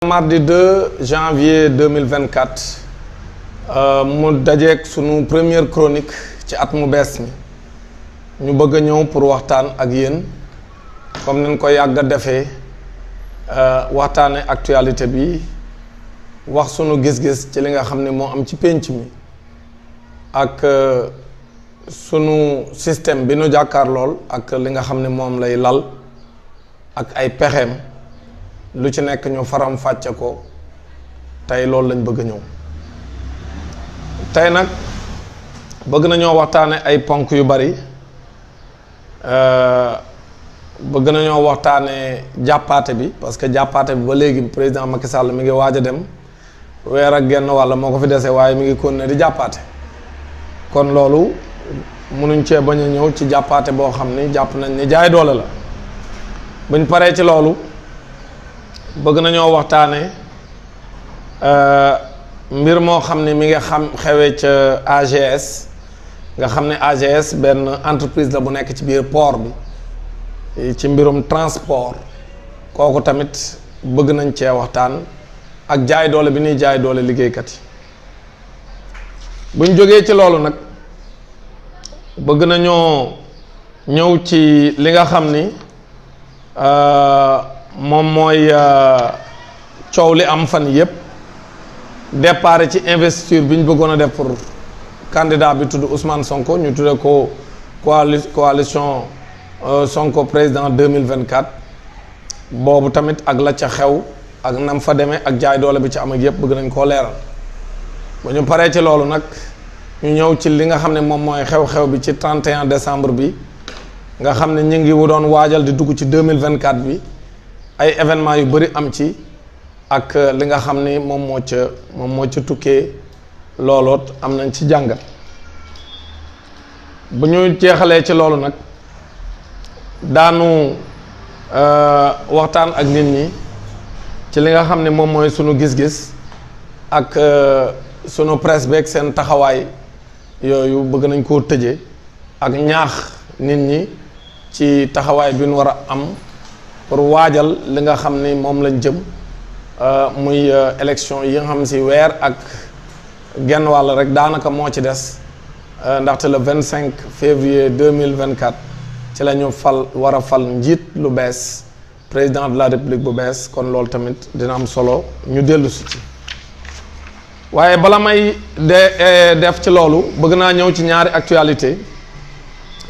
Mardi 2 janvier 2024 mu dajeek sunu première chronique ci at mu bees mi ñu bëgg a ñëw pour waxtaan ak yéen comme nañ ko yàgg a defee waxtaane actualité bi wax sunu gis-gis ci li nga xam ne moo am ci pénc mi ak sunu système bi nu jàkkaar lool ak li nga xam ne moom lay lal ak ay pexeem lu ci nekk ñu faram fàcce ko tey loolu lañ bëgg a ñëw tey nag bëgg nañoo waxtaane ay ponk yu bari bëgg nañoo waxtaane jàppaate bi parce que jàppaate bi ba léegi président Macky Sall mi ngi waaj a dem weer ak genn wàll moo ko fi dese waaye mi ngi continuer di jàppaate kon loolu mënuñ cee bañ a ñëw ci jàppaate boo xam ni jàpp nañ ni jaay doole la buñ paree ci loolu bëgg nañoo waxtaane mbir moo xam ne mi nga xam xewee ca AGS nga xam ne AGS benn entreprise la bu nekk ci biir port bi ci mbirum transport kooku tamit bëgg nañ cee waxtaan ak jaay doole bi ñuy jaay doole liggéeykat yi buñ jógee ci loolu nag bëgg nañoo ñëw ci li nga xam ni moom mooy coow li am fan yépp départ ci investiture bi ñu bëggoon a def pour candidat bi tudd Ousmane Sonko ñu tudde ko coalition Sonko président 2024 boobu tamit ak la ca xew ak nam fa demee ak jaay doole bi ci am ak yépp bëgg nañ koo leeral ba ñu paree ci loolu nag ñu ñëw ci li nga xam ne moom mooy xew-xew bi ci 31 décembre bi nga xam ne ñu ngi doon waajal di dugg ci 2024 bi ay événements yu bari am ci ak li nga xam ni moom moo ca tukkee looloot am nañ ci jàngat bu ñu jeexalee ci loolu nag daanu waxtaan ak nit ñi ci li nga xam ne moom mooy sunu gis-gis ak sunu presse beeg seen taxawaay yooyu bëgg nañ koo tëjee ak ñaax nit ñi ci taxawaay bi ñu war a am pour waajal li nga xam ni moom lañ jëm muy élection yi nga xam si weer ak genn wàll rek daanaka moo ci des ndaxte le 25 février 2024 ci la ñu war a fal njiit lu bees président de la république bu bees kon loolu tamit dina am solo ñu dellu si ci waaye bala may def ci loolu bëgg naa ñëw ci ñaari actualité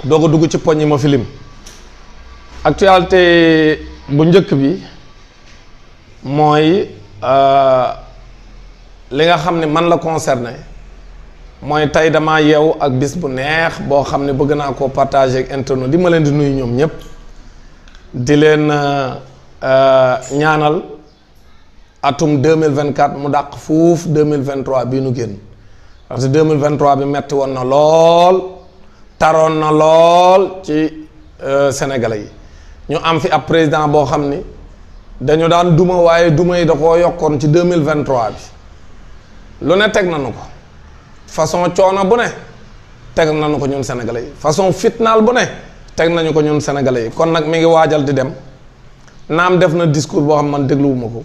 doog a dugg ci poñ yi ma filim actualité bu njëkk bi mooy li nga xam ne man la concerné mooy tey dama yeewu ak bis bu neex boo xam ne bëgg naa koo partager ak internet di ma leen di nuyu ñoom ñëpp di leen ñaanal atum 2024 mu dàq fuuf 2023 bii nu génn parce que 2023 bi metti woon na lool taroon na lool ci sénégalais yi ñu am fi ab président boo xam ni dañu daan duma waaye duma yi da koo yokkoon ci 2023 bi lu ne teg nañu ko façon coono bu ne teg nañu ko ñun sénégalais yi façon fitnaal bu ne teg nañu ko ñun sénégalais yi kon nag mi ngi waajal di dem naam def na discours boo xam man dégluwuma ko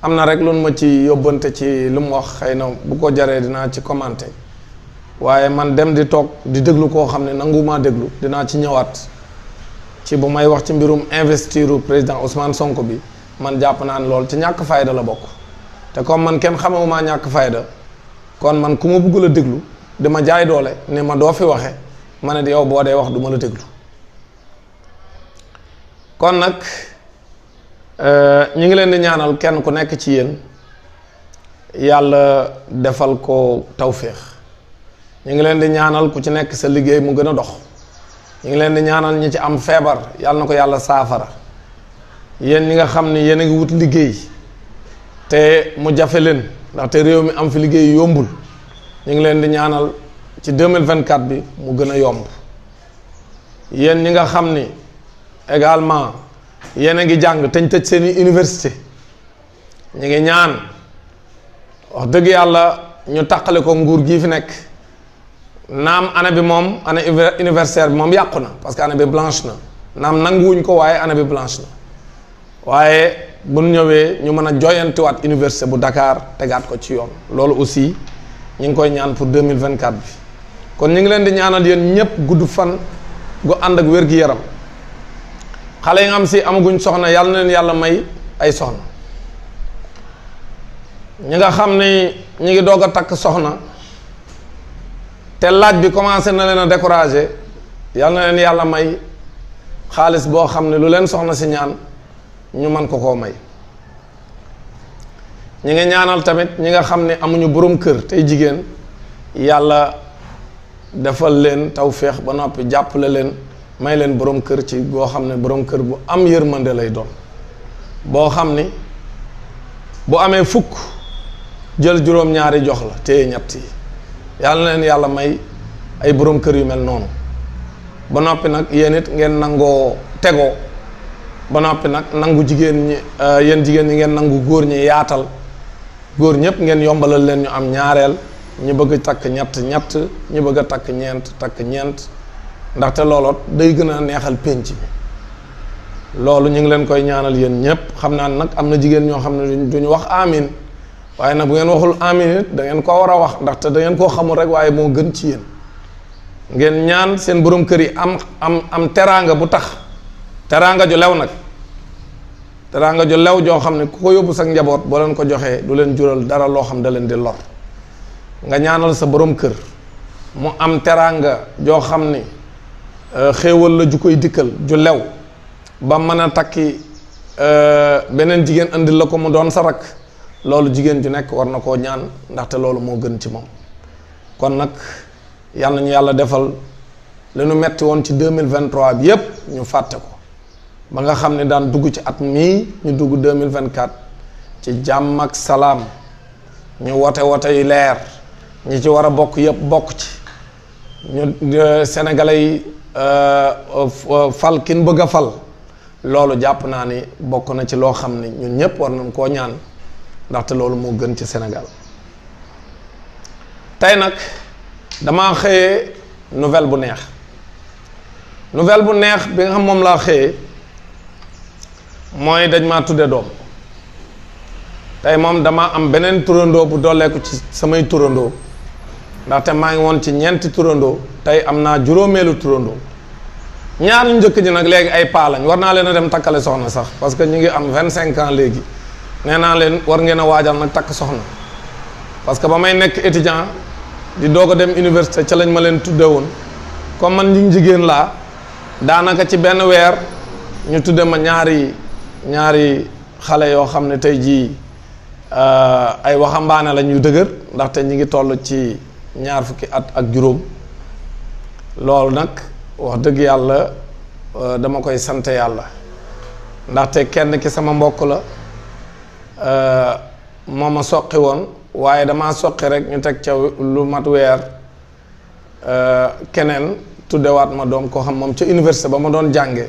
am na rek lu ma ci yóbbante ci lu mu wax xëy na bu ko jaree dinaa ci commenter waaye man dem di toog di déglu koo xam ne nangumaa déglu dinaa ci ñëwaat ci bu may wax ci mbirum investiru président Ousmane Sonko bi man jàpp naa ne loolu ci ñàkk fayda la bokk te comme man kenn xamewumaa ñàkk fayda kon man ku ma bëggul a déglu dama jaay doole ne ma doo fi waxe ma ne yow boo dee wax du ma la déglu kon nag ñu ngi leen di ñaanal kenn ku nekk ci yéen yàlla defal ko tawféex ñu ngi leen di ñaanal ku ci nekk sa liggéey mu gën a dox ñu ngi leen di ñaanal ñi ci am feebar yàlla na ko yàlla saafara yéen ñi nga xam ni yéen a ngi wut liggéey te mu jafe leen ndaxte réew mi am fi liggéey yombul ñu ngi leen di ñaanal ci 2024 bi mu gën a yomb yéen ñi nga xam ni également yéen a ngi jàng te ñu tëj seeni université ñu ngi ñaan wax dëgg yàlla ñu taqale ko nguur gii fi nekk naam année bi moom année universitaire bi moom yàqu na parce que année bi blanche na naam nanguwuñ ko waaye année bi blanche na waaye bu ñëwee ñu mën a joyantiwaat université bu Dakar tegaat ko ci yoon. loolu aussi ñu ngi koy ñaan pour 2024 bi kon ñu ngi leen di ñaanal yéen ñëpp gudd fan gu ànd ak wér-gi-yaram. xale yi nga xam si amaguñ soxna yàlla na leen yàlla may ay soxna. ñi nga xam ni ñu ngi doog a takk soxna te laaj bi commencé na leen a décourager yàlla na leen yàlla may xaalis boo xam ne lu leen soxna si ñaan ñu mën ko koo may. ñi ngi ñaanal tamit ñi nga xam ne amuñu borom kër tey jigéen yàlla defal leen tawféex ba noppi jàppale leen may leen borom kër ci boo xam ne borom kër bu am yërmande lay doon boo xam ni bu amee fukk jël juróom-ñaari jox la téye ñett yi yàlla na leen yàlla may ay borom kër yu mel noonu ba noppi nag yéen it ngeen nangoo tegoo ba noppi nag nangu jigéen ñi yéen jigéen ñi ngeen nangu góor ñi yaatal góor ñëpp ngeen yombalal leen ñu am ñaareel ñu bëgg a takk ñett ñu bëgg a takk ñeent ndaxte looloot day gën a neexal pénc bi loolu ñu ngi leen koy ñaanal yéen ñëpp xam naa nag am na jigéen ñoo xam ne duñu wax amin waaye nag bu ngeen waxul amin it da ngeen koo war a wax ndaxte da ngeen koo xamul rek waaye moo gën ci yéen ngeen ñaan seen borom kër yi am teraanga bu tax teraanga ju lew nag teraanga ju lew joo xam ne ku ko yóbbu sa njaboot boo leen ko joxee du leen jural dara loo xam da leen di lor nga ñaanal sa borom kër mu am teraanga joo xam ni xéewal la ju koy dikkal ju lew ba mën a takki beneen jigéen andil la ko mu doon sa rakk loolu jigéen ju nekk war na koo ñaan ndaxte loolu moo gën ci moom kon nag yal nañu yàlla defal li nu metti woon ci 2023 bi yépp ñu fàtte ko ba nga xam ne daan dugg ci at mii ñu dugg 2024 ci jàmm ak salaam ñu wote yu leer ñi ci war a bokk yépp bokk ci ñu sénégalais yi fal kin bëgg a fal loolu jàpp naa ni bokk na ci loo xam ne ñun ñëpp war nañ koo ñaan ndaxte loolu moo gën ci Sénégal tey nag dama xëyee nouvelle bu neex bi nga xam moom laa xëyee mooy dañ maa tudde doom tey moom dama am beneen turandoo bu dolleeku ci samay turandoo ndaxte maa ngi woon ci ñeenti turandoo tey am naa juróomeelu turandoo ñaar ñu njëkk ñi nag léegi ay paa lañ war naa leen a dem takkale soxna sax parce que ñu ngi am 25 ans léegi nee naa leen war ngeen a waajal nag takk soxna parce que ba may nekk étudiant di doog a dem université ca lañ ma leen tudde woon comme man ñu jigéen laa daanaka ci benn weer ñu tudde ma ñaari xale yoo xam ne tey jii ay waxambaane la ñuy dëgër ndaxte ñi ngi toll ci 20 at ak juróom loolu nag wax dëgg yàlla dama koy sant yàlla ndaxte kenn ki sama mbokk la moo ma soqi woon waaye damaa soqi rek ñu teg ca lu mat weer keneen tuddewaat ma doom koo xam moom ca université ba ma doon jànge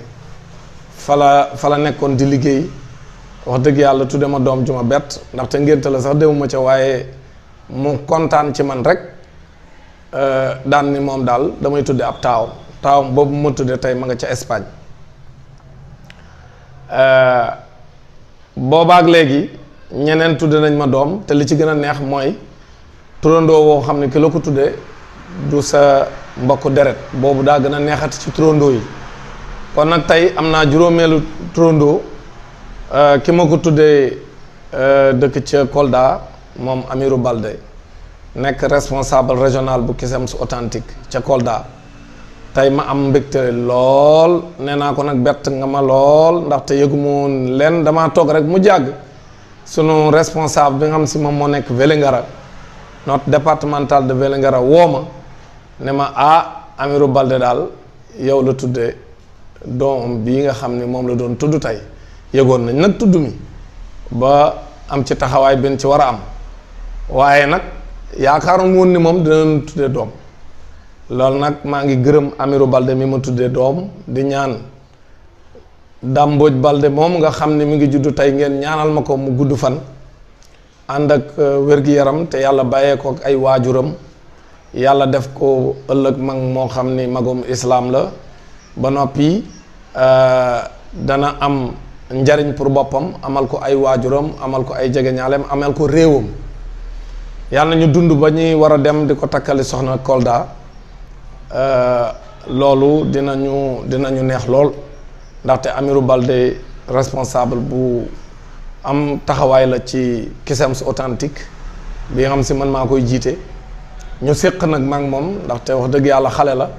fa la nekkoon di liggéey wax dëgg yàlla tudde ma doom ju ma bett ndaxte ngénte la sax demuma ca waaye mu kontaan ci man rek daan ni moom daal damay tudde ab taawam boobu ma tudde tey ma nga ca Espagne boobaak léegi ñeneen tudde nañ ma doom te li ci gën a neex mooy turandoo woo xam ne ki la ko tudde du sa mbokku deret boobu daa gën a neexati ci turandoo yi kon nag tey am naa juróomeelu turandoo ki ma ko tuddee dëkk ca Kolda moom Amirou Balde nekk responsable régional bu Cusems authentique ca Kolda tey ma am mbégte lool nee naa ko nag bett nga ma lool ndaxte yëgu ma woon leen damaa toog rek mu jàgg sunu responsable bi nga xam si moom moo nekk Vélingara notre départemental de Vélingara woo ma ne ma Amirou Balde daal yow la tuddee doom bii nga xam ne moom la doon tudd tey yëgoon nañ nag tudd mi ba am ci taxawaay benn ci war a am waaye nag yaakaaroon woon ni moom dina tuddee doom loolu nag maa ngi gërëm Amirou Balde mi ma tuddee doom di ñaan Damboj Balde moom nga xam ne mi ngi juddu tey ngeen ñaanal ma ko mu gudd fan ànd ak wér-gi-yaram te yàlla bàyyee ko ak ay waajuram yàlla def ko ëllëg mag moo xam ni magum islaam la ba noppi dana am njariñ pour boppam amal ko ay waajuram amal ko ay jegeñaaleem amal ko réewam yàlla na ñu dund ba ñuy war a dem di ko takkali soxna Kolda loolu dinañu neex lool ndaxte Amirou Baldé responsable bu am taxawaay la ci Cusems authentique bi nga xam si man maa koy jiite ñu séq nag maag moom ndaxte wax dëgg yàlla xale la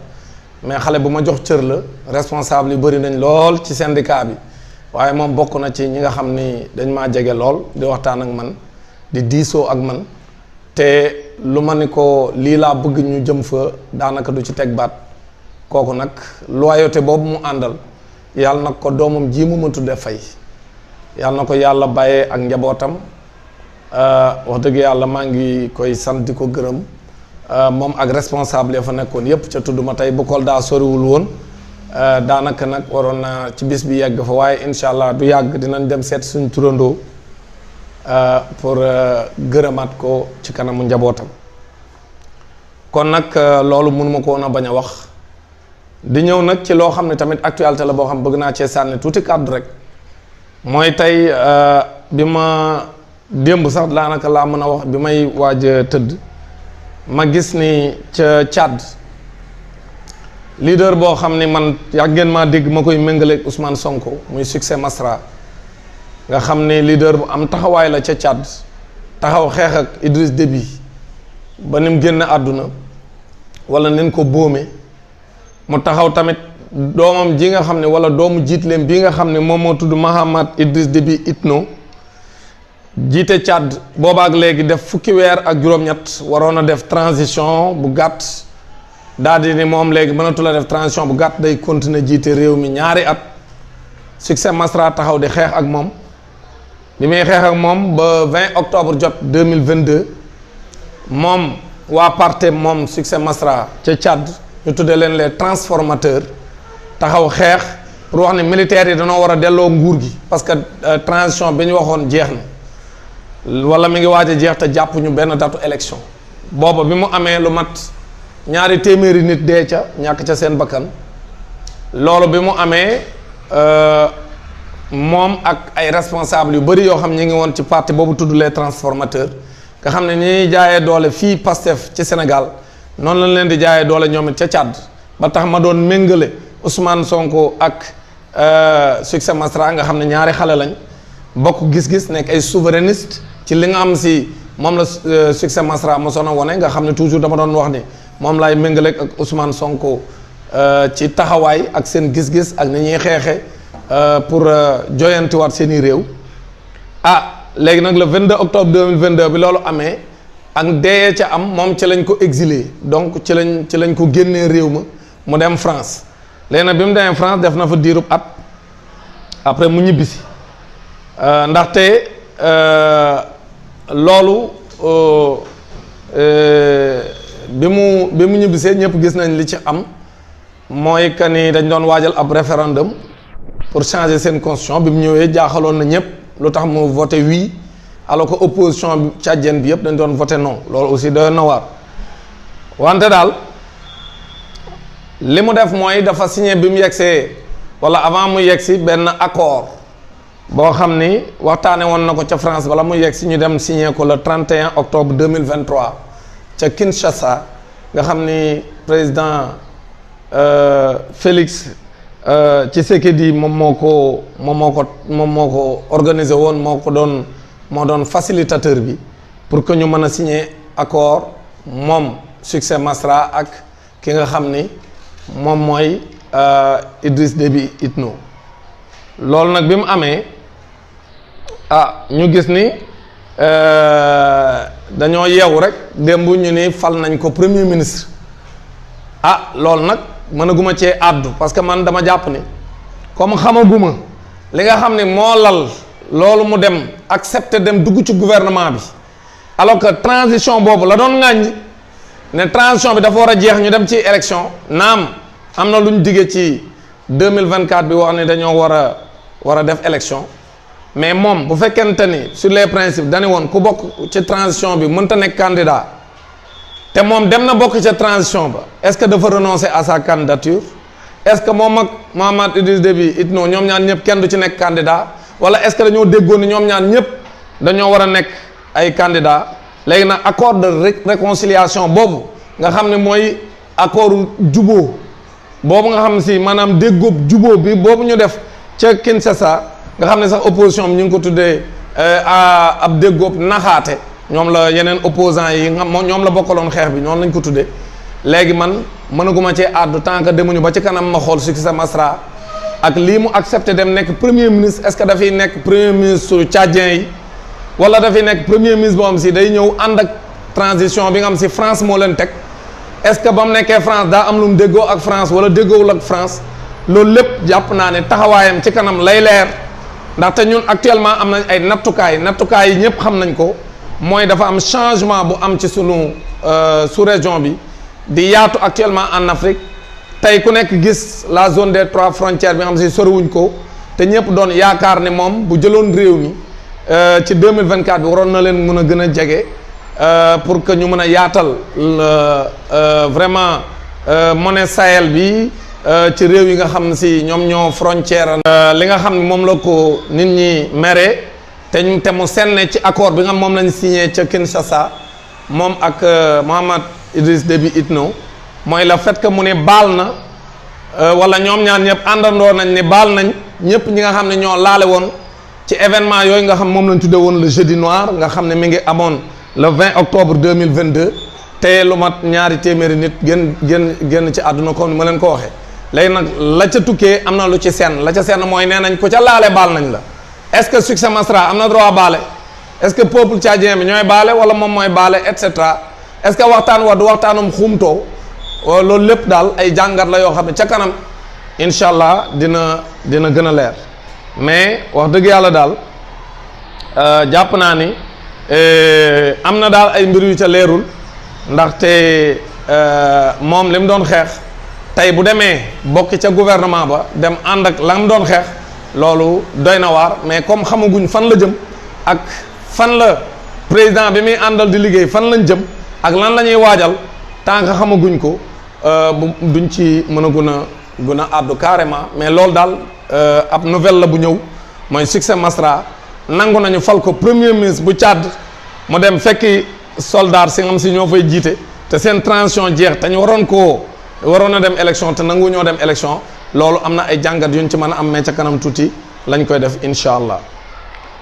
mais xale bu ma jox cër la responsable yu bëri nañ lool ci syndicat bi waaye moom bokk na ci ñi nga xam ni dañ maa jege lool di waxtaan ak man di diisoo ak man te lu ma ni ko lii laa bëgg ñu jëm fa daanaka du ci teg baat kooku nag loyauté boobu mu àndal yàlla na ko doomam ji mu ma tudde fay yàlla na ko yàlla bàyyee ak njabootam wax dëgg yàlla maa ngi koy sant di ko gërëm moom ak responsable ya fa nekkoon yépp ca tudd ma tey bu Kolda soriwul woon daanaka nag waroon na ci bis bi yegg fa waaye incha allah du yàgg dinañ dem seet suñ turandoo pour gërëmaat ko ci kanamu njabootam kon nag loolu mënuma ko woon a bañ a wax di ñëw nag ci loo xam ne tamit actualité la boo xam bëgg naa cee sànni tuuti kàddu rek mooy tey bi ma démb sax daanaka laa mën a wax bi may waaj a tëdd ma gis ni ca Tchad leader boo xam ni man yàggeen maa dégg ma koy méngaleeg Ousmane Sonko muy Succès Masra nga xam ni leader bu am taxawaay la ca Tchad taxaw xeex ak Idriss Déby ba ni mu génn àdduna wala nin ko boome mu taxaw tamit doomam ji nga xam ne wala doomu jiitleem bii nga xam ne moom moo tudd Mahamad Idriss Déby Itno jiite Tchad boobaak léegi def fukki weer ak juróom-ñett waroon a def transition bu gàtt daal di ni moom léegi mënatu la def transition bu gàtt day continuer jiite réew mi ñaari at Succès Masra taxaw di xeex ak moom bi muy xeex ak moom ba 20 octobre jot 2022 moom waa parti moom Succès Masra ca Tchad ñu tuddee leen les transformateurs taxaw xeex pour wax ne militaires yi dañoo war a delloo nguur gi parce que transition bi ñu waxoon jeex na wala mi ngi waaj a jeex te jàpp ñu benn datu élection booba bi mu amee lu mat ñaari téeméeri nit dee ca ñàkk ca seen bakkan loolu bi mu amee moom ak ay responsables yu bëri yoo xam ñi ngi woon ci parti boobu tudd les transformateurs nga xam ne ñi jaayee doole fii Pastef ci Sénégal noonu lañ leen di jaayee doole ñoom it ca Tchad ba tax ma doon méngale Ousmane Sonko ak Succès Masra nga xam ne ñaari xale lañ bokk gis-gis nekk ay souverainiste ci li nga am si moom la Succès Masra mosoon a wone nga xam ne toujours dama doon wax ni moom laay méngale ak Ousmane Sonko ci taxawaay ak seen gis-gis ak ni ñuy xeexe pour joyantiwaat seen i réew léegi nag le 22 octobre 2022 bi loolu amee ak dee ca am moom ci lañ ko exilé donc ci lañ ko génnee réew ma mu dem France léegi nag bi mu demee France def na fa diirub at après mu ñibbisi ndaxte loolu bi mu ñibbisee ñëpp gis nañ li ci am mooy que ni dañ doon waajal ab référendum pour changer seen constitution bi mu ñëwee jaaxaloon na ñëpp lu tax mu voté oui alors que opposition tchadienne bi yëpp dañ doon voté non loolu aussi doy na waar wante daal li mu def mooy dafa signé bi mu yegsee wala avant mu yegsi benn accord boo xam ni waxtaane woon na ko ca France bala mu yegsi ñu dem signé ko le 31 octobre 2023 ca Kinshasa nga xam ni président Félix Tshisekedi moom moo ko organisé woon moo doon facilitateur bi pour que ñu mën a signer accord moom Succès Masra ak ki nga xam ni moom mooy Idriss Déby Itno loolu nag bi mu amee ñu gis ni dañoo yeewu rek démb ñu ni fal nañ ko premier ministre loolu nag mënaguma cee àddu parce que man dama jàpp ni comme xamaguma li nga xam ne moo lal loolu mu dem accepter dem dugg ci gouvernement bi alors que transition boobu la doon ŋàññ ne transition bi dafa war a jeex ñu dem ci élection naam am na lu ñu diggee ci 2024 bi wax ne dañoo war a def élection mais moom bu fekkente ni sur les principes dañu woon ku bokk ci transition bi mënta nekk candidat te moom dem na bokk ca transition ba est-ce que dafa renoncer à sa candidature est-ce que moom ak Mahamad Idriss Déby Itno ñoom ñaar ñëpp kenn du ci nekk candidat wala est-ce que dañoo déggoon ni ñoom ñaar ñëpp dañoo war a nekk ay candidats léegi nag accord de réconciliation boobu nga xam ne mooy accord juboo boobu nga xam ne si maanaam déggoob juboo bi boobu ñu def ca Kinshasa nga xam ne sax opposition bi ñu ngi ko tuddee ab déggoob naxaate ñoom la yeneen opposants yi nga ñoom la bokkaloon xeex bi ñoom lañ ko tuddee léegi man mënaguma cee àddu tant que demuñu ba ci kanam ma xool Succès Masra ak lii mu accepté dem nekk premier ministre est-ce que dafay nekk premier ministre tchadien yi wala dafay nekk premier ministre boo xam si day ñëw ànd ak transition bi nga xam si France moo leen teg est-ce que ba mu nekkee France daa am lu mu déggoo ak France wala déggoowul ak France loolu lépp jàpp naa ne taxawaayam ci kanam lay leer ndaxte ñun actuellement am nañ ay nattukaay yi ñëpp xam nañ ko mooy dafa am changement bu am ci sunu sous-région bi di yaatu actuellement en Afrique tey ku nekk gis la zone des 3 frontières bi nga xam si soriwuñ ko te ñëpp doon yaakaar ne moom bu jëloon réew mi ci 2024 bi waroon na leen mën a gën a jege pour que ñu mën a yaatal vraiment monnaie Sahel bi ci réew yi nga xam si ñoom ñoo frontière li nga xam ne moom la ko nit ñi mere te mu senne ci accord bi nga xam moom lañ signé ca Kinshasa moom ak Mohamed Idriss Déby Itno mooy le fait que mu ne baal na wala ñoom ñaar ñëpp àndandoo nañ ne baal nañ ñëpp ñi nga xam ne ñoo laale woon ci événement yooyu nga xam moom lañ tudde woon le jeudi noir nga xam ne mi ngi amoon le 20 octobre 2022 te lu mat ñaari téeméeri nit génn ci àdduna comme ni ma leen ko waxee léegi nag la ca tukkee am na lu ci senn la ca senn mooy nee nañ ko ca laale baal nañ la est-ce que Succès Masra am na droit baale est-ce que peuple tchadien bi ñooy baale wala moom mooy baale et cetera est-ce que waxtaan wa du waxtaanum xumtoo loolu lépp daal ay jàngat la yoo xam ne ca kanam incha allah dina gën a leer mais wax dëgg yàlla daal jàpp naa ni am na daal ay mbir yu ca leerul ndaxte moom li mu doon xeex tey bu demee bokk ca gouvernement ba dem ànd ak la mu doon xeex loolu doy na waar mais comme xamaguñ fan la jëm ak fan la président bi muy àndal di liggéey fan lañ jëm ak lan la ñuy waajal tant que xamaguñ ko duñ ci mën a gën a àddu carrément mais loolu daal ab nouvelle la bu ñëw mooy Succès Masra nangu nañu fal ko premier ministre bu Tchad mu dem fekki soldat si nga xam si ñoo fay jiite te seen transition jeex te ñu waroon a dem élection te nangu ñoo dem élection loolu am na ay jàngat yuñ ci mën a am mais ca kanam tuuti lañ koy def incha allah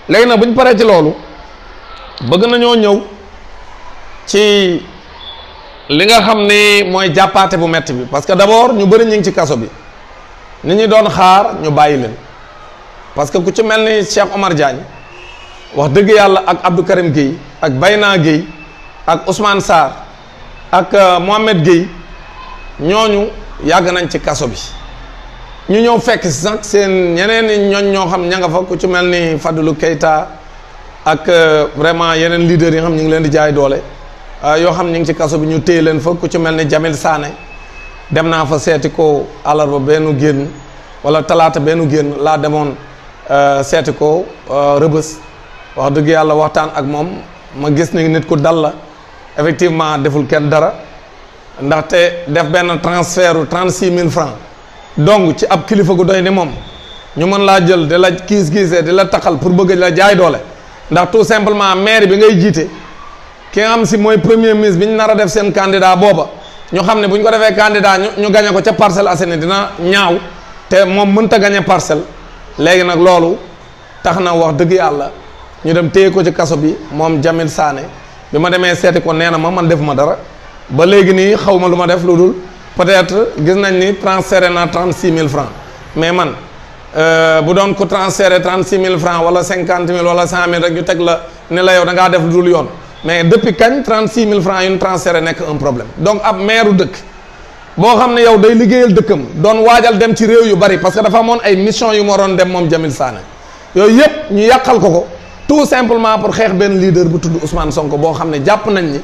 léegi nag bu ñu paree ci loolu bëgg nañoo ñëw ci li nga xam ni mooy jàppaate bu metti bi parce que d'abord ñu bëri ñu ngi ci kaso bi nit ñi doon xaar ñu bàyyi leen parce que ku ci mel ni Cheikh Omar Diagne wax dëgg yàlla ak Abdou Karim Gueye ak Bayna Gueye ak Ousmane Sarr ak Mohamed Gueye ñooñu yàgg nañ ci kaso bi ñu ñëw fekk si sax seen ñeneen ñooñ ñoo xam ña nga fa ku ci mel ni Fadilou Keita ak vraiment yeneen leaders yi nga xam ñu ngi leen di jaay doole yoo xam ñu ngi ci kaso bi ñu téye leen fa ku ci mel ni Jamil Sané dem naa fa seeti ko àllarba benn génn wala talaata benn génn laa demoon seeti ko Rëbës wax dëgg yàlla waxtaan ak moom ma gis ni nit ku dal la effectivement deful kenn dara ndaxte def benn transfert u 36 000 francs donc ci ab kilifa gu doy ni moom ñu mën laa jël di la kiis-kiisee di la taxal pour bëgg la jaay doole ndax tout simplement maire bi ngay jiite ki nga xam si mooy premier ministre bi ñu nar a def seen candidat booba ñu xam ne bu ñu ko defee candidat ñu gañe ko ca Parcelles Assainies dina ñaaw te moom mënta gañe parcelle léegi nag loolu tax na wax dëgg yàlla ñu dem téye ko ci kaso bi moom Jamil Sané bi ma demee seeti ko nee na ma man defuma dara ba léegi nii xaw ma lu ma def lu dul peut-être gis nañ ni transféré na 36 000 francs mais man bu doon ko transféré 36 000 francs wala 50 000 wala 100 000 rek ñu teg la ne la yow da ngaa def lu dul yoon mais depuis kañ 36 000 francs yu ñu transféré nekk un problème donc ab maire dëkk boo xam ne yow day liggéeyal dëkkam doon waajal dem ci réew yu bari parce que dafa amoon ay mission yu ma waroon dem moom Jamil Sané yooyu yëpp ñu yàqal ko tout simplement pour xeex benn leader bu tudd Ousmane Sonko boo xam ne jàpp nañ ni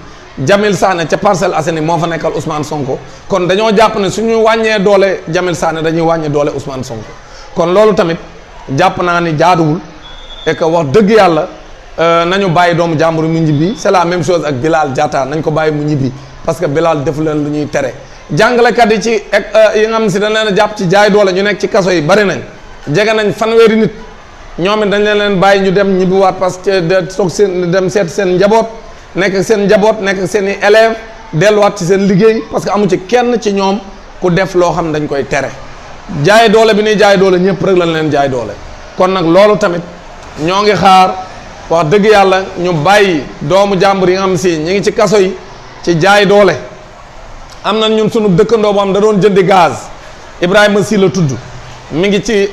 Jamil Sané ca Parcelles Assainies moo fa nekkal Ousmane Sonko kon dañoo jàpp ne suñu wàññee doole Jamil Sané dañuy wàññee doole Ousmane Sonko kon loolu tamit jàpp naa ni jaaduwul et que wax dëgg yàlla nañu bàyyi doomu jàmbur mu ñibbi c'est la même chose ak Bilal Diatta nañ ko bàyyi mu ñibbi parce que Bilal defu leen lu ñuy tere jàngalekat yi ci yi nga xam si dañ leen a jàpp ci jaay doole ñu nekk ci kaso yi bari nañ jege nañ fanweeri nit ñoom it dañ leen bàyyi ñu dem ñibbiwaat parce que toog seen dem seet seen njaboot nekk ak seen njaboot nekk ak seen i élèves delluwaat ci seen liggéey parce que amu ci kenn ci ñoom ku def loo xam ne dañ koy tere jaay doole bi ñuy jaay doole ñëpp rek lañ leen jaay doole. kon nag loolu tamit ñoo ngi xaar wax dëgg yàlla ñu bàyyi doomu jàmbur yi nga xam si ñu ngi ci kaso yi ci jaay doole. am na ñun sunu dëkkandoo boo xam da doon jëndi gaz Ibrahima Sy la tudd mi ngi ci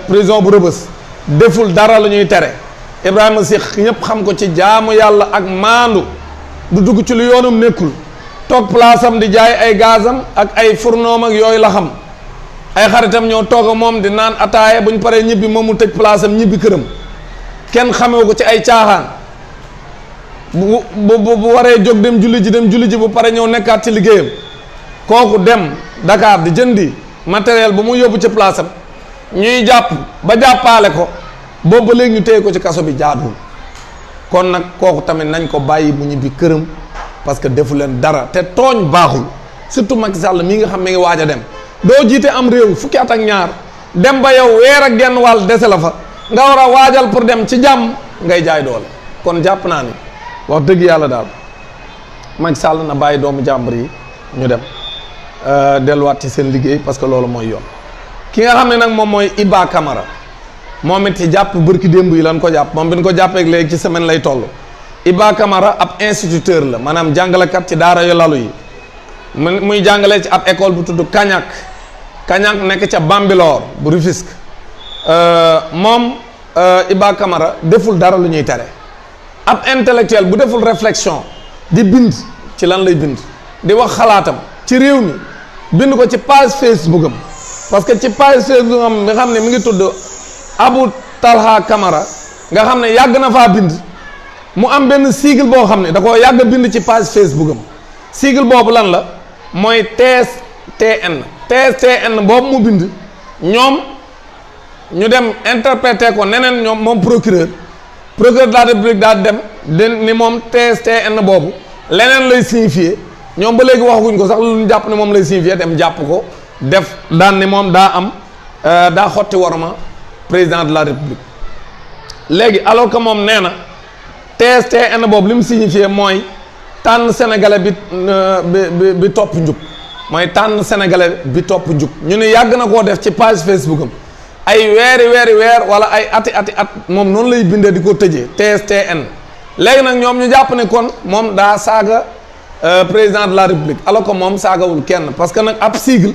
prison bu Rëbës deful dara la ñuy tere Ibrahima Sy ñëpp xam ko ci jaamu yàlla ak maandu du dugg ci lu yoonum nekkul toog place am di jaay ay gazam ak ay fournoom ak yooyu la xam ay xaritam ñoo toog moom di naan ataaya bu ñu paree ñibbi moom mu tëj place am ñibbi këram kenn xamewu ko ci ay caaxaan bu waree jóg dem julli ji bu pare ñëw nekkaat ci liggéeyam kooku dem Dakar di jëndi matériel bu mu yóbbu ci place am ñuy jàpp ba jàppaale ko boobu ba léegi ñu téye ko ci kaso bi jaaduwul kon nag kooku tamit nañ ko bàyyi mu ñibbi këram parce que defu leen dara te tooñ baaxul surtout Macky Sall mii nga xam mi ngi waaj a dem doo jiite am réew fukki at ak ñaar dem ba yow weer ak genn wàll dese la fa nga war a waajal pour dem ci jàmm ngay jaay doole kon jàpp naa ni wax dëgg yàlla daal Macky Sall na bàyyi doomu jàmbur yi ñu dem delluwaat ci seen liggéey parce que loolu mooy yoon. ki nga xam ne nag moom mooy Iba Camara moom it ci jàpp bërki démb yi lan ko jàpp moom bi ñu ko jàppee léegi ci semaine lay toll. Iba Camara ab instituteur la maanaam jàngalekat ci daara yu lalu yi muy jàngale ci ab école bu tudd Kañak nekk ca Bambilor bu Rufisque moom Iba Camara deful dara lu ñuy tere ab intellectuel bu deful réflexion di bind ci lan lay bind di wax xalaatam ci réew mi bind ko ci page Facebook am parce que ci page Facebook am nga xam ne mi ngi tudd Abou Talha Camara nga xam ne yàgg na faa bind mu am benn sigle boo xam ne da koo yàgg bind ci page Facebook am sigle boobu lan la mooy TSTN boobu mu bind ñoom ñu dem interpréter ko neneen ñoom moom procureur de la République daal dem ni moom TSTN boobu leneen lay signifier ñoom ba léegi waxaguñ ko sax lu ñu jàpp ne moom lay signifier dem jàpp ko def daan ni moom daa xotti worma président de la République léegi alors que moom nee na TSTN boobu li mu signifié mooy tànn sénégalais bi topp njub mooy tànn sénégalais bi topp njub ñu ne yàgg na koo def ci page Facebook am ay weer wala ay ati at moom noonu lay bindee di ko tëjee TSTN léegi nag ñoom ñu jàpp ne kon moom daa saaga président de la République alors que moom saagawul kenn parce que nag ab sigle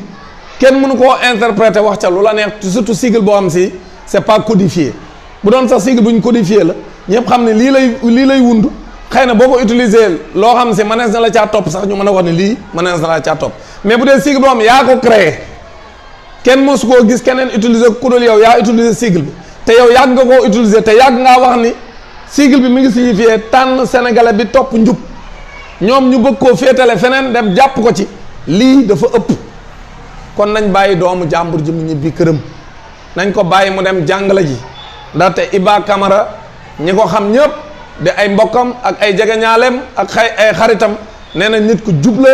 kenn mënu koo interpréter wax ca lu la neex surtout sigle boo xam si c'est pas codifié bu doon sax sigle bu ñu codifié la ñëpp xam ne lii lay wund xëy na boo ko utiliser loo xam si mënees na la caa topp sax ñu mën a wax ne lii mënees na la caa topp mais bu dee sigle boo xam yaa ko créé kenn mosu koo gis keneen utiliser ku dul yow yaa utiliser sigle bi te yow yàgg nga koo utiliser te yàgg ngaa wax ni sigle bi mi ngi signifié tànn sénégalais bi topp njub ñoom ñu bëgg koo féetale feneen dem jàpp ko ci lii dafa ëpp kon nañ bàyyi doomu jàmbur ji mu ñibbi këram nañ ko bàyyi mu dem jàngale ji ndaxte Iba Camara ñi ko xam ñëpp di ay mbokkam ak ay jegeñaaleem ak ay xaritam nee na nit ku jub la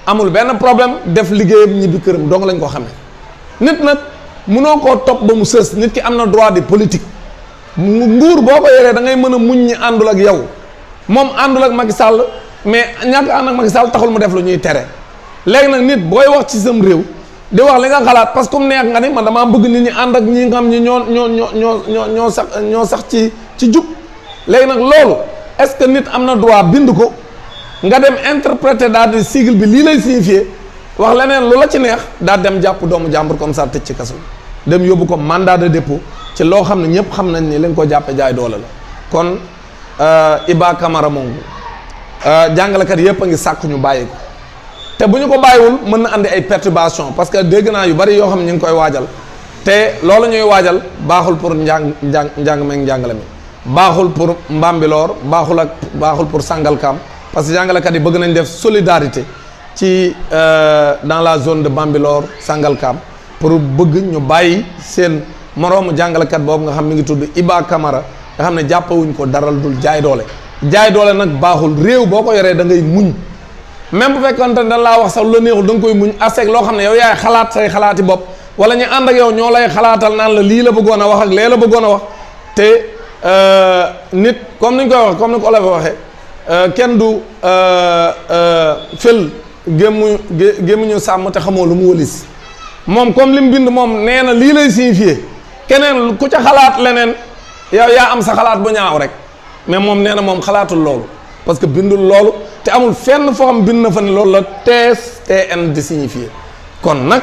amul benn problème def liggéeyam ñibbi këram dong lañ ko xamee nit nag munoo koo topp ba mu sës nit ki am na droit de politique nguur boo ko yoree da ngay mën a muñ ñi àndul ak yow moom àndul ak Macky Sall mais ñàkk ànd ak Macky Sall taxul mu def lu ñuy tere léegi nag nit booy wax ci sam réew di wax li nga xalaat parce que comme neex nga ni man damaa bëgg nit ñi ànd ak ñi nga xam ñi ñoo sax ci jub léegi nag loolu est-ce que nit am na droit bind ko nga dem interpréter daal di sigle bi lii lay signifier wax leneen lu la ci neex daal dem jàpp doomu jàmbur comme ça tëj ci kaso dem yóbbu ko mandat de dépôt ci loo xam ne ñëpp xam nañ ni lañ ko jàppe jaay doole la kon Iba Camara moom jàngalekat yëpp a ngi sàkk ñu bàyyi ko te bu ñu ko bàyyiwul mën na andi ay perturbation parce que dégg naa yu bari yoo xam ne ñu ngi koy waajal te loolu ñuy waajal baaxul pour njàng meeg njàngale mi baaxul pour Mbambilor baaxul pour Sangalkam parce que jàngalekat yi bëgg nañ def solidarité ci dans la zone de Bambilor Sangalkam pour bëgg ñu bàyyi seen moroomu jàngalekat boobu nga xam mi ngi tudd Iba Camara nga xam ne jàppawuñ ko daral dul jaay doole nag baaxul réew boo ko yoree da ngay muñ même bu fekkonte ne dañ laa wax sax lu la neexul da nga koy muñ aseeg loo xam ne yow yaay xalaat say xalaati bopp wala ñu ànd ak yow ñoo lay xalaatal naan la lii la bëggoon a wax ak lee la bëggoon a wax te nit comme ni ñu koy wax comme ni ko Olof waxee kenn du fël gémmuñu sàmm te xamoo lu mu wëlis moom comme li mu bind moom nee na lii lay signifier keneen ku ca xalaat leneen yow yaa am sa xalaat bu ñaaw rek mais moom nee na moom xalaatul loolu parce que bindul loolu te amul fenn foo xam bind na fa ne loolu la TSTN di signifier kon nag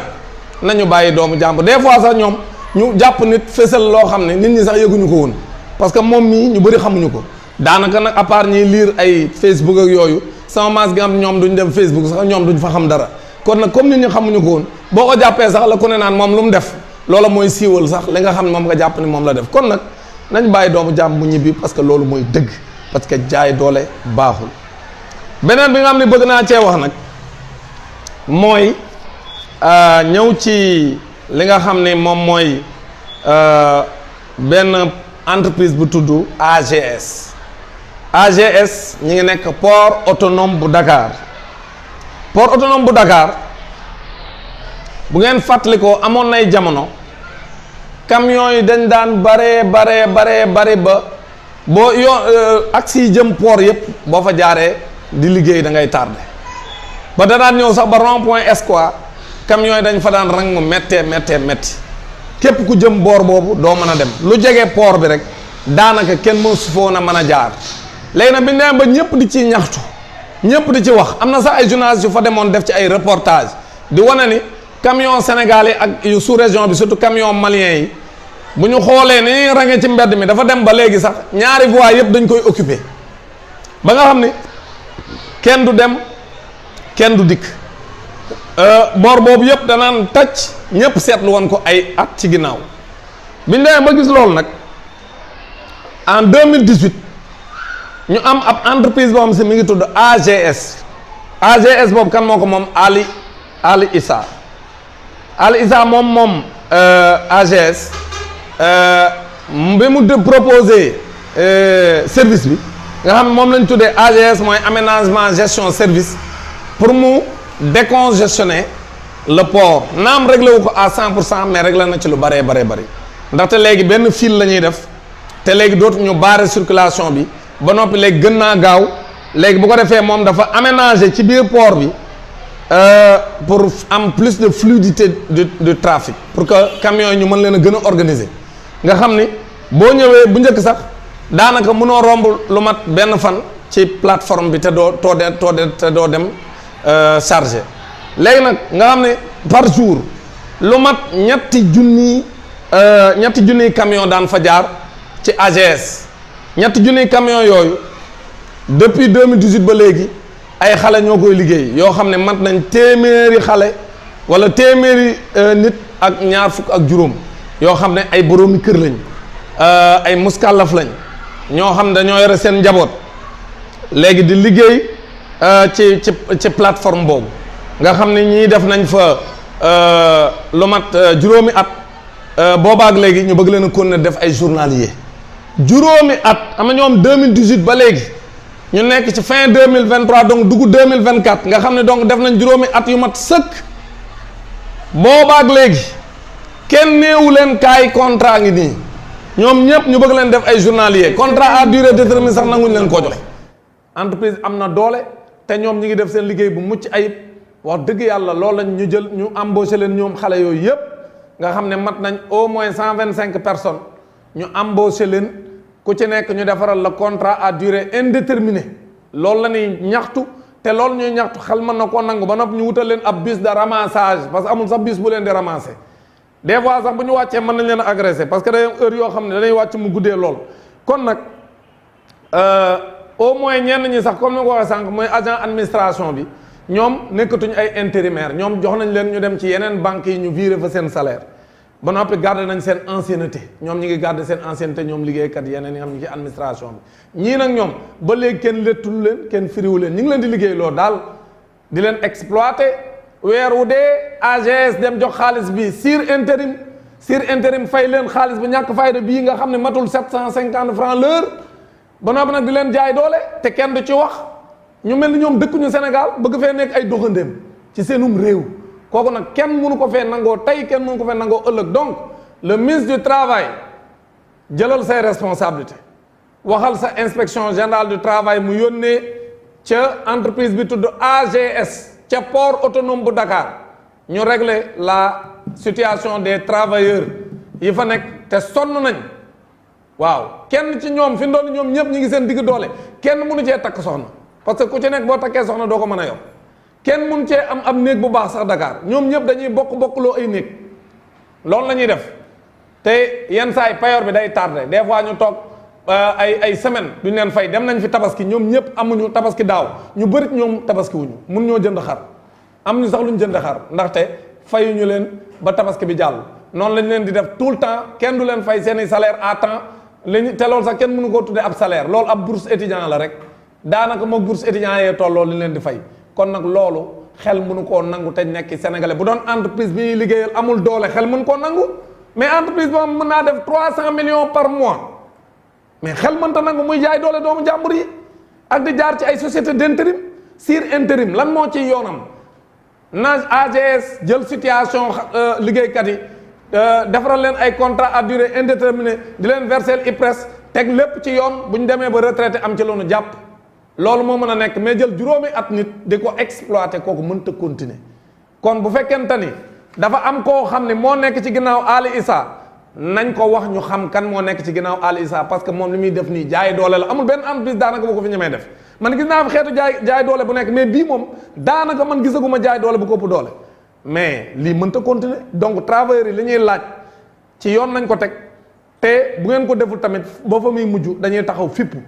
nañu bàyyi doomu jàmbur des fois sax ñoom ñu jàpp nit fësal loo xam ne nit ñi sax yëguñu ko woon parce que moom mii ñu bëri xamuñu ko daanaka nag à part ñiy lire ay Facebook ak yooyu sama maas gi am ñoom duñ dem Facebook sax ñoom duñ fa xam dara kon nag comme nit ñi xamuñu ko woon boo ko jàppee sax la ku ne naan moom lu mu def loola mooy siiwal sax li nga xam ne moom nga jàpp ni moom la def kon nag nañ bàyyi doomu jàmm bu ñibbi parce que loolu mooy dëgg parce que jaay doole baaxul. beneen bi nga xam ne bëgg naa cee wax nag mooy ñëw ci li nga xam ne moom mooy benn entreprise bu tudd AGS ñi ngi nekk port autonome bu Dakar port autonome bu Dakar bu ngeen fàttalikoo amoon nay jamono camion yi dañ daan bare ba boo axe yi jëm port yëpp boo fa jaaree di liggéey da ngay tardé ba da daan ñëw sax ba rond point Escale camion yi dañ fa daan rang mu méttee métti képp ku jëm boor boobu doo mën a dem lu jege port bi rek daanaka kenn moo su foon a mën a jaar léegi nag bi ñu demee ba ñëpp di ci ñaxtu ñëpp di ci wax am na sax ay journalistes yu fa demoon def ci ay reportage di wane ni camion sénégalais ak yu sous région bi surtout camion malien yi bu ñu xoolee ni range ci mbedd mi dafa dem ba léegi sax ñaari voies yëpp dañ koy occuper ba nga xam ni kenn du dem kenn du dikk boor boobu yëpp danaan tàcc ñëpp seetlu woon ko ay at ci ginnaaw bi ñu demee ba gis loolu nag en 2018 ñu am ab entreprise boo xam si mi ngi tudd AGS boobu kan moo ko moom Ali Issa moom AGS bi mu proposé service bi nga xam ne moom lañ tuddee AGS mooy aménagement gestion service pour mu décongestionner le port naam réglé wu ko à 100% mais réglé na ci lu bëree bëri ndaxte léegi benn fil la ñuy def te léegi dootuñu barrer circulation bi ba noppi léegi gën naa gaaw léegi bu ko defee moom dafa aménager ci biir port bi pour am plus de fluidité du trafic pour que camions yi ñu mën leen a gën a organiser nga xam ni boo ñëwee bu njëkk sax daanaka mënoo romb lu mat benn fan ci plateforme bi te doo dem chargé léegi nag nga xam ne par jour lu mat ñetti junniy camion daan fa jaar ci AGS ñetti junniy camion yooyu depuis 2018 ba léegi ay xale ñoo koy liggéey yoo xam ne mat nañ téeméeri xale wala téeméeri nit ak ñaar fukk ak juróom yoo xam ne ay boroomi kër lañ ay muskàllaf lañ ñoo xam ne dañoo yore seen njaboot léegi di liggéey ci plateforme boobu nga xam ne ñii def nañ fa lu mat juróomi at boobaak léegi ñu bëgg leen a continuer def ay journalier juróomi at am na ñoom 2018 ba léegi ñu nekk ci fin 2023 donc dugg 2024 nga xam ne donc def nañ juróomi at yu mat sëkk boobaak léegi kenn néewu leen kaay contrat ngi nii ñoom ñëpp ñu bëgg leen def ay journalier contrat à durée déterminée sax nanguñ leen koo joxe entreprise am na doole te ñoom ñi ngi def seen liggéey bu mucc ayib wax dëgg yàlla loolu lañ ñu jël ñu embauché leen ñoom xale yooyu yëpp nga xam ne mat nañ au moins 125 personnes ñu embauché leen ku ci nekk ñu defaral la contrat à durée indéterminée loolu la ñuy ñaxtu te loolu ñuy ñaxtu xel mën na koo nangu ba noppi ñu wutal leen ab bus de ramassage parce que amul sax bus bu leen di ramasser des fois sax bu ñu wàccee mën nañ leen a agressé parce que day heure yoo xam ne dañuy wàcc mu guddee lool kon nag au moins ñenn ñi sax comme ni nga ko waxee sànq mooy agent administration bi ñoom nekkatuñu ay intérimaire ñoom jox nañ leen ñu dem ci yeneen banques yi ñu viré fa seen salaire ba noppi garder nañ seen ancienneté ñoom ñi ngi garder seen ancienneté ñoom liggéeykat yeneen yi nga xam ne ci administration bi ñii nag ñoom ba léegi kenn lettul leen kenn firiwu leen ñi ngi leen di liggéey loolu daal di leen exploiter weer wu dee AGS dem jox xaalis bi sur intérim fay leen xaalis bu ñàkk fayda bii nga xam ne matul 750 francs l'heure ba noppi nag di leen jaay doole te kenn du ci wax ñu mel ni ñoom dëkkuñu Sénégal bëgg fee nekk ay doxandéem ci seenum réew kooku nag kenn mënu ko fee nangoo tey kenn mënu ko fee nangoo ëllëg donc le ministre du travail jëlal say responsabilité waxal sa inspection générale du travail mu yónnee ca entreprise bi tudd AGS ca port autonome bu Dakar ñu régler la situation des travailleurs yi fa nekk te sonn nañ waaw kenn ci ñoom fi ndoon ñoom ñëpp ñi ngi seen digg doole kenn mënu cee takk soxna parce que ku ci nekk boo takkee soxna doo ko mën a yor kenn mënu cee am néeg bu baax sax Dakar ñoom ñëpp dañuy bokkloo ay néeg loolu la ñuy def te yenn saa yi payoor bi day tardé des fois ñu toog ay semaine duñ leen fay dem nañ fi tabaski ñoom ñëpp amuñu tabaski daaw ñu bëri ñoom tabaski wuñu mun ñoo jënd xar amuñu sax luñ jënd xar ndaxte fayuñu leen ba tabaski bi jàll noonu lañ leen di def tout le temps kenn du leen fay seeni salaire à temps lañu te loolu sax kenn mënu koo tuddee ab salaire loolu ab bourse étudiant la rek daanaka moom bourse étudiant yee tolloo li leen di fay kon nag loolu xel mënu koo nangu te nekk sénégalais bu doon entreprise bi ñuy liggéeyal amul doole xel mënu koo nangu mais entreprise bi moom mën naa def 300 millions par mois mais xel mënta nangu muy jaay doole doomu jàmbur yi ak di jaar ci ay société d'intérim sur intérim lan moo ciy yoonam na AGS jël situation liggéeykat yi defaral leen ay contrat à durée indéterminée di leen verser IPRES teg lépp ci yoon bu ñu demee ba retraité am ci loonu jàpp loolu moo mën a nekk mais jël juróomi at nit di ko exploité kooku mënta continuer kon bu fekkente ni dafa am koo xam ne moo nekk ci ginnaaw Ali Issa nañ ko wax ñu xam kan moo nekk ci ginnaaw Ali Issa parce que moom li muy def nii jaay doole la amul benn entreprise daanaka bu ko fi ñemee def man gis naa fi xeetu jaay doole bu nekk mais bii moom daanaka man gisaguma jaay doole bu ko ëpp doole mais lii mënta continuer donc travailleurs yi li ñuy laaj ci yoon nañ ko teg te bu ngeen ko deful tamit ba fa muy mujj dañuy taxaw fippu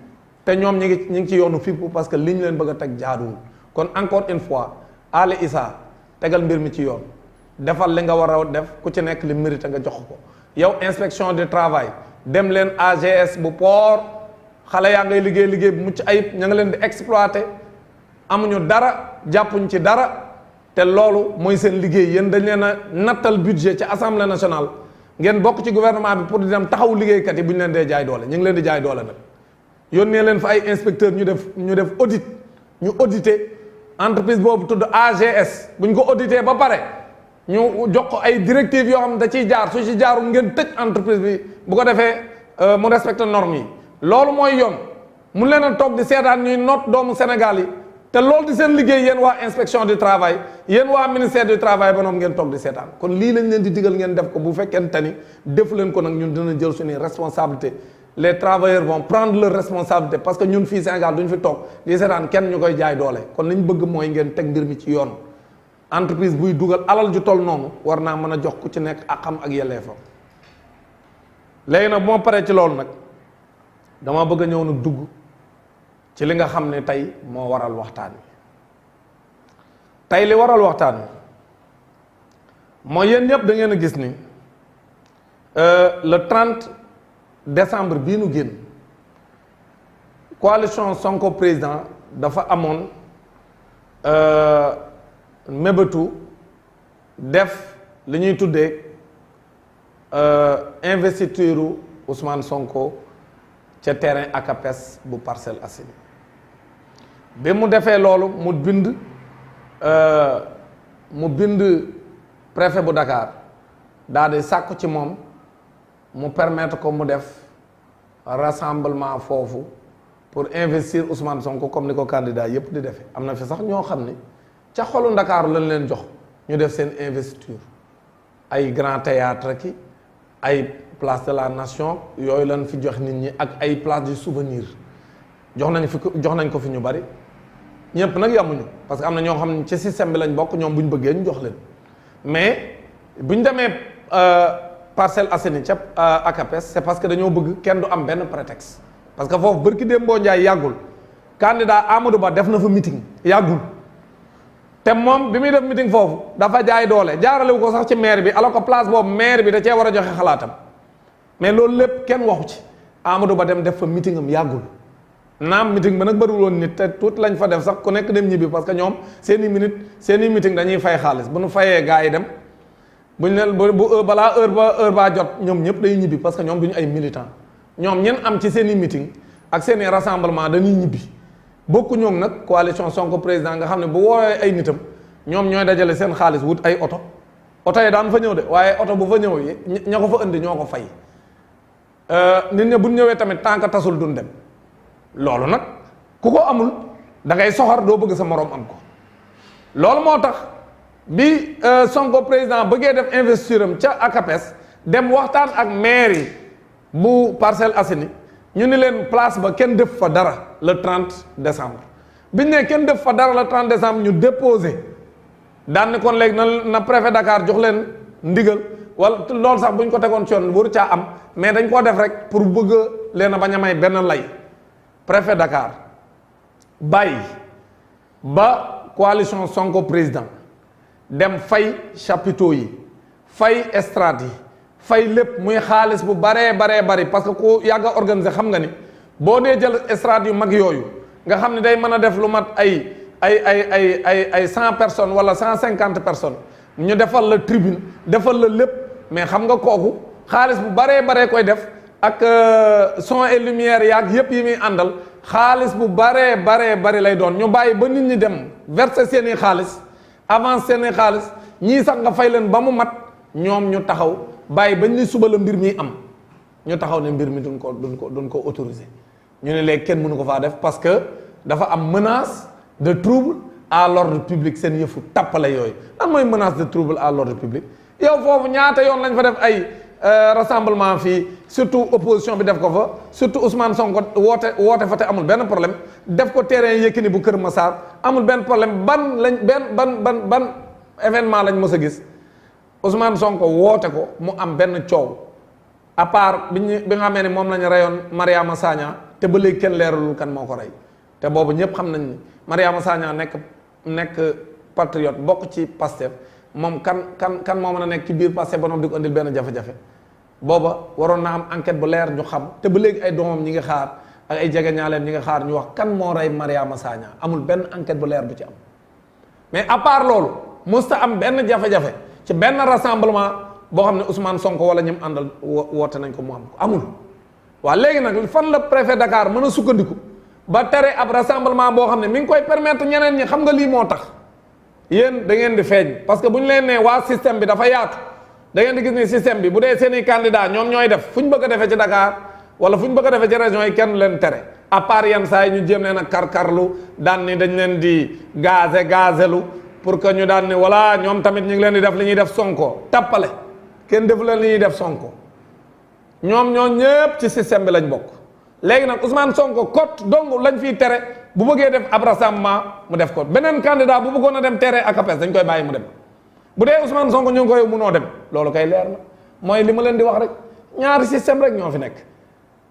te ñoom ñi ngi ci yoonu fippu parce que li ñu leen bëgg a teg jaaduwul kon encore une fois Ali Issa tegal mbir mi ci yoon defal li nga war a def ku ci nekk li mérite nga jox ko yow inspection du travail dem leen AGS bu port xale yaa ngay liggéey bu mucc ayib ña nga leen di exploiter amuñu dara jàppuñ ci dara te loolu mooy seen liggéey yéen dañ leen a nattal budget ci assemblée nationale ngeen bokk ci gouvernement bi pour di dem taxaw liggéeykat yi bu ñu leen dee jaay doole ñu ngi leen di jaay doole nag yónnee leen fa ay inspecteur ñu def audit ñu audité entreprise boobu tudd AGS bu ñu ko audité ba pare ñu jox ko ay directives yoo xam ne da ciy jaar su ci jaarul ngeen tëj entreprise bi bu ko defee mu respecté normes yi loolu mooy yoon mu leen a toog di seetaan ñuy noot doomu Sénégal yi te loolu di seen liggéey yéen waa inspection du travail yéen waa ministère du travail ba noonu ngeen toog di seetaan kon lii lañ leen di digal ngeen def ko bu fekkente ni defu leen ko nag ñun dina jël suñuy responsabilité les travailleurs vont prendre leur responsabilité parce que ñun fii Sénégal duñ fi toog di seetaan kenn ñu koy jaay doole kon li ñu bëgg mooy ngeen teg mbir mi ci yoon entreprise buy dugal alal ju toll noonu war naa mën a jox ku ci nekk ak xam ak yelleefam léegi nag bu ma paree ci loolu nag dama bëgg a ñëw nag dugg ci li nga xam ne tey moo waral waxtaan wi tey li waral waxtaan wi mooy yéen ñëpp da ngeen a gis ni le 30 décembre bii nu génn coalition Sonko président dafa amoon mébétu def li ñuy tuddee investiture Ousmane Sonko ca terrain ACAPES bu Parcelles Assainies bi mu defee loolu mu bind préfet bu Dakar daal di sàkku ci moom mu permettre ko mu def rassemblement foofu pour investir Ousmane Sonko comme ni ko candidat yépp di defee am na fi sax ñoo xam ni ca xolu Ndakaaru lañ leen jox ñu def seen investiture ay grand théâtre ki ay place de la nation yooyu lañ fi jox nit ñi ak ay place du souvenir jox nañ ko fi ñu bari ñëpp nag yamuñu parce que am na ñoo xam ne ci système bi lañ bokk ñoom bu ñu bëggee ñu jox leen mais bu ñu demee Parcelles Assainies ca ACAPES c'est parce que dañoo bëgg kenn du am benn prétexte parce que foofu bërki Dembo Ndiaye yàggul candidat Amadou Ba def na fa meeting yàggul te moom bi muy def meeting foofu dafa jaay doole jaaralewu ko sax ci maire bi alors que place boobu maire bi da cee war a joxe xalaatam mais loolu lépp kenn waxu ci Amadou Ba dem def fa meeting am yàggul naam meeting ba nag bëriwul woon nit te tuuti lañ fa def sax ku nekk dem ñibbi parce que ñoom seeni meeting dañuy fay xaalis bu nu fayee gars yi dem buñ leen bu balaa heure baa jot ñoom ñëpp day ñibbi parce que ñoom duñu ay militant ñoom ñen am ci seeni meeting ak seeni rassemblement dañuy ñibbi bokku ñoom nag coalition Sonko président nga xam ne bu woowee ay nitam ñoom ñooy dajale seen xaalis wut ay oto yi daan fa ñëw de waaye oto bu fa ñëw yi ña ko fa indi ñoo ko fay nit ñi bu ñëwee tamit tant que tasul duñ dem loolu nag ku ko amul da ngay soxor doo bëgg sa moroom am ko loolu moo tax bi Sonko président bëggee def investiture am ca ACAPES dem waxtaan ak maire yi bu Parcelles Assainies ñu ni leen place ba kenn def fa dara le 30 décembre biñ ne kenn def fa dara le 30 décembre ñu déposé daan ni kon léegi na préfet Dakar jox leen ndigal wala loolu sax bu ñu ko tegoon ci yoon waru caa am mais dañ koo def rek pour bëgg leen a bañ a may benn lay préfet Dakar bàyyi ba coalition Sonko président dem fay chapiteaux yi fay estrade yi fay lépp muy xaalis bu baree bari parce que ku yàgg a organiser xam nga ni boo dee jël estrade yu mag yooyu nga xam ne day mën a def lu mat ay 100 personnes wala 150 personnes ñu defal la tribune defal la lépp mais xam nga kooku xaalis bu baree koy def ak son et lumière yaag yépp yi muy àndal xaalis bu baree bari lay doon ñu bàyyi ba nit ñi dem verser seeni xaalis avance seeni xaalis ñii sax nga fay leen ba mu mat ñoom ñu taxaw bàyyi bañ ni suba la mbir mi am ñu taxaw ne mbir mi duñ ko autoriser ñu ne léegi kenn mënu ko faa def parce que dafa am menace de trouble à l'ordre public seen yëfu tappale yooyu lan mooy menace de trouble à l'ordre public yow foofu ñaata yoon lañ fa def ay rassemblement fii surtout opposition bi def ko fa surtout Ousmane Sonko woote fa te amul benn problème def ko terrain Yékini bu Kër Massar amul benn problème ban événement lañ mës a gis Ousmane Sonko woote ko mu am benn coow à part bi nga xamee ne moom lañu reyoon Mariama Sagna te ba léegi kenn leeralul kan moo ko rey te boobu ñëpp xam nañ ni Mariama Sagna nekk patriote bokk ci Pastef moom kan moo mën a nekk ci biir Pastef ba noonu di ko indil benn jafe-jafe booba waroon na am enquête bu leer ñu xam te ba léegi ay doomam ñi ngi xaar ak ay jegeñaaleem ñi ngi xaar ñu wax kan moo rey Mariama Sagna amul benn enquête bu leer bu ci am mais à part loolu musta am benn jafe-jafe ci benn rassemblement boo xam ne Ousmane Sonko wala ñim àndal woote nañ ko mu am ko amul waaw léegi nag fan la préfet Dakar mën a sukkandiku ba tere ab rassemblement boo xam ne mi ngi koy permettre ñeneen ñi xam nga lii moo tax yéen da ngeen di feeñ parce que bu ñu leen nee waa système bi dafa yaatu da ngeen di gis ni système bi bu dee seen i candidat ñoom ñooy def fu ñu bëgg a defee ci Dakar wala fu ñu bëgg a defee ci région yi kenn leen tere à part yenn saa yi ñu jéem leen a karkarlu daan ni dañ leen di gazelu pour que ñu daan ni voilà ñoom tamit ñu ngi leen di def li ñuy def Sonko tappale kenn defu leen li ñuy def Sonko ñoom ñoo ñëpp ci système bi lañ bokk léegi nag Ousmane Sonko kot dong lañ fiy tere bu bëggee def ab rassemblement mu def ko beneen candidat bu bëggoon a dem tere ak APS dañ koy bàyyi mu dem bu dee Ousmane Sonko ñu ngi koy munoo dem loolu kay leer na mooy li ma leen di wax rek ñaari système rek ñoo fi nekk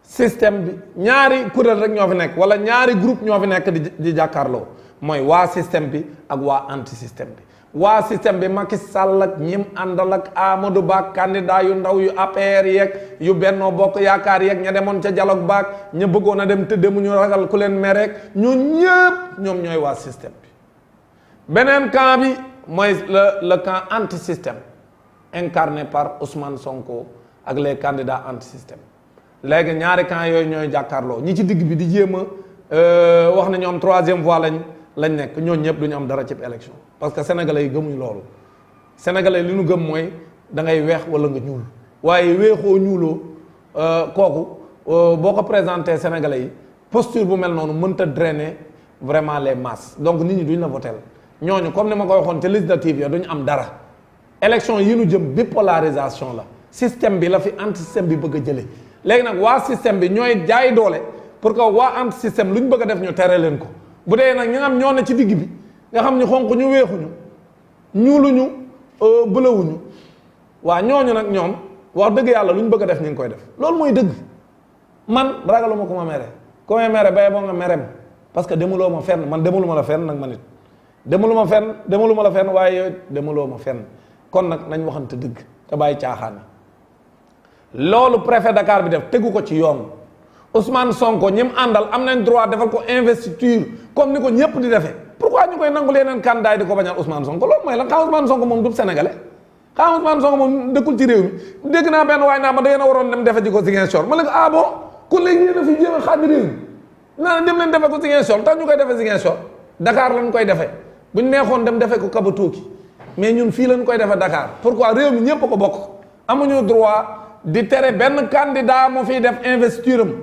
système bi ñaari kuréel rek ñoo fi nekk wala ñaari groupe ñoo fi nekk di jàkkaarloo mooy waa système bi ak waa anti système bi waa système bi Macky Sall ak ñim àndal ak Amadou Ba candidat yu ndaw yu APR yeeg yu Benno Bokk Yaakaar yeeg ña demoon ca dialogue baak ña bëggoon a dem te demuñu ragal ku leen mereek ñoo ñëpp ñoom ñooy waa système bi beneen camp bi mooy le camp anti système incarné par Ousmane Sonko ak les candidats anti système léegi ñaari camp yooyu ñooy jàkkaarloo ñi ci digg bi di jéem a wax ne ñoom troisième voie lañ nekk ñoo ñëpp duñu am dara ci élection parce que sénégalais yi gëmuñu loolu sénégalais li ñu gëm mooy da ngay weex wala nga ñuul waaye weexoo ñuuloo kooku boo ko présenté sénégalais yi posture bu mel noonu mënta drainer vraiment les masses donc nit ñi duñ la votel ñooñu comme ni ma ko waxoon ca législative ya duñu am dara élection yi ñu jëm bipolarisation la système bi la fi anti système bi bëgg a jële léegi nag waa système bi ñooy jaay doole pour que waa anti système lu ñu bëgg a def ñu tere leen ko bu dee nag ñi nga xam ñoo ne ci digg bi nga xam ñu xonq ñu weexuñu ñuuluñu bëlawuñu waa ñooñu nag ñoom wax dëgg yàlla lu ñu bëgg a def ñu ngi koy def loolu mooy dëgg man ragaluma ko ma mere ku may mere bay boo nga merem parce que demuloo ma fenn man demuluma la fenn nag ma nit demuluma la fenn waaye demuloo ma fenn kon nag nañ waxante dëgg te bàyyi caaxaan yi loolu préfet Dakar bi def tegu ko ci yoon Ousmane Sonko ñim àndal am nañ droit defal ko investiture comme ni ko ñëpp di defee pourquoi ñu koy nangul yeneen candidat di ko bañal Ousmane Sonko loolu mooy lan xam Ousmane Sonko moom du sénégalais xam Ousmane Sonko moom dëkkul ci réew mi dégg naa benn waay naa ma da ngeen a waroon dem defe ji ko Ziguinchor ma ne ko ah bon kon léegi yéen a fi jéem a xaaj réew mi naa dem leen defe ko Ziguinchor tax ñu koy defee Ziguinchor Dakar lañ koy defee buñ neexoon dem defe ko Kabatoki mais ñun fii lañ koy defee Dakar pourquoi réew mi ñëpp ko bokk amuñu droit di tere benn candidat mu fiy def investiture am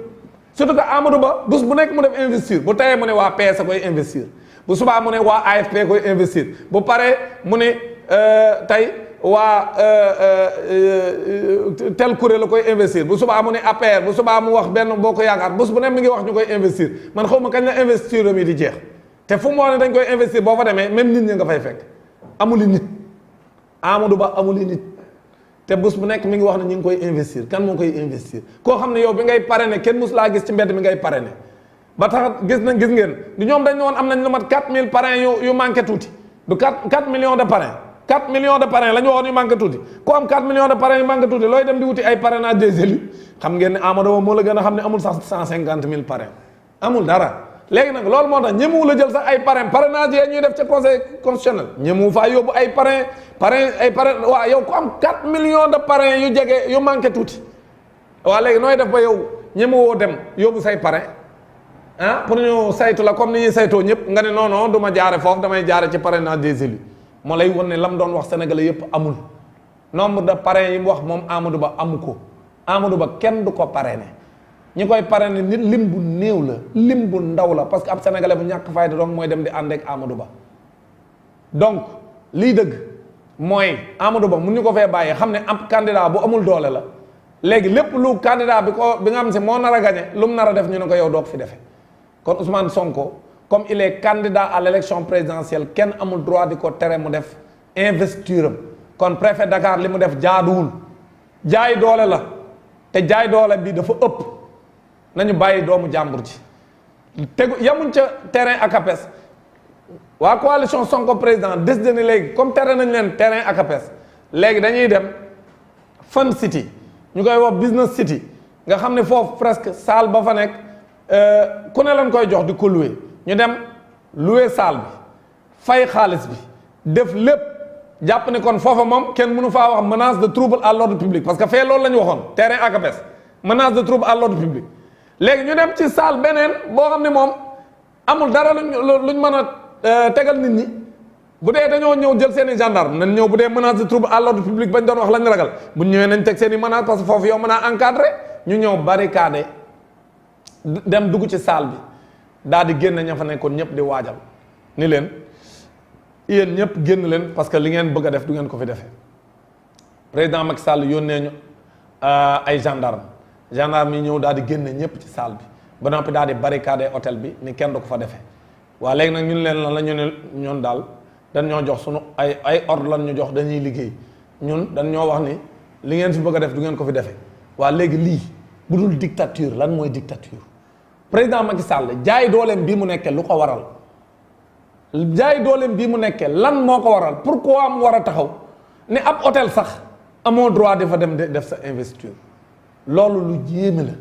surtout que Amadou Ba bés bu nekk mu def investir bu teyee mu ne waa PS a koy investir bu subaa mu ne waa AFP koy investir bu paree mu ne tey waa tel kuréel la koy investir bu subaa mu ne APR bu subaa mu wax benn boo ko yaakaar bés bu ne mi ngi wax ñu koy investir man xaw ma kañ la investir am yi di jeex te fu mu wax ne dañ koy investir boo fa demee même nit ñi nga fay fekk amuli nit Amadou Ba amuli nit te bés bu nekk mi ngi wax ne ñu ngi koy investir kan moo koy investir koo xam ne yow bi ngay parrainé kenn mus laa gis ci mbedd mi ngay parrainé ba tax gis ngeen du ñoom dañ ne woon am nañ lu mat 4000 parrains yu manqué tuuti du 4 millions de parrains 4 millions de parrains la ñu waxoon yu manqué tuuti ku am 4 millions de parrains yu manqué tuuti looy dem di wuti ay parrainage des élus xam ngeen ne Amadou Ba moo la gën a xam ne amul sax 150 000 parrains amul dara léegi nag loolu moo tax ñemewu la jël sax ay parrainage yi ñuy def ca conseil constitutionnel ñemewu faa yóbbu ay parrain waa yow ku am 4 millions de parrains yu jege yu manqué tuuti waa léegi nooy def ba yow ñemewoo dem yóbbu say parrain ah pour ñu saytu la comme ni ñuy saytoo ñëpp nga ne non non du ma jaare foofu damay jaare ci parrainage des élus moo lay won ne lam doon wax sénégalais yëpp amul nombre de parrains yi mu wax moom Amadou Ba amu ko Amadou Ba kenn du ko parrainé ñi koy parrainé nit lim bu néew la lim bu ndaw la parce que ab sénégalais bu ñàkk fayda donc mooy dem di ànd ak Amadou Ba donc lii dëgg mooy Amadou Ba mun ñu ko fee bàyyi xam ne ab candidat bu amul doole la léegi lépp lu candidat bi nga xam si moo nar a gagné lu mu nar a def ñu ne ko yow doo ko fi defee kon Ousmane Sonko comme il est candidat à l'élection présidentielle kenn amul droit di ko tere mu def investiture am kon préfet Dakar li mu def jaaduwul jaay doole la te jaay doole bi dafa ëpp nañu bàyyi doomu jàmbur ji tegu yamuñ ca terrain ak APES waa coalition Sonko président décidé ni léegi comme terrain nañ leen terrain ak APES léegi dañuy dem Fun City ñu koy wax Business City nga xam ne foofu presque salle ba fa nekk ku ne lañ koy jox di ko louer ñu dem louer salle bi fay xaalis bi def lépp jàpp ne kon foofa moom kenn mënu faa wax menace de trouble à l'ordre public parce que fee loolu la ñu waxoon terrain ak APES menace de trouble à l'ordre public léegi ñu dem ci salle beneen boo xam ne moom amul dara luñ mën a tegal nit ñi bu dee dañoo ñëw jël seen i gendarme nañ ñëw bu dee menace de trouble à l'ordre public bañ doon wax lañ ragal bu ñëwee nañ teg seen i menace parce que foofu yow mën a encadré ñu ñëw barricade dem dugg ci salle bi daal di génn ña fa nekkoon ñëpp di waajal ni leen yéen ñëpp génn leen parce que li ngeen bëgg a def du ngeen ko fi defee président Macky Sall yónnee ñu ay gendarme yi ñëw daal di génne ñëpp ci salle bi ba noppi daal di barricade hôtel bi ni kenn du ko fa defee waa léegi nag ñun leen lan la ñu ne ñun daal dañ ñoo jox sunu ay ordre lan ñu jox dañuy liggéey ñun dañ ñoo wax ni li ngeen fi bëgg a def du ngeen ko fi defee waa léegi lii bu dul dictature lan mooy dictature président Macky Sall jaay dooleem bii mu nekkee lu ko waral jaay dooleem bii mu nekkee lan moo ko waral pourquoi mu war a taxaw ne ab hôtel sax amoo droit dafa dem def sa investiture loolu lu jéeme la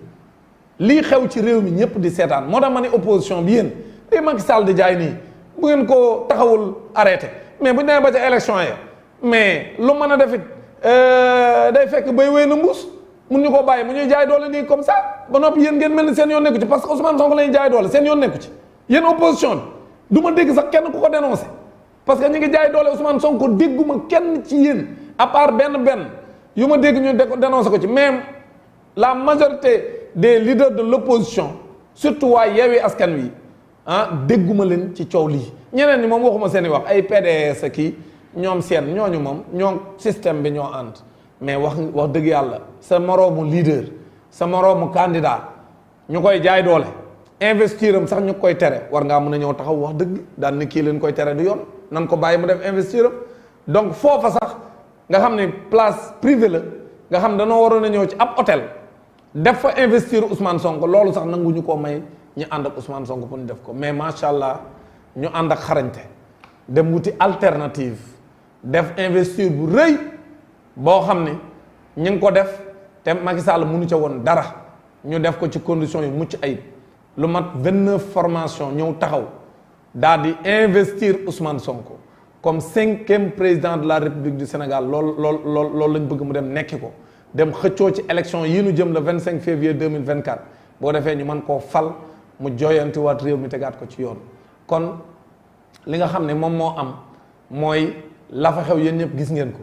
lii xew ci réew mi ñëpp di seetaan moo tax ma ne opposition bi yéen day Macky Sall di jaay nii bu ngeen ko taxawul arrêté mais bu ñu demee ba ca élection ya mais lu mën a defit day fekk bay wéy na mbuus mun ñu ko bàyyi mu ñuy jaay doole nii comme ça ba noppi yéen ngeen mel ni seen yoon nekku ci parce que Ousmane Sonko lañuy jaay doole seen yoon nekku ci yéen opposition bi du ma dégg sax kenn ku ko dénoncé parce que ñu ngi jaay doole Ousmane Sonko dégguma kenn ci yéen à part benn yu ma dégg ñu dénoncé ko ci même la majorité des leaders de l'opposition surtout waa Yewwi Askan Wi dégguma leen ci coow lii ñeneen ñi moom waxuma seen i wax ay PDS kii ñoom seen ñooñu moom ñoo système bi ñoo ànd mais wax dëgg yàlla sa moroomu leader sa moroomu candidat ñu koy jaay doole investir am sax ñu koy tere war ngaa mën a ñëw taxaw wax dëgg daan ni kii leen koy tere du yoon nan ko bàyyi mu def investir am donc foofa sax nga xam ne place privée la nga xam danoo waroon a ñëw ci ab hôtel def fa investir Ousmane Sonko loolu sax nanguñu koo may ñu ànd ak Ousmane Sonko pour ñu def ko mais macha allah ñu ànd ak xarañte dem wuti alternative def investir bu rëy boo xam ne ñu ngi ko def te Macky Sall mënu ca woon dara ñu def ko ci conditions yu mucc ayib lu mat 29 formation ñëw taxaw daal di investir Ousmane Sonko comme 5e président de la République du Sénégal loolu lañ bëgg mu dem nekki ko dem xëccoo ci élection yii nu jëm le 25 février 2024 boo defee ñu mën koo fal mu jooyantiwaat réew mi tegaat ko ci yoon kon li nga xam ne moom moo am mooy la fa xew yéen ñëpp gis ngeen ko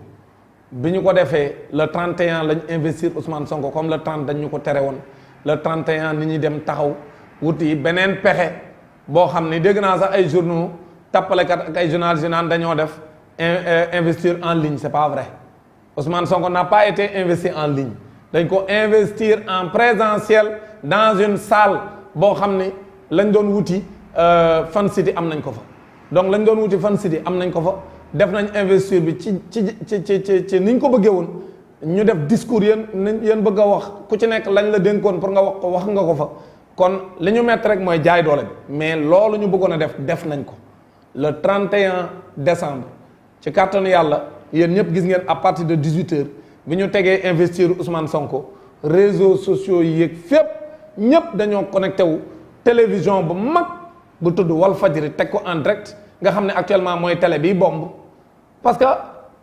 bi ñu ko defee le 31 lañ investir Ousmane Sonko comme le 30 dañ ñu ko tere woon le 31 nit ñi dem taxaw wuti beneen pexe boo xam ni dégg naa sax ay journaux tappalekat ak ay journalistes yu naan dañoo def investir en ligne c'est pas vrai Ousmane Sonko n'a pas été investi en ligne dañ ko investir en présentiel dans une salle boo xam ni lañ doon wuti Fan City am nañ ko fa donc lañ doon wuti Fan City am nañ ko fa def nañ investir bi ci niñ ko bëggee woon ñu def discours yéen bëgg a wax ku ci nekk lañ la dénkoon pour nga wax ko wax nga ko fa kon li ñu mettre rek mooy jaay doole bi mais loolu ñu bëggoon a def nañ ko le 31 décembre ci kàttanu yàlla yéen ñëpp gis ngeen à partir de 18h bi ñu tegee investir Ousmane Sonko réseaux sociaux yi yéeg fépp ñëpp dañoo connecté wu télévision bu mag bu tudd Walfadjri teg ko en direct nga xam ne actuellement mooy télé bi bomb parce que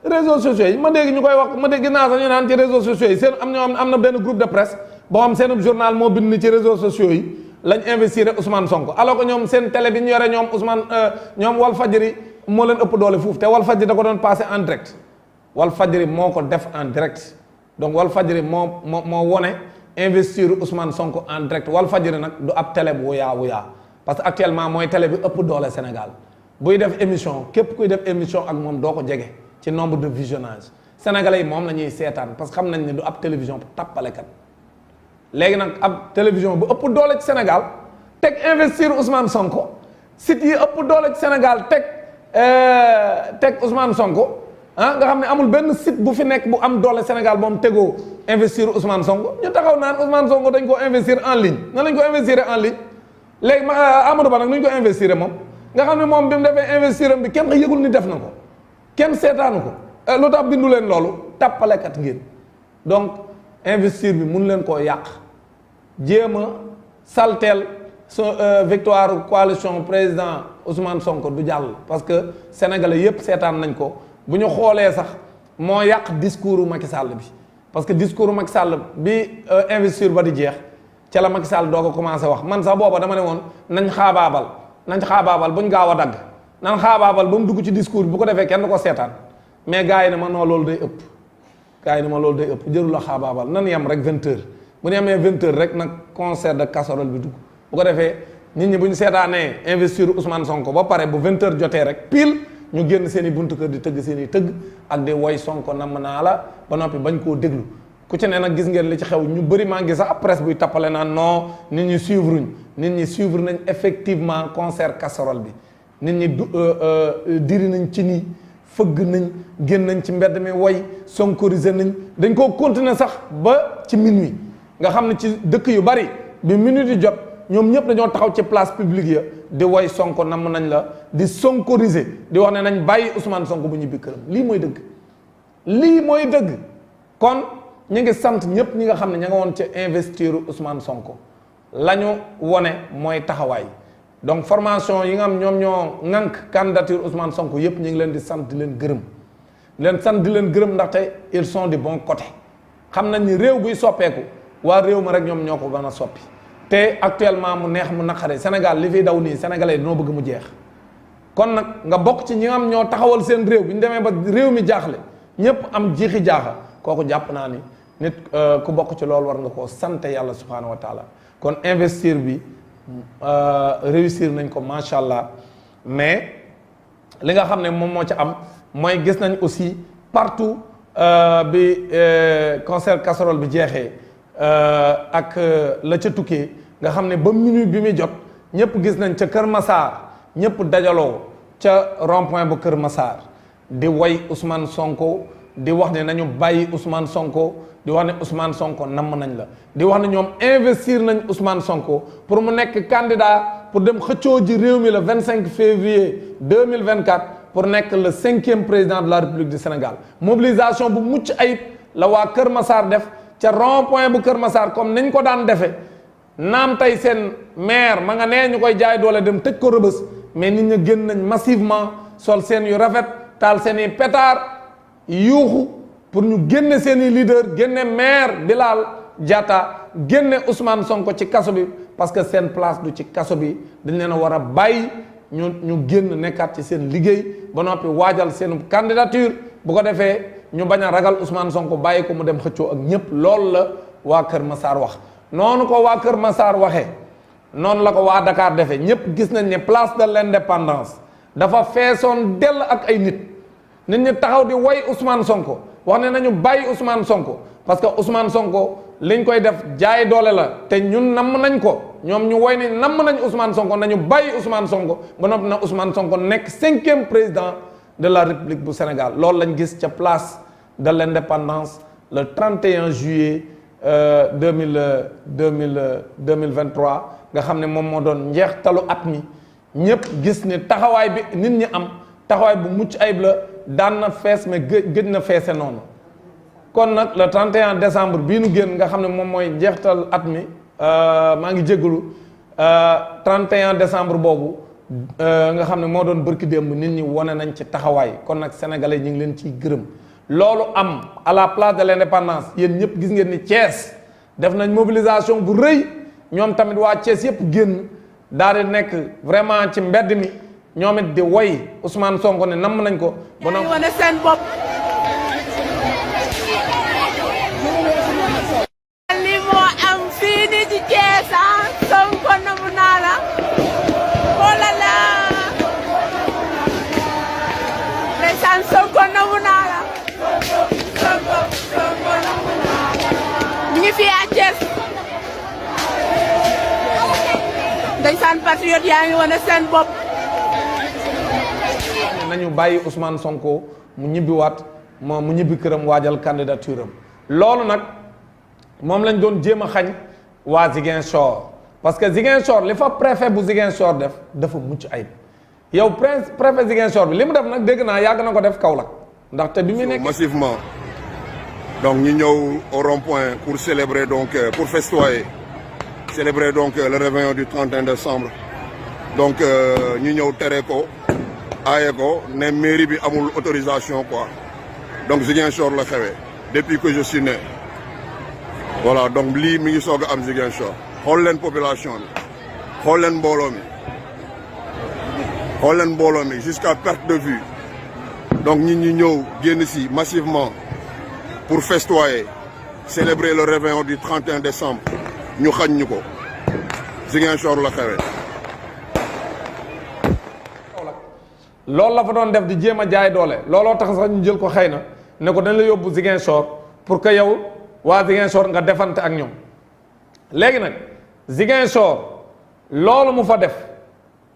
réseaux sociaux yi ma dégg ñu koy wax ma dégg naa sax ñu naan ci réseaux sociaux yi seen am na benn groupe de presse boo xam seen journal moo bind ni ci réseaux sociaux yi lañ investir Ousmane Sonko alors que ñoom seen télé bi ñu yore ñoom ñoom Walfadjri moo leen ëpp doole foofu te Walfadjri da ko doon passé en direct Walfadjri moo ko def en direct donc Walfadjri moo wone investir Ousmane Sonko en direct Walfadjri nag du ab télé bu wuyaa parce que actuellement mooy télé bi ëpp doole Sénégal buy def émission képp kuy def émission ak moom doo ko jege ci nombre de visionnage sénégalais yi moom la ñuy seetaan parce que xam nañ ne du ab télévision pour tappalekat léegi nag ab télévision bu ëpp doole ci Sénégal teg investir Ousmane Sonko site yi ëpp doole ci Sénégal teg Ousmane Sonko nga xam ne amul benn site bu fi nekk bu am doole Sénégal moom tegoo investir Ousmane Sonko ñu taxaw naan Ousmane Sonko dañ ko investir en ligne nan lañ ko investir en ligne léegi Amadou Ba nag nu ñu ko investir moom nga xam ne moom bi mu defee investir am bi kenn yëgul ni def na ko kenn seetaanu ko lu tax bindu leen loolu tappalekat ngeen donc investir bi mun leen koo yàq jéem a salteel victoire coalition président Ousmane Sonko du jàll parce que sénégalais yépp seetaan nañ ko bu ñu xoolee sax moo yàq discours Macky Sall bi parce que discours Macky Sall bi investir ba di jeex ca la Macky Sall doo ko commencé wax man sax booba dama ne woon nañ xaabaabal buñ gaaw a dagg nan xaabaabal ba mu dugg ci discours bi bu ko defee kenn du ko seetaan mais gars yi ne ma non loolu day ëpp jërul la xaabaabal nan yem rek 20h bu ñu amee 20h rek nag concert de casserole bi dugg bu ko defee nit ñi bu ñu seetaanee investir Ousmane Sonko ba pare bu 20h jotee rek pile ñu génn seen i buntu kër di tëgg seen i tëgg ak di woy Sonko namm naa la ba noppi bañ koo déglu ku ci ne nag gis ngeen li ci xew ñu bëri maa ngi sax ab presse buy tappale naan non nit ñi suivre nañ effectivement concert casserole bi nit ñi diri nañ ci nii fëgg nañ génn nañ ci mbedd mi woy sonkorisé nañ dañ koo continuer sax ba ci minuit nga xam ne ci dëkk yu bari bi minuit di jot ñoom ñëpp dañoo taxaw ci place publique ya di woy Sonko namm nañ la di sonkorisé di wax ne nañ bàyyi Ousmane Sonko bu ñibbi këram lii mooy dëgg kon ñu ngi sant ñëpp ñi nga xam ne ña nga woon ci investir Ousmane Sonko la ñu wone mooy taxawaay donc formation yi nga xam ñoom ñoo ŋànk candidature Ousmane Sonko yëpp ñu ngi leen di sant di leen gërëm ndaxte ils sont du bon côté xam nañ ni réew buy soppeeku waa réew ma rek ñoom ñoo ko gën a soppi te actuellement mu neex mu naqare Sénégal li fiy daw nii sénégalais dañoo bëgg mu jeex kon nag nga bokk ci ñi nga xam ñoo taxawal seen réew bi ñu demee ba réew mi jaaxle ñëpp am jiixi jaaxa kooku jàpp naa ni nit ku bokk ci loolu war nga koo sant yàlla subhanahu wa taala kon investir bi réussir nañ ko macha allah mais li nga xam ne moom moo ci am mooy gis nañ aussi partout bi concert casserole bi jeexee ak la ca tukkee nga xam ne ba minuit bi muy jot ñëpp gis nañ ca Kër Massar ñëpp dajaloo ca rond-point bu Kër Massar di woy Ousmane Sonko di wax ne nañu bàyyi Ousmane Sonko di wax ne Ousmane Sonko namm nañ la di wax ne ñoom investir nañ Ousmane Sonko pour mu nekk candidat pour dem xëccoo ji réew mi le 25 février 2024 pour nekk le 5e président de la République du Sénégal mobilisation bu mucc ayib la waa Kër Massar def ca rond-point bu Kër Massar comme nañ ko daan defee naam tey seen maire ma nga nee ñu koy jaay doole dem tëj ko Rëbës mais nit ñi génn nañ massivement sol seen yu rafet taal seen i pétard yuuxu pour ñu génne seen i leader génne maire Bilal Diatta génne Ousmane Sonko ci kaso bi parce que seen place du ci kaso bi dañ leen a war a bàyyi ñu génn nekkaat ci seen liggéey ba noppi waajal seen candidature bu ko defee ñu bañ a ragal Ousmane Sonko bàyyi ko mu dem xëccoo ak ñëpp loolu la waa Kër Massar wax noonu ko waa Kër Massar waxee noonu la ko waa Dakar defee ñëpp gis nañ ne place de l'Indépendance dafa feesoon dell ak ay nit ñi taxaw di woy Ousmane Sonko wax ne nañu bàyyi Ousmane Sonko parce que Ousmane Sonko liñ koy def jaay doole la te ñun namm nañ ko ñoom ñu woy ni namm nañ Ousmane Sonko nañu bàyyi Ousmane Sonko ba noppi na Ousmane Sonko nekk 5e président de la République bu Sénégal loolu lañ gis ca place de l'Indépendance le 31 juillet 2023 nga xam ne moom moo doon njeextalu at mi ñëpp gis ne taxawaay bi nit ñi am taxawaay bu mucc ayib la daan na fees mais gëj na feese noonu kon nag le 31 décembre bii nu génn nga xam ne moom mooy njeextal at mi maa ngi jégalu 31 décembre boobu nga xam ne moo doon bërki démb nit ñi wane nañ ci taxawaay kon nag sénégalais ñu ngi leen ciy gërëm loolu am à la place de l'Indépendance yéen ñëpp gis ngeen ni Thiès def nañ mobilisation bu rëy ñoom tamit waa Thiès yëpp génn daal di nekk vraiment ci mbedd mi ñoom it di woy Ousmane Sonko ne namm nañ ko. ba noonu wane seen bopp. li moo am fii nii ci Thiès Sonko namm naa la xoolal la ndeysaan Sonko namm naa la Sonko namm naa la ñu ngi fii à Thiès ndeysaan patriote yaa ngi wane seen bopp. nañu bàyyi Ousmane Sonko mu ñibbiwaat mu ñibbi këram waajal candidature am loolu nag moom lañ doon jéem a xañ waa Ziguinchor parce que Ziguinchor li fa préfet bu Ziguinchor def dafa mucc ayib yow préfet Ziguinchor bi li mu def nag dégg naa yàgg na ko def Kaolack ndaxte bi mu nekk massivement donc ñu ñëw au rond-point pour célébrer donc pour festoyer célébrer donc le réveillon du 31 décembre donc ñu ñëw tere ko aaye ko ne mairie bi amul autorisation quoi donc Ziguinchor la xewee depuis que je suis né voilà donc lii mi ngi soog a am Ziguinchor xool leen population bi xool leen mbooloo mi jusqu'à perte de vue donc ñi ñu ñëw génn si massivement pour festoyer célébrer le réveillon du 31 décembre ñu xañ ñu ko Ziguinchor la xewee. loolu la fa doon def di jéem a jaay doole looloo tax sax ñu jël ko xëy na ne ko dañ la yóbbu Ziguinchor pour que yow waa Ziguinchor nga defante ak ñoom léegi nag Ziguinchor loolu mu fa def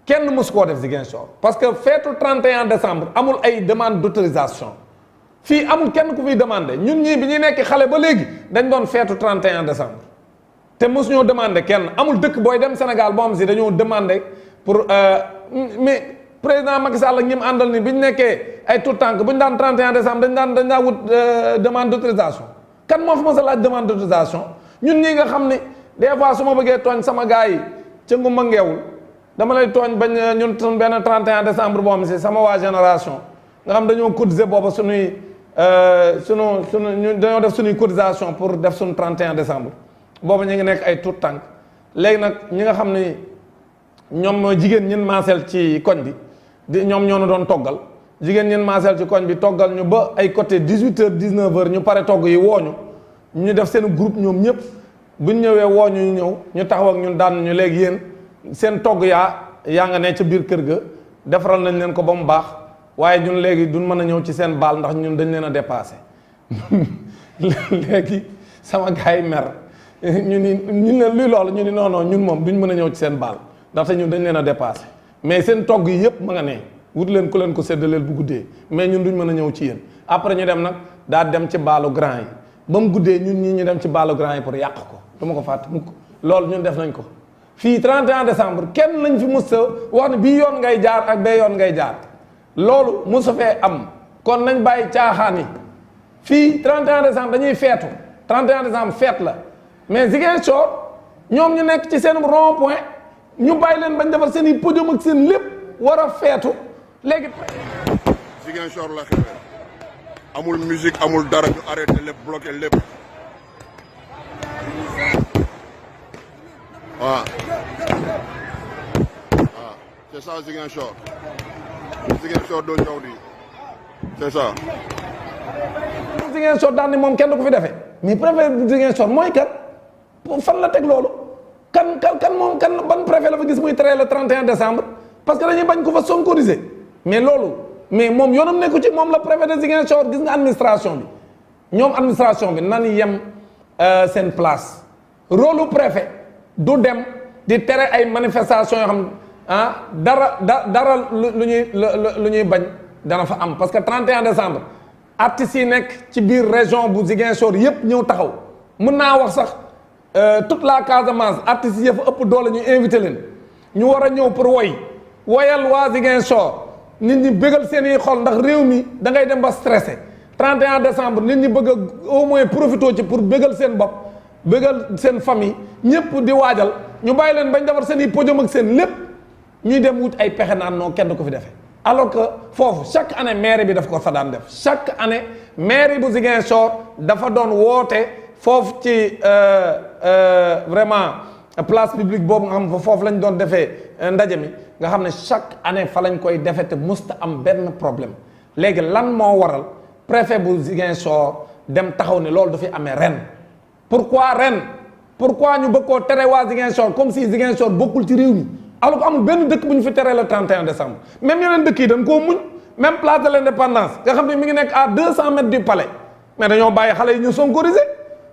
kenn mësu koo def Ziguinchor parce que feetu 31 décembre amul ay demande d'autorisation fii amul kenn ku fiy demandé ñun ñii bi ñuy nekk xale ba léegi dañ doon feetu 31 décembre te mësu ñoo demandé kenn amul dëkk booy dem Sénégal boo xam si dañoo demandé pour mais président Macky Sall ak ñi mu àndal ni bi ñu nekkee ay tout tànk bu ñu daan 31 décembre dañ daan wut demande d'autorisation kan moo fi mës a laaj demande d'autorisation ñun ñi nga xam ni des fois su ma bëggee tooñ sama gars yi ca ngumba ngeewul dama lay tooñ bañ ñun suñ benn 31 décembre boo xam si sama waa génération nga xam dañoo cotiser booba suñu ñu dañoo def suñuy cotisation pour def suñu 31 décembre booba ñu ngi nekk ay tout tànk léegi nag ñi nga xam ni ñoom mooy jigéen ñin maaseel ci koñ bi di ñoom ñoo nu doon toggal jigéen ñin maaseel ci koñ bi toggal ñu ba ay côté 18h 19h ñu pare togg yi wooñu ñu def seen groupe ñoom ñëpp buñ ñëwee wooñu ñu ñëw ñu taxaw ak ñun daan ñu léegi yéen seen togg yaa nga ne ca biir kër ga defaral nañ leen ko ba mu baax waaye ñun léegi duñ mën a ñëw ci seen baal ndax ñun dañ leen a dépassé léegi sama gars yi mer ñu ne luy loolu ñu ni non non ñun moom duñ mën a ñëw ci seen baal ndaxte ñun dañ leen a dépassé mais seen togg yi yëpp ma nga ne wut leen ku leen ko séddaleel bu guddee mais ñun duñ mën a ñëw ci yéen après ñu dem nag daal dem ci baalu grand yi ba mu guddee ñun ñii ñu dem ci baalu grand yi pour yàq ko du ma ko fàtte mukk loolu ñun def nañ ko fii 31 décembre kenn lañ fi mës a wax ne bii yoon ngay jaar ak bee yoon ngay jaar loolu mosu fee am kon nañ bàyyi caaxaan yi fii 31 décembre dañuy feetu 31 décembre feet la mais Ziguinchor ñoom ñu nekk ci seen rond point ñu bàyyi leen bañ defar seen i podium ak seen lépp war a feetu léegi. Ziguinchor la xewee amul musique amul dara ñu arrêté lépp bloqué lépp waaw c'est ça Ziguinchor doo ñëw di c'est ça Ziguinchor daan ni moom kenn du ko fi defee mais préfet bu Ziguinchor mooy kan fan la teg loolu kan moom ban préfet la fa gis muy tere le 31 décembre parce que dañuy bañ ko fa sonkoriser mais loolu mais moom yoonam nekku ci moom la préfet de Ziguinchor gis nga administration bi ñoom administration bi nan yem seen place rôle préfet du dem di tere ay manifestation yoo xam dara lu ñuy bañ dana fa am parce que 31 décembre artistes yi nekk ci biir région bu Ziguinchor yépp ñëw taxaw mën naa wax sax toute la Casamance artistes yi fa ëpp doole ñu invité leen ñu war a ñëw pour woyal waa Ziguinchor nit ñi bëggal seen i xol ndax réew mi da ngay dem ba stressé 31 décembre nit ñi bëgg a au moins profité ci pour bëggal seen bopp bëggal seen famille ñëpp di waajal ñu bàyyi leen bañ defar seen i podium ak seen lépp ñuy dem wut ay pexe naan non kenn du ko fi defee alors que foofu chaque année maire bi daf ko fa daan def chaque année maire bu Ziguinchor dafa doon woote foofu ci vraiment place publique boobu nga xam fa foofu lañ doon defee ndaje mi nga xam ne chaque année fa lañ koy defee te musta am benn problème léegi lan moo waral préfet bu Ziguinchor dem taxaw ne loolu du fi amee ren pourquoi ñu bëgg koo tere waa Ziguinchor comme si Ziguinchor bokkul ci réew mi alors que amul benn dëkk bu ñu fi teree le 31 décembre même yeneen dëkk yi dañ koo muñ même place de l'indépendance nga xam ne mi ngi nekk à 200 mètres du palais mais dañoo bàyyi xale yi ñu sonkoriser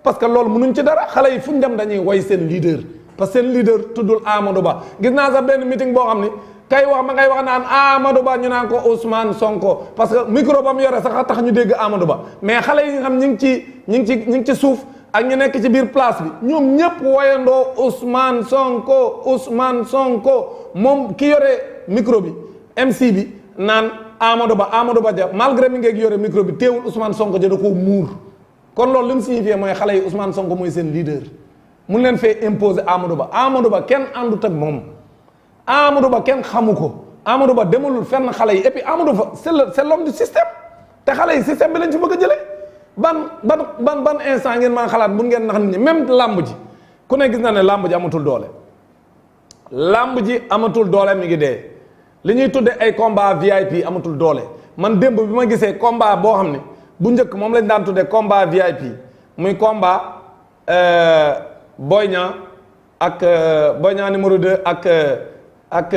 parce que loolu mënuñ ci dara xale yi fu ñu dem dañuy woy seen leader parce que seen leader tuddul Amadou Ba gis naa sax benn meeting boo xam ni kay wax ma ngay wax naan Amadou Ba ñu naan ko Ousmane Sonko parce que micro ba mu yore sax a tax ñu dégg Amadou Ba mais xale yi nga xam ñi ngi ci suuf ak ñu nekk ci biir place bi ñoom ñëpp woyandoo Ousmane Sonko moom ki yore micro bi MC bi naan Amadou Ba ja malgré mi ngeeg yore micro bi teewul Ousmane Sonko ja da koo muur kon loolu li mu signifié mooy xale yi Ousmane Sonko mooy seen leader mun leen fee imposer Amadou Ba kenn àndut ak moom Amadou Ba kenn xamu ko Amadou Ba demalul fenn xale yi et puis Amadou Ba c'est l'homme du système te xale yi système bi lañ ci bëgg a jëlee ban instant ngeen mën a xalaat mun ngeen nax nit ñi même làmb ji ku ne gis na ne làmb ji amatul doole mi ngi dee li ñuy tudde ay combat VIP amatul doole man démb bi ma gisee combat boo xam ne bu njëkk moom lañ daan tudde combat VIP muy combat Boy Niang numéro 2 ak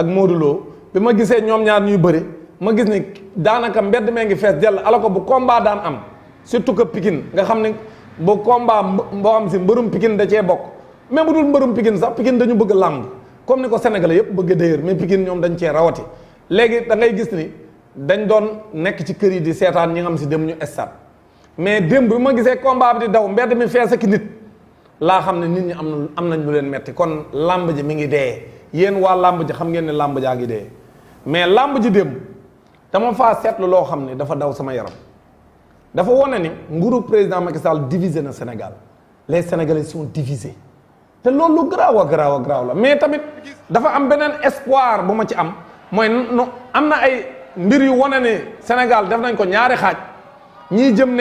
Modou Lo bi ma gisee ñoom ñaar ñuy bëri ma gis ni daanaka mbedd mee ngi fees dell alors que bu combat daan am surtout que Pikine nga xam ne bu combat boo xam si mbërum Pikine da cee bokk même bu dul mbërum Pikine sax Pikine dañu bëgg làmb comme ni ko Sénégalais yëpp bëgg d'ailleurs mais Pikine ñoom dañ cee rawati léegi da ngay gis ni dañ doon nekk ci kër yi di seetaan ñi nga xam si dem ñu stade mais démb bi ma gisee combat bi di daw mbedd mi fees ak nit laa xam ne nit ñi am nañ lu leen metti kon làmb ji mi ngi dee yéen waa làmb ji xam ngeen ne làmb jaa ngi dee mais làmb ji démb dama faa seetlu loo xam ne dafa daw sama yaram dafa wane ni nguuru président Macky Sall divisé na Sénégal les Sénégalais sont divisés te loolu lu garaaw a garaaw la mais tamit dafa am beneen espoir bu ma ci am mooy am na ay mbir yu wane ne Sénégal def nañ ko ñaari xaaj ñii jëm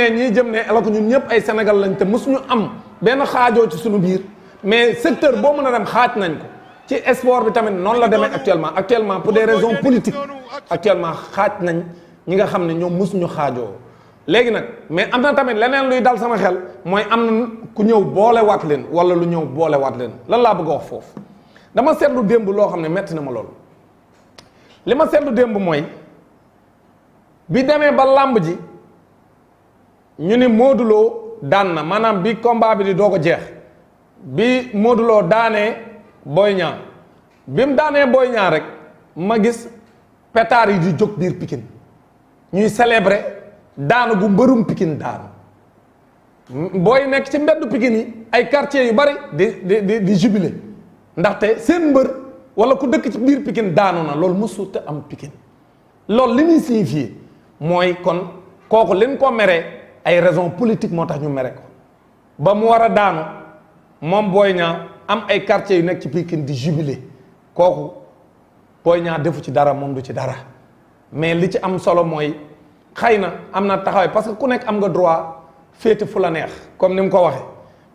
ne alors que ñun ñëpp ay Sénégal lañ te mosuñu am benn xaajoo ci suñu biir mais secteur boo mën a dem xaaj nañ ko ci sport bi tamit noonu la demee actuellement pour des raisons politiques actuellement xaaj nañ ñi nga xam ne ñoom mosuñu xaajoo léegi nag mais am na tamit leneen luy dal sama xel mooy am na ku ñëw boolewaat leen wala lu ñëw boolewaat leen lan laa bëgg a wax foofu dama seetlu démb loo xam ne metti na ma loolu li ma seetlu démb mooy bi demee ba làmb ji ñu ni Modou Lo daan na maanaam bi combat bi di doo ko jeex bi Modou Lo daanee Boy Niang bi mu daanee Boy Niang rek ma gis pétard yi di jóg biir Pikine ñuy célébrer daanu bu mbërum Pikine daanu booy nekk ci mbeddu Pikine yi ay quartiers yu bari di jubilé ndaxte seen mbër wala ku dëkk ci biir Pikine daanu na loolu mësut a am Pikine loolu li muy signifié mooy kon kooku leen ko meree ay raison politique moo tax ñu mere ko ba mu war a daanu moom Boy Niang am ay quartiers yu nekk ci Pikine di jubilé kooku Boy Niang defu ci dara moom du ci dara mais li ci am solo mooy xëy na am na taxawaay parce que ku nekk am nga droit féete fu la neex comme ni mu ko waxee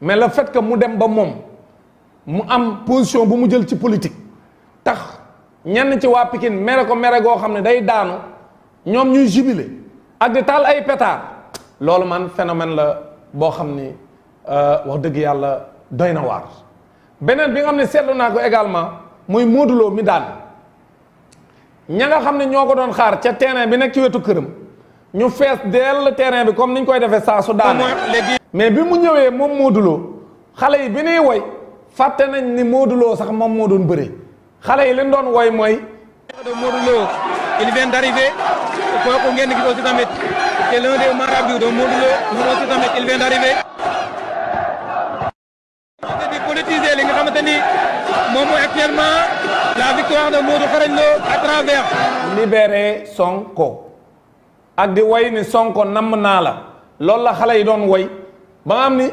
mais le fait que mu dem ba moom mu am position bu mu jël ci politique tax ñenn ci waa Pikine mere ko mere goo xam ne day daanu ñoom ñuy jubilé ak di taal ay pétard loolu man phénomène la boo xam ni wax dëgg yàlla doy na waar. beneen bi nga xam ne seetlu naa ko également muy Modou Lo mi daan ña nga xam ne ñoo ko doon xaar ca terrain bi nekk ci wetu këram ñu fees dell terrain bi comme niñ koy defee saa su daane mais bi mu ñëwee moom Modou Lo xale yi bi ñuy woy fàtte nañ ni Modou Lo sax moom moo doon bëre xale yi leen doon woy mooy Modou Lo il vient d'arriver kooku ngeen gis aussi tamit c'est l'un des marabouts de Modou Lo moom aussi tamit il vient d'arriver di politiser li nga xamante ni moom mooy actuellement la victoire de Modou Xarañ Lo à travers libérer Sonko ak di woy ni Sonko namm naa la loolu la xale yi doon woy ba nga xam ni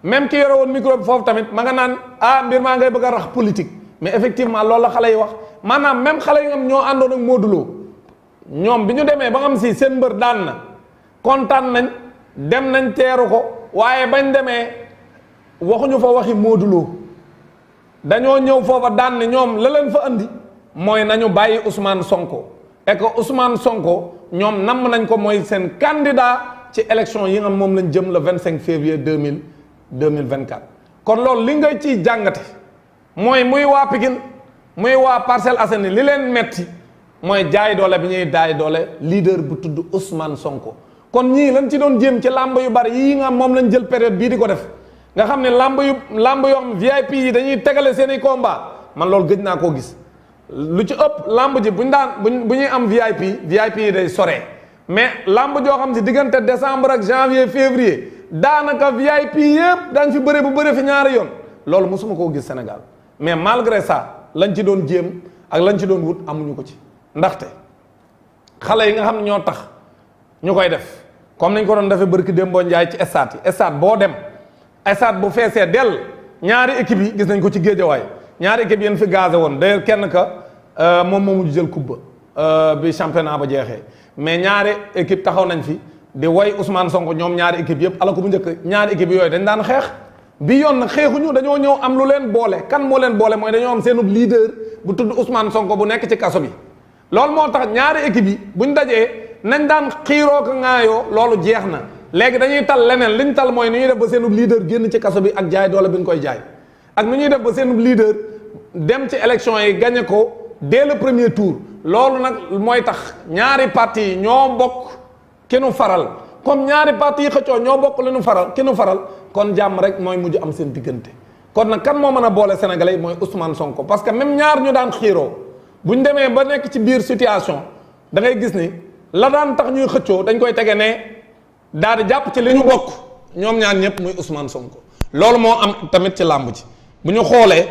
même ki yore woon micro bi foofu tamit ma nga naan mbir maa ngay bëgg a rax politique mais effectivement loolu la xale yi wax maanaam même xale yi nga xam ñoo àndoon ak Modou Lo ñoom bi ñu demee ba nga xam si seen mbër daan na kontaan nañ dem nañ teeru ko waaye bañ demee waxuñu fa waxi Modou Lo dañoo ñëw foofa daan ne ñoom la leen fa andi mooy nañu bàyyi Ousmane Sonko et que Ousmane Sonko ñoom namm nañ ko mooy seen candidat ci élection yi nga xam moom lañ jëm le 25 février 2024 kon loolu li nga ciy jàngate mooy muy waa Pikine muy waa Parcelles Assainies li leen metti mooy jaay doole bi ñuy daay doole leader bu tudd Ousmane Sonko kon ñii lañ ci doon jéem ci làmb yu bari yii nga moom lañ jël période bii di ko def nga xam ne làmb yoo xam VIP yi dañuy tegale seen i combat man loolu gëj naa koo gis lu ci ëpp làmb ji bu ñuy am VIP yi day soree mais làmb joo xam si diggante décembre ak janvier février daanaka VIP yëpp dañ fi bëre bu bëre fi ñaari yoon loolu mosuma koo gis Sénégal mais malgré ça lañ ci doon jéem ak lañ ci doon wut amuñu ko ci ndaxte xale yi nga xam ne ñoo tax ñu koy def comme nañ ko doon defee barki Dembo Njaay ci stade yi stade boo dem stade bu feesee dell ñaari équipe yi gis nañ ko ci géejawaay ñaari équipe yéen fi gazé woon d'ailleurs kenn ka moom moo mujj jël coupe bi championnat ba jeexee mais ñaari équipe taxaw nañ fi di woy Ousmane Sonko ñoom ñaari équipe yëpp ala ko bu njëkk ñaari équipe yooyu dañ daan xeex bi yoon nag xeexuñu dañoo ñëw am lu leen boole kan moo leen boole mooy dañoo am seenub leader bu tudd Ousmane Sonko bu nekk ci kaso bi loolu moo tax ñaari équipe yi buñ dajee nañ daan xiiroo ko ŋaayoo loolu jeex na léegi dañuy tal leneen liñ tal mooy nu ñuy def ba seenub leader génn ci kaso bi ak jaay doole bi ñu koy jaay ak nu ñuy def ba seenub leader dem ci élection yi gagné ko dès le premier tour loolu nag mooy tax ñaari parti yi ñoo bokk ki nu faral comme ñaari parti yi xëccoo ñoo bokk li nu faral ki nu faral kon jàmm rek mooy mujj am seen diggante kon nag kan moo mën a boole sénégalais mooy Ousmane Sonko parce que même ñaar ñu daan xiiroo bu ñu demee ba nekk ci biir situation da ngay gis ni la daan tax ñuy xëccoo dañ koy tege ne daal di jàpp ci li ñu bokk ñoom ñaar ñëpp muy Ousmane Sonko loolu moo am tamit ci làmb ji bu ñu xoolee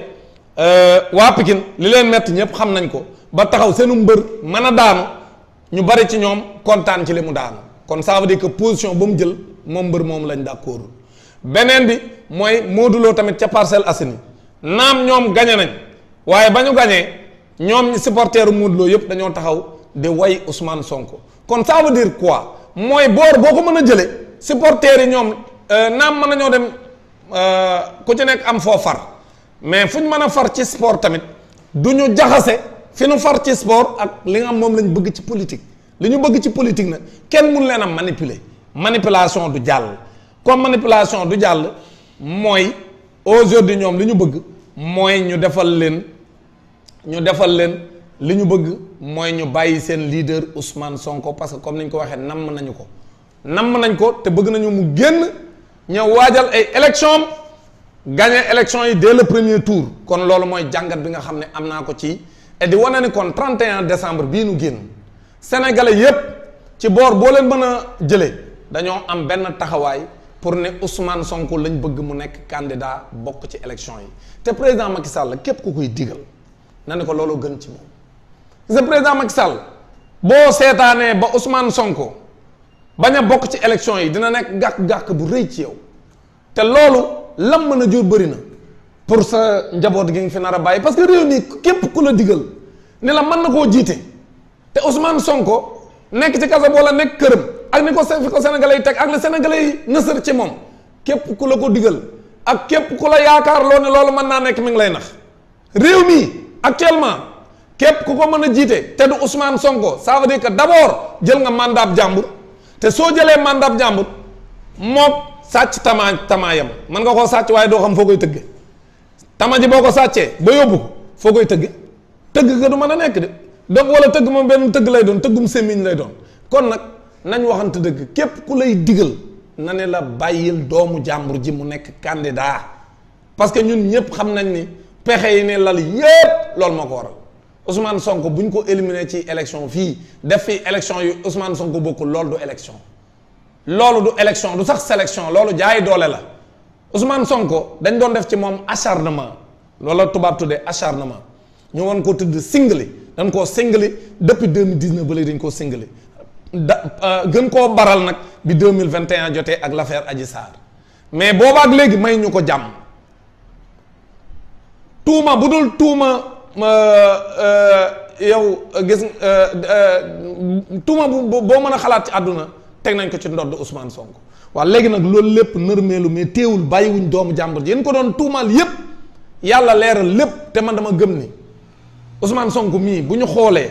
waa Pikine li leen metti ñëpp xam nañ ko ba taxaw seenu mbër mën a daanu ñu bari ci ñoom kontaan ci li mu daanu kon ça veut dire que position ba mu jël moom mbër moom lañ d'accord beneen bi mooy Modou Lo tamit ca Parcelles Assainies naam ñoom gañe nañ waaye ba ñu gañee ñoom supporteru Modou Lo yëpp dañoo taxaw di way Ousmane Sonko kon ça veut dire quoi mooy boor boo ko mën a jëlee supporters yi ñoom naam mën nañoo dem ku ci nekk am foo far mais fu ñu mën a far ci sport tamit du ñu jaxase fi ñu far ci sport ak li nga xam moom lañ bëgg ci politique li ñu bëgg ci politique nag kenn mun leen a manipuler manipulation du jàll comme manipulation du jàll mooy aujourd'hui ñoom li ñu bëgg mooy ñu defal leen li ñu bëgg mooy ñu bàyyi seen leader Ousmane Sonko parce que comme ni ñu ko waxee namm nañ ko te bëgg nañu mu génn ñëw waajal ay élection gagné élection yi dès le premier tour kon loolu mooy jàngat bi nga xam ne am naa ko ci et di wane ni kon 31 décembre bii nu génn sénégalais yépp ci boor boo leen mën a jëlee dañoo am benn taxawaay pour ne Ousmane Sonko lañ bëgg mu nekk candidat bokk ci élection yi te président Macky Sall képp ku koy digal na ne ko loolu gën ci moom le président Macky Sall boo seetaanee ba Ousmane Sonko bañ a bokk ci élection yi dina nekk gàkk-gàkk bu rëy ci yow te loolu lam mën a jur bëri na pour sa njaboot gi nga fi nar a bàyyi parce que réew mi képp ku la digal ne la mën na koo jiite te Ousmane Sonko nekk ci kaso wala nekk këram ak ni ko fi ko sénégalais yi teg ak la sénégalais yi nësër ci moom képp ku la ko digal ak képp ku la yaakaar loo ne loolu mën naa nekk mi ngi lay nax réew mi actuellement képp ku ko mën a jiite te du Ousmane Sonko ça veut dire que d'abord jël nga mandat jàmbur te soo jëlee mandat jàmbur mook sàcc tamaayam mën nga koo sàcc waaye doo xam foo koy tëgge tama ji boo ko sàccee ba yóbbu ko foo koy tëgge tëgg nga du mën a nekk de donc wala tëgg moom benn tëgg lay doon tëggum sémmiñ lay doon kon nag nañ waxante dëgg képp ku lay digal na ne la bàyyil doomu jàmbur ji mu nekk candidat parce que ñun ñëpp xam nañ ni pexe yi ne lal yépp loolu moo ko waral Ousmane Sonko bu ñu ko éliminé ci élection fii def fi élection yu Ousmane Sonko bokkul loolu du élection loolu du élection du sax sélection loolu jaay doole la Ousmane Sonko dañ doon def ci moom acharnement loolu la tubaab tuddee acharnement ñu woon ko tudd singli dañ koo singli depuis 2019 ba léegi dañ koo singli gën koo baral nag bi 2021 jotee ak l'affaire Adji Sarr mais boobaak léegi may ñu ko jàmm tuuma bu dul tuuma yow gis tuuma boo mën a xalaat ci àdduna teg nañ ko ci ndodd Ousmane Sonko waaw léegi nag loolu lépp nërmeelu mais teewul bàyyiwuñ doomu jàmbur ji yéen ko doon tuumaal yépp yàlla leeral lépp te man dama gëm ni Ousmane Sonko mii bu ñu xoolee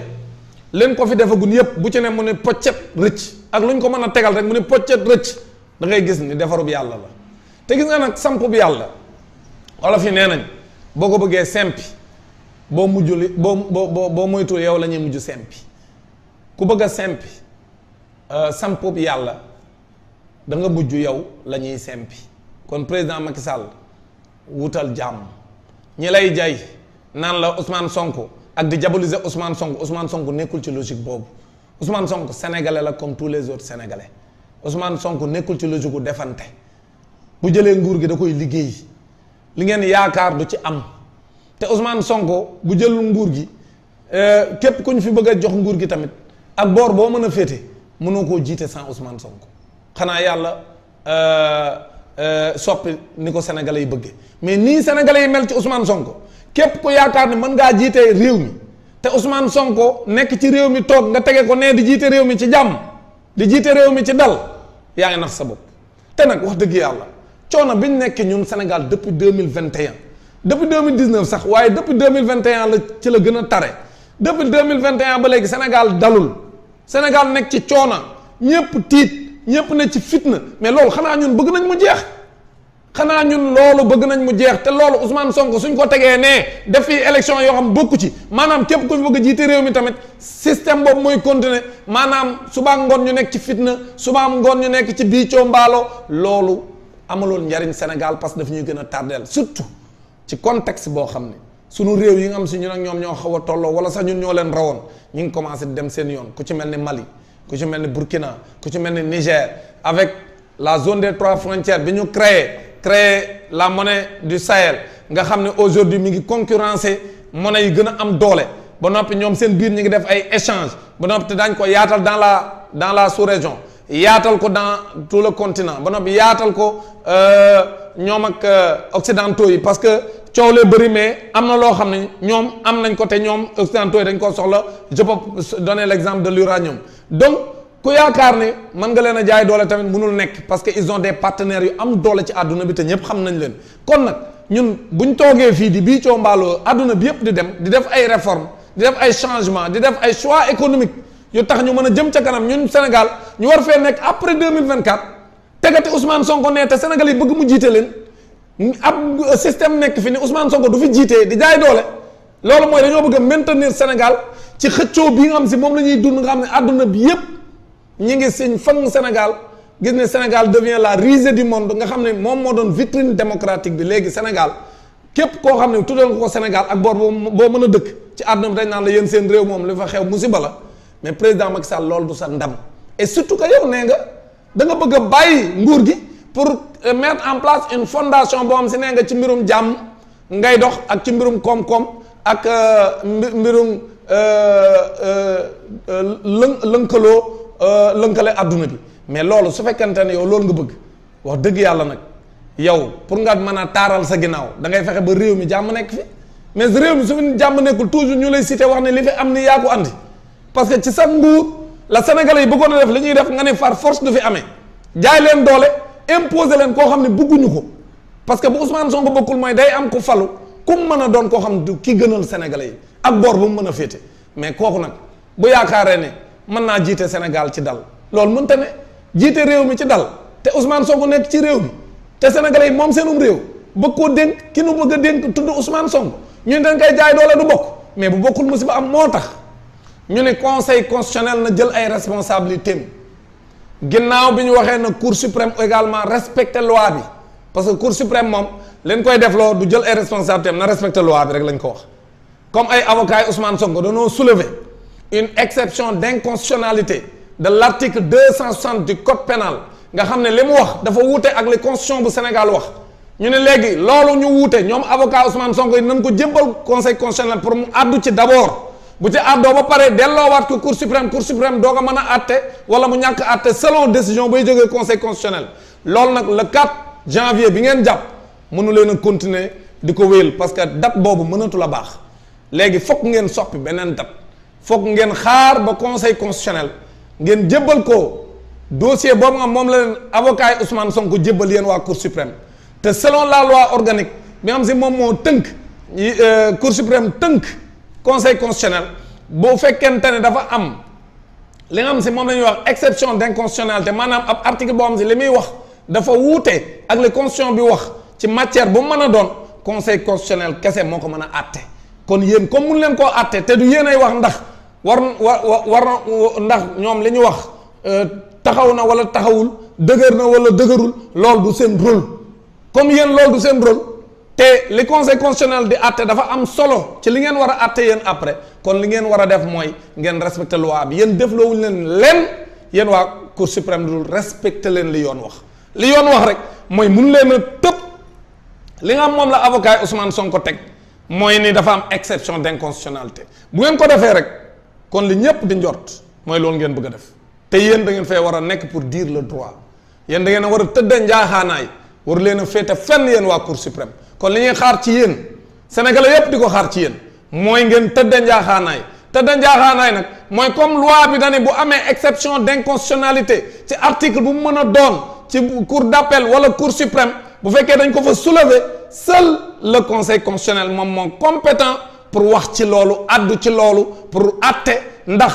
leen ko fi defagun yépp bu ci ne mu ne poccet rëcc ak lu ñu ko mën a tegal rek mu ne poccet rëcc da ngay gis ni defarub yàlla la te gis nga nag sampub yàlla wala fi nee nañ boo ko bëggee sempi boo mujjuli boo moytul yow la ñuy mujj sempi ku bëgg a sempi sampub yàlla da nga mujj yow la ñuy sempi kon président Macky Sall wutal jàmm ñi lay jay naan la Ousmane Sonko ak di diaboliser Ousmane Sonko nekkul ci logique boobu Ousmane Sonko sénégalais la comme tous les autres sénégalais Ousmane Sonko nekkul ci logique gu defante bu jëlee nguur gi da koy liggéey li ngeen yaakaar du ci am te Ousmane Sonko bu jëlul nguur gi képp ku ñu fi bëgg a jox nguur gi tamit ak boor boo mën a féete mënoo koo jiite sans Ousmane Sonko xanaa yàlla soppi ni ko sénégalais yi bëggee mais nii sénégalais yi mel ci Ousmane Sonko képp ku yaakaar ni mën ngaa jiite réew mi te Ousmane Sonko nekk ci réew mi toog nga tege ko nee di jiite réew mi ci jàmm di jiite réew mi ci dal yaa ngi nax sa bopp te nag wax dëgg yàlla coono bi ñu nekk ñun Sénégal depuis 2021 depuis 2019 sax waaye depuis 2021 la ci la gën a tare depuis 2021 ba léegi Sénégal dalul Sénégal nekk ci coono ñëpp tiit ñëpp ne ci fitna mais loolu xanaa ñun bëgg nañ mu jeex xanaa ñun loolu bëgg nañ mu jeex te loolu Ousmane Sonko suñ ko tegee nee def fi élection yoo xam bokku ci maanaam képp ku ñu bëgg a jiite réew mi tamit système boobu mooy continuer maanaam subaa ngoon ñu nekk ci fitna subaa ngoon ñu nekk ci biicoo mbaalo loolu amaloon njariñ Sénégal parce que daf ñuy gën a tardeel surtout ci contexte boo xam ne sunu réew yi nga xam si ñun ak ñoom ñoo xaw a tolloo wala sax ñun ñoo leen rawoon ñu ngi commencé dem seen yoon ku ci mel ni Mali ku ci mel ni Burkina ku ci mel ni Niger avec la zone des 3 frontières bi ñu créer la monnaie du Sahel nga xam ne aujourd'hui mi ngi concurrencer monnaie yi gën a am doole ba noppi ñoom seen biir ñu ngi def ay échange ba noppi te daañ ko yaatal dans la sous-région yaatal ko dans tout le continent ba noppi yaatal ko ñoom ak occidentaux yi parce que coow lee bëri mais am na loo xam ne ñoom am nañ ko te ñoom occidentaux yi dañ koo soxla je peux donner l'exemple de l'uranium donc ku yaakaar ne mën nga leen a jaay doole tamit mënul nekk parce que ils ont des partenaires yu am doole ci àdduna bi te ñëpp xam nañ leen kon nag ñun buñ toogee fii di bii combaaloo àdduna bi yëpp di dem di def ay réformes di def ay changements di def ay choix économiques yu tax ñu mën a jëm ca kanam ñun Sénégal ñu war fee nekk après 2024 tegati Ousmane Sonko nee te Sénégal yi bëgg mu jiite leen ab système nekk fi ni Ousmane Sonko du fi jiitee di jaay doole loolu mooy dañoo bëgg a maintenir Sénégal ci xëccoo bi nga xam si moom la ñuy dund nga xam ne àdduna bi yëpp ñi ngi siñ fang Sénégal gis ne Sénégal devient la risée du monde nga xam ne moom moo doon vitrine démocratique bi léegi Sénégal képp koo xam ne tuddal nga ko Sénégal ak boor boo mën a dëkk ci àdduna bi dañ naan la yéen seen réew moom li fa xew musiba la mais président Macky Sall loolu du sa ndam et surtout que yow nee nga da nga bëgg a bàyyi nguur gi pour mettre en place une fondation boo xam si nee nga ci mbirum jàmm ngay dox ak ci mbirum koom-koom ak mbirum lënkale adduna bi mais loolu su fekkente ne yow loolu nga bëgg wax dëgg yàlla nag yow pour nga mën a taaral sa ginnaaw da ngay fexe ba réew mi jàmm nekk fi mais réew mi su fi jàmm nekkul toujours ñu lay cité wax ne li fi am ni yaa ko andi parce que ci sa nguur la Sénégalais yi bëggoon a def li ñuy def nga ne par force du fi amee jaay leen doole imposer leen koo xam ne bëgguñu ko parce que bu Ousmane Sonko bokkul mooy day am ku falu ku mu mën a doon koo xam ne ki gënal Sénégalais yi ak boor bu mu mën a féete mais kooku nag bu yaakaaree ne mën naa jiite Sénégal ci dal loolu mënta ne jiite réew mi ci dal te Ousmane Sonko nekk ci réew mi te sénégalais yi moom seenum réew bëgg koo dénk ki nu bëgg a dénk tudd Ousmane Sonko ñu dañ koy jaay doole du bokk mais bu bokkul musiba am moo tax ñu ne conseil constitutionnel na jël ay responsabilités ginnaaw bi ñu waxee na cour suprême également respecter loi bi parce que cour suprême moom leen koy def loo du jël ay responsabilités na respecter loi bi rek lañ ko wax comme ay avocats yi Ousmane Sonko dañoo soulever une exception d'inconstitutionnalité de l'article 260 du code pénal nga xam ne li mu wax dafa wuute ak li constitution bu Sénégal wax ñu ne léegi loolu ñu wuute ñoom avocat Ousmane Sonko yi nañ ko jébbal conseil constitutionnel pour mu àddu ci d'abord bu ci àddoo ba pare delloowaat ko cour suprême doo ko mën a àtte wala mu ñàkk àtte selon décision bay jógee conseil constitutionnel loolu nag le 4 janvier bi ngeen jàpp mënu leen a continuer di ko wéyal parce que date boobu mënatu la baax léegi fokk ngeen soppi beneen date fokk ngeen xaar ba conseil constitutionnel ngeen jébbal ko dossier boobu nga moom la leen avocat yi Ousmane Sonko jébbal yéen waa cour suprême te selon la loi organique bi nga xam si moom moo tënk cour suprême tënk conseil constitutionnel boo fekkente ne dafa am li nga xam si moom la ñuy wax exception d'inconstitutionnalité maanaam ab article boo xam si li muy wax dafa wuute ak li constitution bi wax ci matière bu mën a doon conseil constitutionnel kese moo ko mën a àtte kon yéen comme mun leen koo àtte te du yéen ay wax ndax war ndax ñoom li ñu wax taxaw na wala taxawul dëgër na wala dëgërul loolu du seen rôle comme yéen loolu du seen rôle te li conseil constitutionnel di àtte dafa am solo ci li ngeen war a àtte yéen après kon li ngeen war a def mooy ngeen respecter loi bi yéen defloowuñ leen yéen waa cour suprême dul respecter leen li yoon wax li yoon wax rek mooy mun leen a tëb li nga xam moom la avocat yi Ousmane Sonko teg mooy ni dafa am exception d'inconstitutionnalité bu ngeen ko defee rek kon li ñëpp di njort mooy loolu ngeen bëgg a def te yéen da ngeen fee war a nekk pour dire le droit yéen da ngeen a war a tëdd njaaxaanaay war leen a féete fenn yéen waa cour suprême kon li ñuy xaar ci yéen sénégalais yépp di ko xaar ci yéen mooy ngeen tëdd njaaxaanaay nag mooy comme loi bi dane bu amee exception d'inconstitutionnalité ci article bu mu mën a doon ci cour d'appel wala cour suprême bu fekkee dañ ko fa soulever seul le conseil constitutionnel moom moo compétent pour wax ci loolu addu ci loolu pour àtte ndax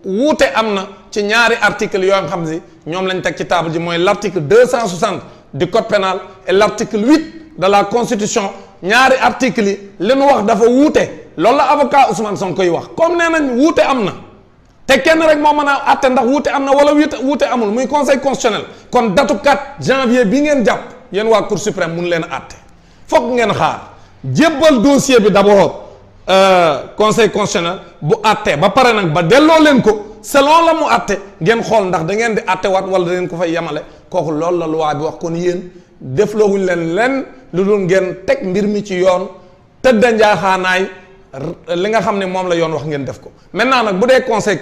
wuute am na ci ñaari article yoo xam si ñoom lañ teg ci table ji mooy l'article 260 du code pénal et l'article 8 de la constitution ñaari article yi li nu wax dafa wuute loolu la avocat Ousmane Sonko koy wax comme nee nañ wuute am na te kenn rek moo mën a àtte ndax wuute am na wala wuute amul muy conseil constitutionnel kon datu 4 janvier bi ngeen jàpp yéen waa cour suprême mun leen a àtte fokk ngeen xaar jébbal dossier bi d'abord conseil constitutionnel bu àtte ba pare nag ba delloo leen ko selon la mu àtte ngeen xool ndax da ngeen di àtte waat wala da ngeen ko fay yemale kooku loolu la loi bi wax kon yéen defloowuñ leen lu dul ngeen teg mbir mi ci yoon tëdda njaaxaanaay li nga xam ne moom la yoon wax ngeen def ko maintenant nag bu dee conseil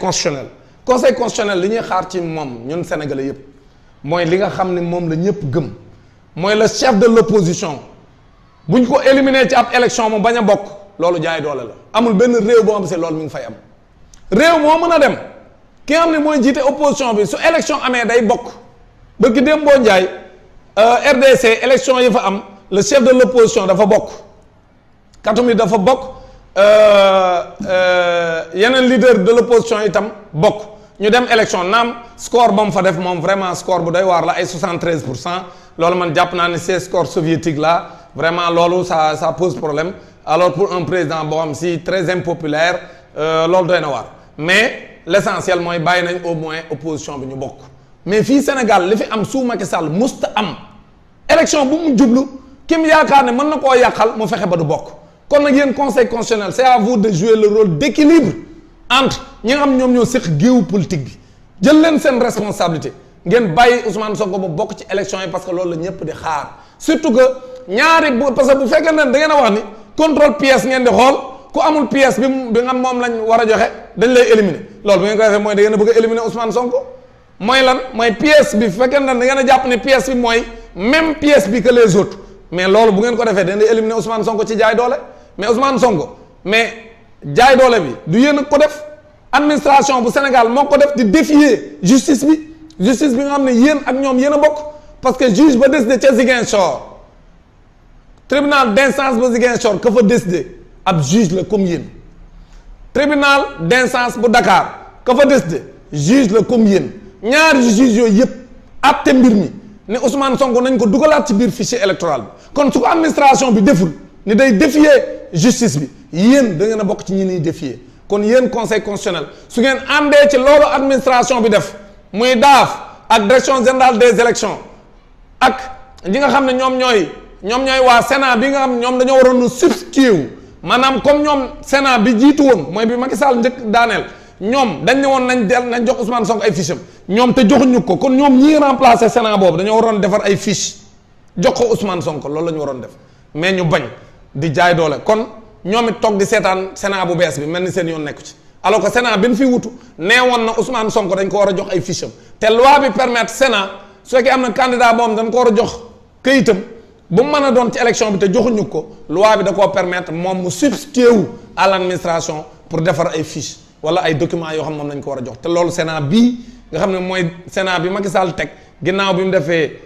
constitutionnel li ñuy xaar ci moom ñun sénégalais yépp mooy li nga xam ne moom la ñëpp gëm mooy le chef de l'opposition buñ ko éliminer ci ab élection mu bañ a bokk loolu jaay doole la amul benn réew boo xam si loolu mi ngi fay am réew moo mën a dem ki nga xam ne mooy jiite opposition bi su élection amee day bokk bërki Dembo Ndiaye RDC élection yi fa am le chef de l'opposition dafa bokk Katoumi dafa bokk yeneen leader de l'opposition itam bokk ñu dem élection naam score ba mu fa def moom vraiment score bu doy waar la ay 73% loolu man jàpp naa ne ces scores soviétiques là vraiment loolu ça pose problème alors pour un président boo xam si très impopulaire loolu doy na waar mais l'essentiel mooy bàyyi nañ au moins opposition bi ñu bokk mais fii Sénégal li fi am sous Macky Sall musta am élection bu mu jublu kim yaakaar ne mën na koo yàqal mu fexe ba du bokk kon nag yéen conseil constitutionnel c'est à vous de jouer le rôle d'équilibre entre ñi nga xam ñoom ñoo séq géewu politique bi jël leen seen responsabilité ngeen bàyyi Ousmane Sonko ba bokk ci élection yi parce que loolu la ñëpp di xaar surtout que ñaari parce que bu fekkee ne da ngeen a wax ni contrôle pièce ngeen di xool ku amul pièce bi nga xam moom lañ war a joxe dañ lay éliminer loolu bu ngeen ko defee mooy da ngeen a bëgg a éliminer Ousmane Sonko mooy lan mooy pièce bi fekkee ne da ngeen a jàpp ne pièce bi mooy même pièce bi que les autres mais loolu bu ngeen ko defee dañ lay éliminer Ousmane Sonko ci jaay doole mais Ousmane Sonko mais jaay doole bi du yéen a ko def administration bu Sénégal moo ko def di défier justice bi nga xam ne yéen ak ñoom yéen a bokk parce que juge ba décidé ca Ziguinchor tribunal d'instance ba Ziguinchor ka fa décidé ab juge la comme yéen tribunal d'instance bu Dakar ka fa décidé juge la comme yéen ñaari juge yooyu yëpp àtte mbir mi ne Ousmane Sonko nañ ko dugalaat ci biir fichier électoral bi kon su ko administration bi deful ni day défier justice bi yéen da ngeen a bokk ci ñi niy défier kon yéen conseil constitutionnel su ngeen àndee ci loolu administration bi def muy daaf ak direction générale des élections ak ñi nga xam ne ñoom ñooy waa Sénat bi nga xam ñoom dañoo waroon a substituer wu maanaam comme ñoom Sénat bi jiitu woon mooy bi Macky Sall njëkk daaneel ñoom dañ ne woon nañ jox Ousmane Sonko ay fiches am ñoom te joxuñu ko kon ñoom ñii remplacer Sénat boobu dañoo waroon defar ay fiches jox ko Ousmane Sonko loolu la ñu waroon def mais ñu bañ di jaay doole kon ñoom it toog di seetaan Sénat bu bees bi mel ni seen yoon nekku ci alors que Sénat bi ñu fi wutu nee woon na Ousmane Sonko dañ ko war a jox ay fiches am te loi bi permettre Sénat su fekkee am na candidat boobu dañ ko war a jox këyitam bu mu mën a doon ci élection bi te joxuñu ko loi bi da koo permettre moom mu substituer wu à l'administration pour defar ay fiches wala ay documents yoo xam ne moom lañ ko war a jox te loolu Sénat bii nga xam ne mooy Sénat bi Macky Sall teg ginnaaw bi mu defee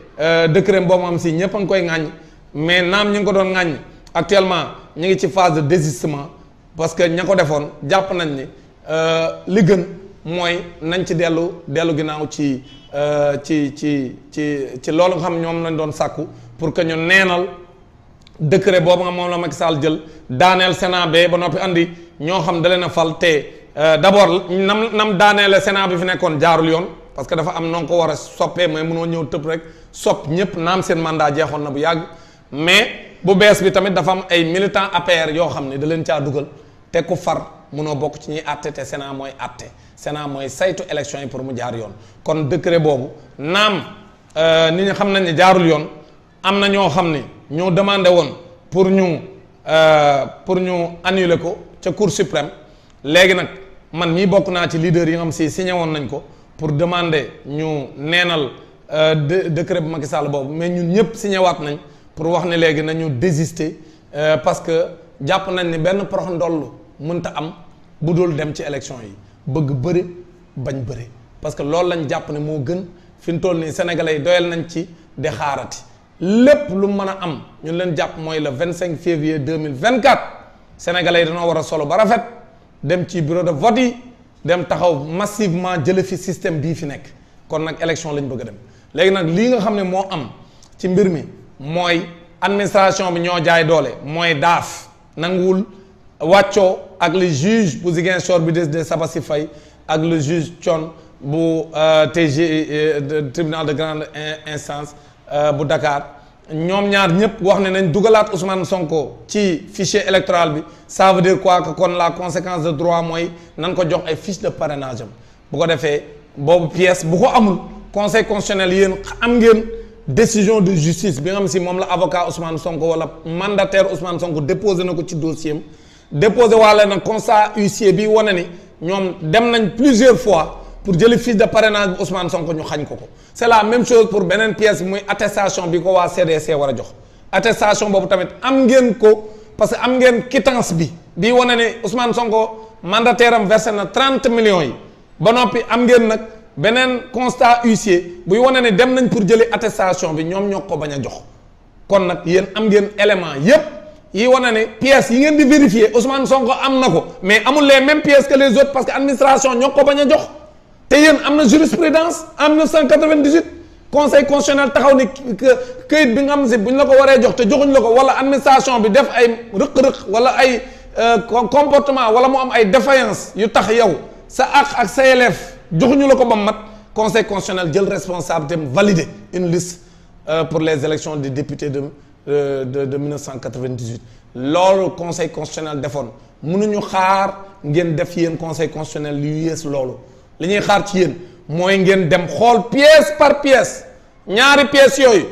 décret boobu am si ñëpp a ngi koy ŋàññ mais naam ñu ngi ko doon ŋàññ actuellement ñu ngi ci phase de désistement parce que ña ko defoon jàpp nañ ni li gën mooy nañ ci dellu ginnaaw ci loolu nga xam ñoom lañ doon sàkku pour que ñu neenal décret boobu nga moom la Macky Sall jël daaneel Sénat bee ba noppi andi ñoo xam da leen a fal te d'abord nam daaneele Sénat bi fi nekkoon jaarul yoon parce que dafa am noo ko war a soppee mais mënoo ñëw tëb rek sopp ñëpp naam seen mandat jeexoon na bu yàgg mais bu bees bi tamit dafa am ay militants APR yoo xam ne da leen caa dugal te ku far mënoo bokk ci ñuy àtte te Sénat mooy àtte Sénat mooy saytu élection yi pour mu jaar yoon kon décret boobu naam nit ñi xam nañ ne jaarul yoon am na ñoo xam ne ñoo demandé woon pour ñu annuler ko ca Cour suprême léegi nag man mii bokk naa ci leader yi nga xam si signé woon nañ ko pour demander ñu neenal décret bu Macky Sall boobu mais ñun ñëpp signé waat nañ pour wax ne léegi nañu désister parce que jàpp nañ ni benn prox ndoll mënta am bu dul dem ci élection yi bëgg bëri bañ bëri parce que loolu lañ jàpp ne moo gën fi mu toll nii sénégalais yi doyal nañ ci di xaarati lépp lu mën a am ñun leen jàpp mooy le 25 février 2024 sénégalais yi dañoo war a solo ba rafet dem ci bureau de vote yi dem taxaw massivement jële fi système bii fi nekk kon nag élection lañ bëgg a dem léegi nag lii nga xam ne moo am ci mbir mi mooy administration bi ñoo jaay doole mooy daaf nanguwul wàccoo ak le juge bu Ziguinchor bi de Sabassi Faye ak le juge Thion bu tribunal de grande instance bu Dakar ñoom ñaar ñëpp wax ne nañ dugalaat Ousmane Sonko ci fichier électoral bi ça veut dire quoi que kon la conséquence de droit mooy nan ko jox ay fiche de parrainage am bu ko defee boobu pièce bu ko amul conseil constitutionnel yéen am ngeen décision de justice bi nga xam si moom la avocat Ousmane Sonko wala mandataire Ousmane Sonko déposé na ko ci dossier am déposé waale na constat huissier bi wane ni ñoom dem nañ plusieurs fois pour jëli fiche de parrainage bu Ousmane Sonko ñu xañ ko ko c'est la même chose pour beneen pièce bi muy attestation bi ko waa CDC war a jox attestation boobu tamit am ngeen ko parce que am ngeen quittance bi wane ne Ousmane Sonko mandataire am versé na 30 millions yi ba noppi am ngeen nag beneen constat huissier buy wane ne dem nañ pour jëli attestation bi ñoom ñoo ko bañ a jox kon nag yéen am ngeen élément yépp yi wane ne pièces yi ngeen di vérifier Ousmane Sonko am na ko mais amul les mêmes pièces que les autres parce que administration ñoo ko bañ a jox te yéen am na jurisprudence en 1998 conseil constitutionnel taxaw ni këyit bi nga xam si bu ñu la ko waree jox te joxuñ la ko wala administration bi def ay rëq-rëq wala ay comportement wala mu am ay défaillance yu tax yow sa àq ak sa yelleef joxuñu la ko ba mat conseil constitutionnel jël responsabilité am valider une liste pour les élections des députés de 1998 loolu conseil constitutionnel defoon mënuñu xaar ngeen def yéen conseil constitutionnel yu yées loolu li ñuy xaar ci yéen mooy ngeen dem xool pièce par pièce ñaari pièces yooyu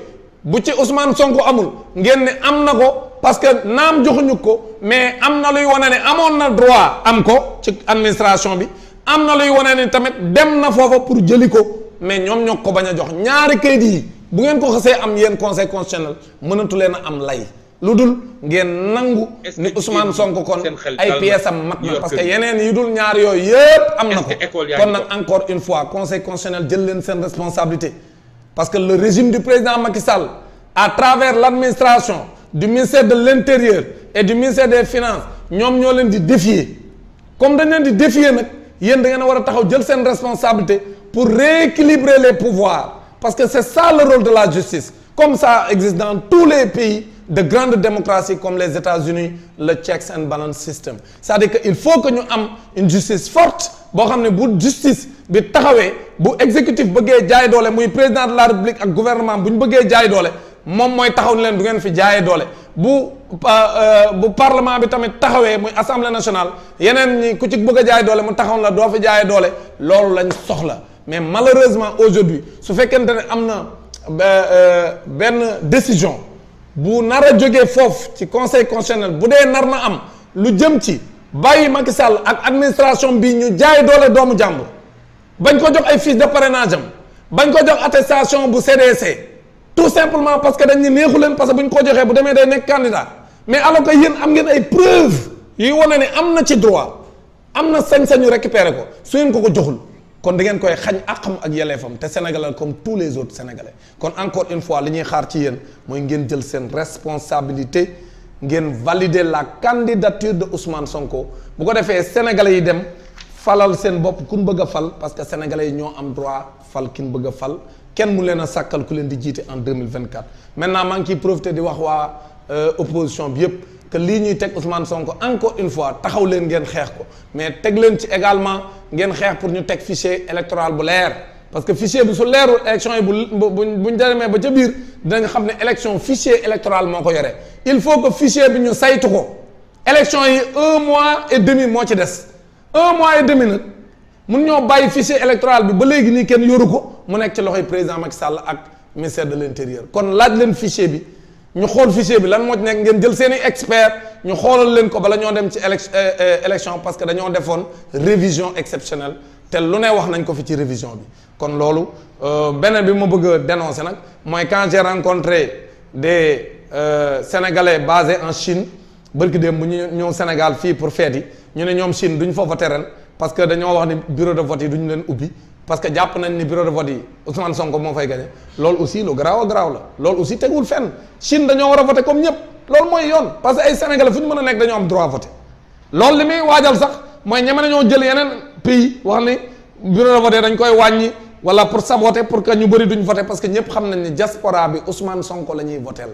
bu ci Ousmane Sonko amul ngeen ne am na ko parce que naam joxuñu ko mais am na luy wane ne amoon na droit am ko ci administration bi am na luy wane ne tamit dem na foofa pour jëli ko mais ñoom ñoo ko bañ a jox ñaari kayit yi bu ngeen ko xasee am yéen conseil constitutionnel mënatu leen a am lay lu dul ngeen nangu ni Ousmane Sonko kon ay pièces am mat na parce que yeneen yu dul ñaar yooyu yëpp am na ko kon nag encore une fois conseil constitutionnel jël leen seen responsabilité parce que le régime du président Macky Sall à travers l'administration du ministère de l'intérieur et du ministère des finances ñoom ñoo leen di défier comme dañ leen di défier nag yéen da ngeen a war a taxaw jël seen responsabilité pour rééquilibrer les pouvoirs parce que c'est ça le rôle de la justice comme ça existe dans tous les pays de grande démocratie comme les États-Unis le checks and balance system c'est-à-dire que il faut que ñu am une justice forte boo xam ne bu justice bi taxawee bu exécutif bëggee jaay doole muy président de la République ak gouvernement bu ñu bëggee jaay doole moom mooy taxaw ni leen du ngeen fi jaayee doole bu parlement bi tamit taxawee muy assemblée nationale yeneen ñi ku ci bëgg a jaay doole mu taxaw la doo fi jaayee doole loolu lañ soxla mais malheureusement aujourd'hui su fekkente ne am na benn décision bu nar a jógee foofu ci conseil constitutionnel bu dee nar na am lu jëm ci bàyyi Macky Sall ak administration bi ñu jaay doole doomu jàmbur bañ ko jox ay fiche de parrainage am bañ ko jox attestation bu CDC tout simplement parce que dañ ne neexu leen parce que bu ñu ko joxee bu demee day nekk candidat mais alors que yéen am ngeen ay preuves yuy wane ne am na ci droit am na sañ-sañu récupérer ko su ngeen ko joxul kon da ngeen koy xañ àqam ak yelleefam te Sénégalais comme tous les autres Sénégalais kon encore une fois li ñuy xaar ci yéen mooy ngeen jël seen responsabilité ngeen valider la candidature de Ousmane Sonko bu ko defee Sénégalais yi dem falal seen bopp ku ñu bëgg a fal parce que Sénégalais yi ñoo am droit fal ki ñu bëgg a fal kenn mu leen a sàkkal ku leen di jiite en 2024 maintenant maa ngi ciy profité di wax waa opposition bi yépp que lii ñuy teg Ousmane Sonko encore une fois taxaw leen ngeen xeex ko mais teg leen ci également ngeen xeex pour ñu teg fichier électoral bu leer parce que fichier bi su leerul élection yi buñ demee ba ca biir dinañ xam ne élection fichier électoral moo ko yore il faut que fichier bi ñu saytu ko élection yi 1 mois et demi moo ci des 1 mois et demi nag mun ñoo bàyyi fichier électoral bi ba léegi nii kenn yoru ko mu nekk ci loxoy président Macky Sall ak ministère de l'intérieur kon laaj leen fichier bi ñu xool fichier bi lan moo ci nekk ngeen jël seen i expert ñu xoolal leen ko bala ñoo dem ci élection parce que dañoo defoon révision exceptionnelle te lu ne wax nañ ko fi ci révision bi kon loolu beneen bi ma bëgg a dénoncer nag mooy quand j'ai rencontré des Sénégalais basés en Chine bërki dem bu ñu ñëw Sénégal fii pour feet yi ñu ne ñoom Chine duñ foofa ren parce que dañoo wax ni bureau de vote yi duñu leen ubbi parce que jàpp nañ ni bureau de vote yi Ousmane Sonko moo fay gagné loolu aussi lu garaaw a garaaw la loolu aussi tegul fenn Chine dañoo war a voter comme ñëpp loolu mooy yoon parce que ay Sénégalais fu ñu mën a nekk dañoo am droit voter loolu li muy waajal sax mooy ñeme nañoo jël yeneen pays wax ni bureau de vote dañ koy wàññi wala pour saboter pour que ñu bëri duñ voter parce que ñëpp xam nañ ni diaspora bi Ousmane Sonko la ñuy voteel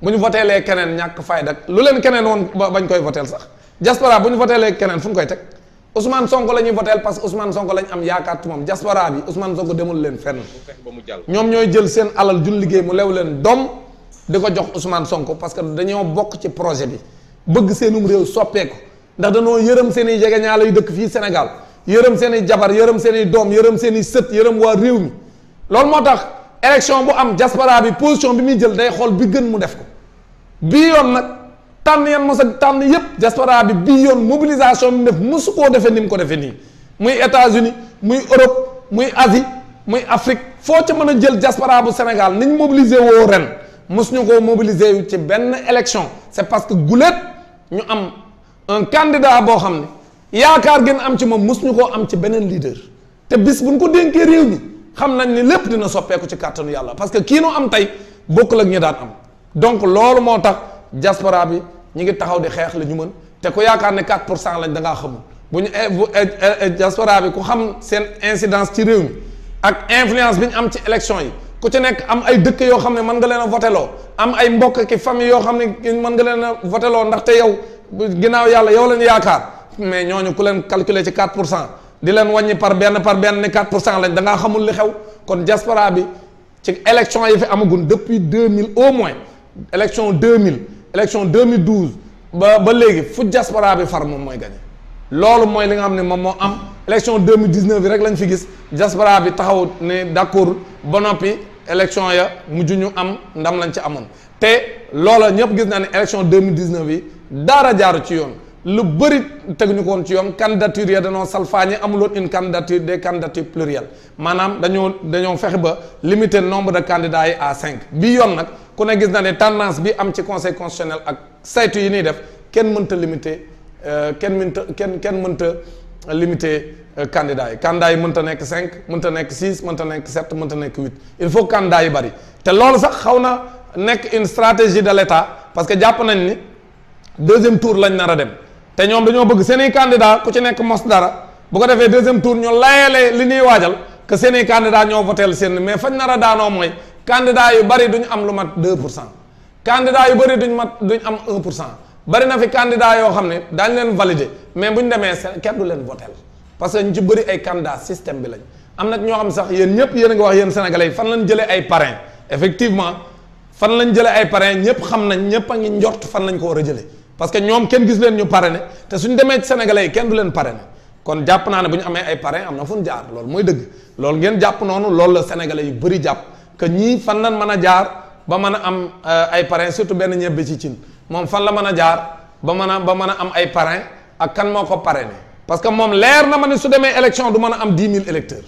bu ñu voteelee keneen ñàkk fayda lu leen keneen woon bañ koy voteel sax diaspora bu ñu voteelee keneen fu ñu koy teg Ousmane Sonko la ñuy voteel parce que Ousmane Sonko lañ am yaakaar ci moom diaspora bi Ousmane Sonko demul leen fenn ñoom ñooy jël seen alal jun liggéey mu lew leen doom di ko jox Ousmane Sonko parce que dañoo bokk ci projet bi bëgg seenum réew soppeeku ndax dañoo yërëm seen i jegeñaale yu dëkk fii Sénégal yërëm seen i jabar yërëm seen i doom yërëm seen i sët yërëm waa réew mi loolu moo tax élection bu am diaspora bi position bi muy jël day xool bi gën mu def ko bii yoon nag tànn yan mos a tànn yépp diaspora bi bii yoon mobilisation bi def mosu koo defee ni mu ko defee nii muy États-Unis muy Europe muy Asie muy Afrique foo ca mën a jël diaspora bu Sénégal niñ mobiliser woo ren mosuñu koo mobiliser yu ci benn élection c'est parce que guléet ñu am un candidat boo xam ne yaakaar gën am ci moom mosuñu koo am ci beneen leader te bis buñ ko dénkee réew mi xam nañ ni lépp dina soppeeku ci kàttanu yàlla parce que kii nu am tey bokkul ak ñi daan am donc loolu moo tax diaspora bi ñi ngi taxaw di xeex la ñu mën te ku yaakaar ne 4% lañ da ngaa xamul bu ñu diaspora bi ku xam seen incidence ci réew mi ak influence bi ñu am ci élection yi ku ci nekk am ay dëkk yoo xam ne mën nga leen a voteloo am ay mbokk ki famille yoo xam ne mën nga leen a voteloo ndaxte yow ginnaaw yàlla yow leen yaakaar mais ñooñu ku leen calculer ci 4% di leen wàññi par benn ni 4% lañ da ngaa xamul li xew kon diaspora bi ci élection yi fi amagun depuis 2000 au moins élection 2000 élection 2012 ba léegi fu diaspora bi far moom mooy gagné loolu mooy li nga xam ne moom moo am élection 2019 bi rek lañ fi gis diaspora bi taxaw ne d'accord ba noppi élection ya mujj ñu am ndam lañ ci amoon te loola ñëpp gis naa ne élection 2019 yi dara jaaru ci yoon lu bëri teguñu ko woon ci yoon candidature ya dañoo salfaañe amuloon une candidature des candidatures plurielles maanaam dañoo fexe ba limiter nombre de candidats yi à 5 bii yoon nag ku ne gis na ne tendance bi am ci conseil constitutionnel ak saytu yi ñuy def kenn mënta limiter kenn mënta limiter candidats yi mënta nekk 5 mënta nekk 6 mënta nekk 7 mënta nekk 8 il faut candidats yi bari te loolu sax xaw na nekk une stratégie de l'État parce que jàpp nañ ni deuxième tour lañ nar a dem te ñoom dañoo bëgg seeni candidat ku ci nekk mos dara bu ko defee deuxième tour ñu layale li ñuy waajal que seeni candidat ñoo votel seen mais fañ nar a daanoo mooy candidat yu bari duñ am lu mat 2%. candidat yu bari duñ am 1%. bari na fi candidat yoo xam ne daañu leen valider mais bu ñu demee kenn du leen votel parce que ñu ci bëri ay candidat système bi lañ am na ñoo xam sax yéen ñëpp yéen a ngi wax yéen sénégalais yi fan lañ jëlee ay parrain effectivement fan lañ jëlee ay parrain ñëpp xam nañ ñëpp a ngi njort fan lañ ko war a jëlee parce que ñoom kenn gis leen ñu parrainé te suñ demee ci sénégalais yi kenn du leen parrainé kon jàpp naa ne bu ñu amee ay parrain am na fu ñu jaar loolu mooy dëgg loolu ngeen jàpp noonu loolu la sénégalais yu bëri jàpp que ñii fan lañ mën a jaar ba mën a am ay parrain surtout benn ñebbe ci cin moom fan la mën a jaar ba mën a am ay parrain ak kan moo ko parrainé parce que moom leer na ma ne su demee élection du mën a am 10 000 électeurs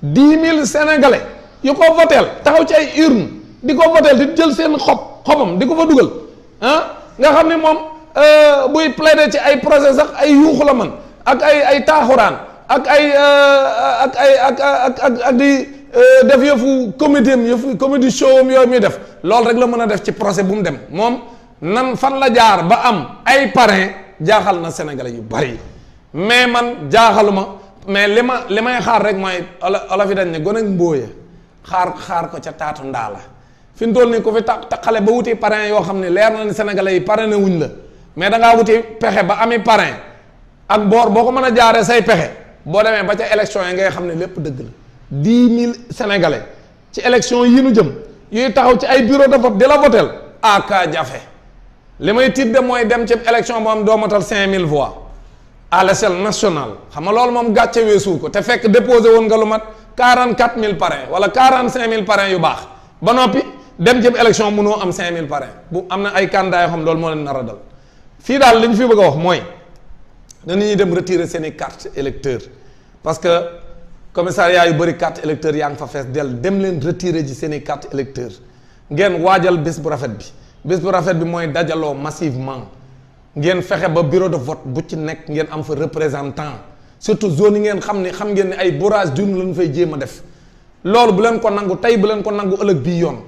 10 000 sénégalais yu ko voteel taxaw ci ay urne di ko voteel di jël seen xobam di ko fa dugal ah nga xam ne moom buy plaider ci ay procès sax ay yuuxu la man ak ay taaxuraan ak ak di def yëfu comédie am yëfu comédie show am yooyu muy def loolu rek la mën a def ci procès bu mu dem moom nan fan la jaar ba am ay parrain jaaxal na sénégalais yu bari mais man jaaxaluma mais li may xaar rek mooy olof yi dañ ne gone ak mbóoya xaar ko ca taatu ndaa la fi mu toll nii ku fi xale ba wuti parrain yoo xam ne leer na ni sénégalais yi parrainé wuñ la mais da ngaa wuti pexe ba ami parrain ak boor boo ko mën a jaaree say pexe boo demee ba ca élection yi ngay xam ne lépp dëgg la 10 000 sénégalais ci élection yi nu jëm yuy taxaw ci ay bureau de vote di la votel aka jafe li may tiit de mooy dem ci élection moom doo matal 5000 voix à l'échelle nationale xam nga loolu moom gàcce weesu ko te fekk déposé woon nga lu mat 44 000 parrains wala 45 000 parrains yu baax ba noppi dem ci élection mënoo am 5000 parrains bu am na ay candidats yoo xam loolu moo leen nar a dal fii daal li ñu fi bëgg a wax mooy na nit ñi dem retirer seen i carte électeur parce que commissariat yu bëri carte électeur yaa ngi fa fees del dem leen retirer ji seen i carte électeur ngeen waajal bés bu rafet bi mooy dajaloo massivement ngeen fexe ba bureau de vote bu ci nekk ngeen am fa représentant surtout zone yi ngeen xam ngeen ne ay bourrage d'urne lañ fay jéem a def loolu bu leen ko nangu tey bu leen ko nangu ëllëg bii yoon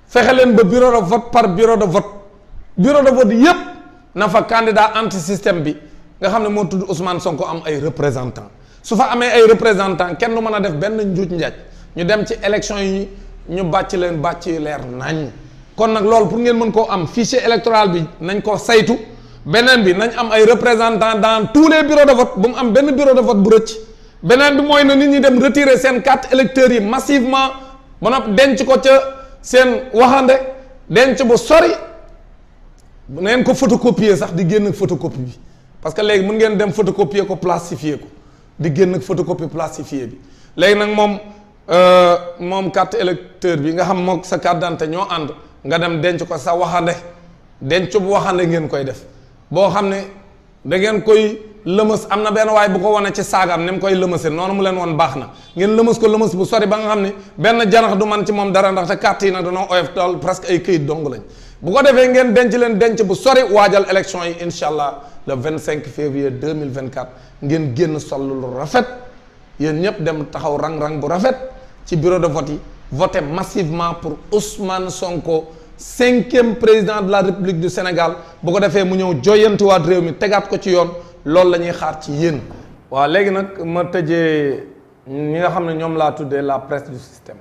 fexe leen ba bureau de vote par bureau de vote yépp na fa candidat anti système bi nga xam ne moo tudd Ousmane Sonko am ay représentant su fa amee ay représentant kenn du mën a def benn njuuj njaaj ñu dem ci élection yi ñu bàcc leen bàcc yu leer nañ kon nag loolu pour ngeen mën koo am fichier électoral bi nañ ko saytu beneen bi nañ am ay représentants dans tous les bureaux de vote bu mu am benn bureau de vote bu rëcc beneen bi mooy na nit ñi dem retirer seen carte électeurs yi massivement ba noppi denc ko ca seen waxande denc bu sori bu neen ko photocopier sax di génn photocopie bi parce que léegi mën ngeen dem photocopier ko plastifier ko di génn photocopie plastifier bi léegi nag moom carte électeur bi nga xam mook sa carte d'identité ñoo ànd nga dem denc ko sa waxande denc bu waxande ngeen koy def boo xam ne da ngeen koy lëmës am na benn waay bu ko wane ci saagam ni mu koy lëmëse noonu mu leen woon baax na ngeen lëmës ko lëmës bu sori ba nga xam ne benn janax du man ci moom dara ndaxte carte yi nag danoo oyof tool presque ay këyit dong lañ bu ko defee ngeen denc leen denc bu sori waajal élection yi incha allah le 25 février 2024 ngeen génn sol lu rafet yéen ñëpp dem taxaw rang-rang bu rafet ci bureau de vote yi voter massivement pour Ousmane Sonko 5e président de la République du Sénégal bu ko defee mu ñëw joyantiwaat réew mi tegaat ko ci yoon loolu la ñuy xaar ci yéen. waaw léegi nag ma tëjee ñi nga xam ne ñoom laa tuddee la presse du système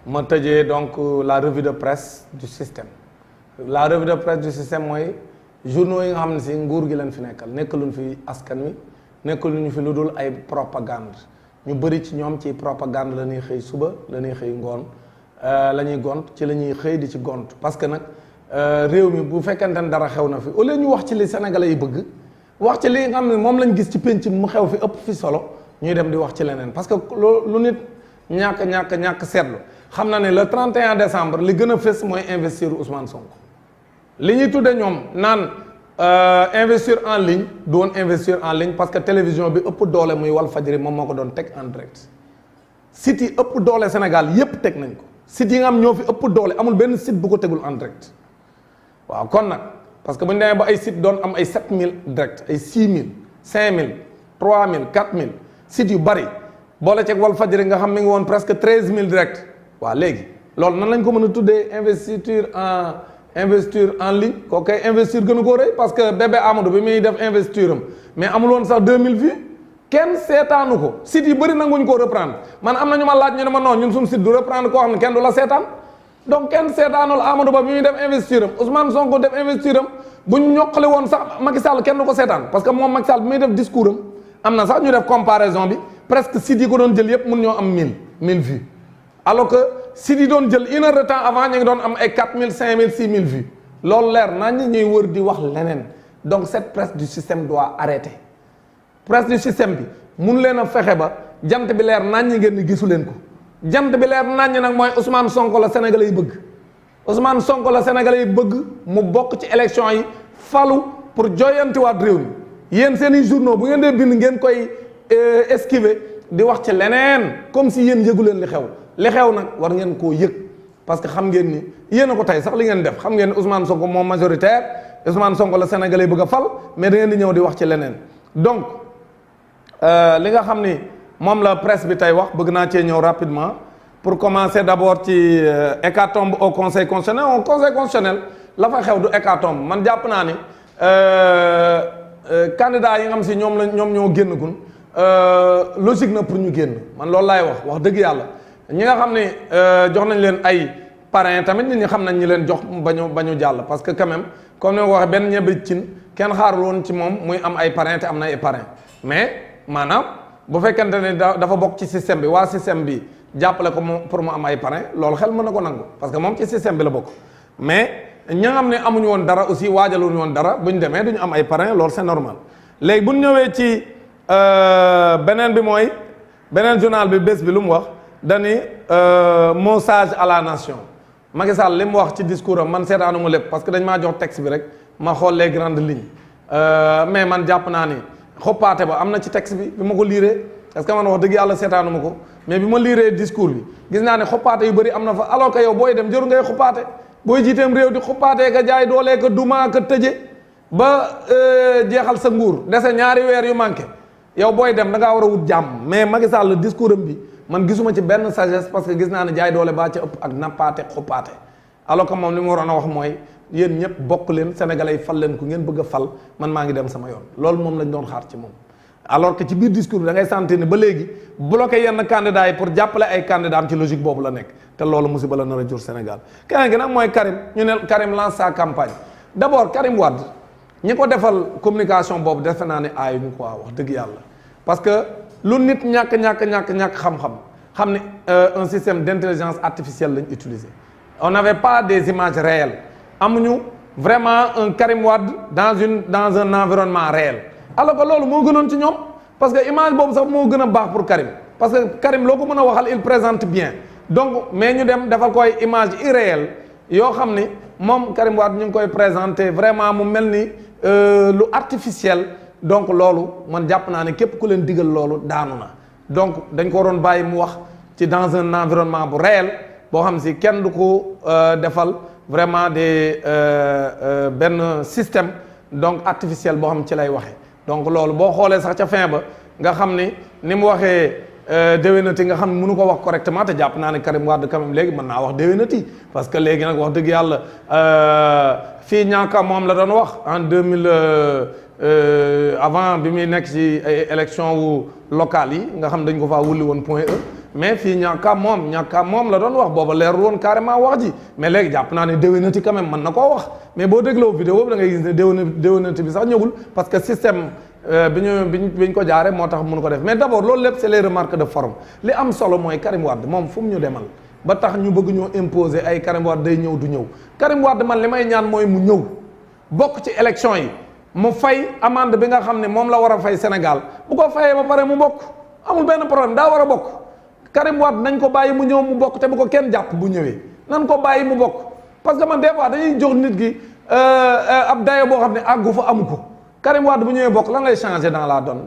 ma tëjee donc la revue de presse du système la revue de presse du système mooy journaux yi nga xam ne si nguur gi leen fi nekkaluñ fi askan wi nekkaluñu fi lu dul ay propagande ñu bëri ci ñoom ci propagande la ñuy xëy suba la ñuy xëy ngoon la ñuy gont ci la ñuy xëy di ci gont parce que nag réew mi bu fekkente ne dara xew na fi au lieu ñu wax ci li sénégalais yi bëgg wax ci li nga xam ne moom lañ gis ci penc mu xew fi ëpp fi solo ñuy dem di wax ci leneen parce que lu nit ñàkk seetlu xam na ne le 31 décembre li gën a fës mooy investir Ousmane Sonko li ñuy tudde ñoom naan investir en ligne du woon investir en ligne parce que télévision bi ëpp doole muy Walfadjri moom moo ko doon teg en direct site yi ëpp doole Sénégal yépp teg nañ ko site yi nga am ñoo fi ëpp doole amul benn site bu ko tegul en direct waaw kon nag parce que bu ñu demee ba ay site doon am ay 7000 direct ay 6000 5000 3000 4000 sites yu bari boole ceeg Walfadjri nga xam mi ngi woon presque 13000 direct waaw léegi loolu nan lañ ko mën a tuddee investir en ligne kooku kay investir gënu koo rëy parce que bébé Amadou bi muy def investiture am mais amul woon sax 2000 vues kenn seetaanu ko site yi bëri nanguñ koo reprendre man am na ñu ma laaj ñu ne ma non ñun suñu site du reprendre koo xam ne kenn du la seetaan donc kenn seetaanul Amadou Ba bi muy def investiram Ousmane Sonko def investiram bu ñu ñoqali woon sax Macky Sall kenn du ko seetaan parce que moom Macky Sall bi muy def discours am na sax ñu def comparaison bi presque site yi ko doon jël yëpp mun ñoo am 1000 vues alors que site yi doon jël 1 heure de temps avant ñu ngi doon am ay 4000 5000 6000 vues loolu leer naa ñuy wër di wax leneen donc cette presse du système doit arrêter presse du système bi mun leen a fexe ba jant bi leer nañ ñi ngeen ni gisu leen ko jant bi leer nañ nag mooy Ousmane Sonko la Sénégalais yi bëgg Ousmane Sonko la Sénégalais yi bëgg mu bokk ci élection yi falu pour joyantiwaat réew mi yéen seen i journaux bu ngeen dee bind ngeen koy esquiver di wax ci leneen comme si yéen yëgu leen li xew nag war ngeen koo yëg parce que xam ngeen ni yéen a ko tey sax li ngeen def xam ngeen ni Ousmane Sonko moom majoritaire Ousmane Sonko la Sénégalais yi bëgg a fal mais da ngeen di ñëw di wax ci leneen donc li nga xam ni moom la presse bi tey wax bëgg naa cee ñëw rapidement pour commencer d'abord ci hécatombe au conseil constitutionnel la fa xew du hécatombe man jàpp naa ni candidat yi nga xam si ñoom ñoo génn gun logique na pour ñu génn man loolu laay wax dëgg yàlla ñi nga xam ne jox nañ leen ay parrain tamit nit ñi xam nañ ñi leen jox bañu jàll parce que quand même comme ni ma ko waxee benn ñebe cin kenn xaarul woon ci moom muy am ay parrain te am na ay parrain mais maanaam bu fekkente ne dafa bokk ci système bi waa système bi jàppale ko moom pour mu am ay parrain loolu xel mën na ko nangu parce que moom ci système bi la bokk mais ña nga xam ne amuñu woon dara aussi waajaluñu woon dara buñ demee duñu am ay parrain loolu c'est normal léegi buñ ñëwee ci beneen bi mooy beneen journal bi bés bi lu mu wax dani mot sage à la nation Macky Sall li mu wax ci discours am man seetaanu ma lépp parce que dañ maa jox texte bi rek ma xool les grandes lignes mais man jàpp naa ni xoppaate ba am na ci texte bi ma ko liiree parce que man wax dëgg yàlla seetaanu ma ko mais bi ma liiree discours bi gis naa ne xoppaate yu bëri am na fa alors que yow booy dem jëru ngay xoppaate booy jiiteem réew di xoppaatee ka jaay doolee ka duma ka tëje ba jeexal sa nguur dese ñaari weer yu manqué yow booy dem da ngaa war a wut jàmm mais Macky Sall discours am bi man gisuma ci benn sagesse parce que gis naa ne jaay doole baa ca ëpp ak nappaate xoppaate alors que moom li mu waroon a wax mooy yéen ñëpp bokk leen sénégalais yi fal leen ku ngeen bëgg a fal man maa ngi dem sama yoon loolu moom lañ doon xaar ci moom alors que ci biir discours bi da ngay sentir ne ba léegi bloqué yenn candidats yi pour jàppale ay candidats am ci logique boobu la nekk te loolu musiba la nar a jur Sénégal keneen gi nag mooy Karim ñu ne Karim lance sa campagne d'abord Karim Wade ñi ko defal communication boobu defe naa ne aayuñu quoi wax dëgg yàlla parce que lu nit ñàkk xam-xam xam ne un système d'intelligence artificielle lañ utiliser on n'avait pas des images réelles amuñu vraiment un Karim Wade dans un environnement réel alors que loolu moo gënoon ci ñoom parce que image boobu sax moo gën a baax pour Karim parce que Karim loo ko mën a waxal il présente bien donc mais ñu dem defal koy image irréelle yoo xam ni moom Karim Wade ñu ngi koy présenter vraiment mu mel ni lu artificiel donc loolu man jàpp naa ne képp ku leen digal loolu daanu na donc dañ ko waroon bàyyi mu wax ci dans un environnement bu réel boo xam si kenn du ko defal vraiment des benn système donc artificiel boo xam ci lay waxee donc loolu boo xoolee sax ca fin ba nga xam ni mu waxee déwénati nga xam ne mënu ko wax correctement te jàpp naa ne Karim Wade quand même léegi mën naa wax déwénati parce que léegi nag wax dëgg yàlla fii ñaaka moom la doon wax en 2000 avant bi muy nekk ci ay élection wu locales yi nga xam dañ ko faa wulli woon point E mais fii ñàkka moom la doon wax booba leerul woon carrément wax ji mais léegi jàpp naa ne déwénati quand même mën na koo wax mais boo dégloo vidéo bi da ngay gis ne déwénati bi sax ñëwul parce que système biñ ko jaare moo tax mënu ko def mais d'abord loolu lépp c'est les remarques de forme li am solo mooy Karim Wade moom fu mu ñu demal ba tax ñu bëgg ñoo imposer ay Karim Wade day ñëw du ñëw Karim Wade man li may ñaan mooy mu ñëw bokk ci élection yi mu fay amende bi nga xam ne moom la war a fay Sénégal bu ko fayee ba pare mu bokk amul benn problème daa war a bokk Karim Wade nañ ko bàyyi mu ñëw mu bokk te bu ko kenn jàpp bu ñëwee nan ko bàyyi mu bokk parce que man des fois dañuy jox nit gi ab dayo boo xam ne àggu fa amu ko Karim Wade bu ñëwee bokk lan lay changer dans la donne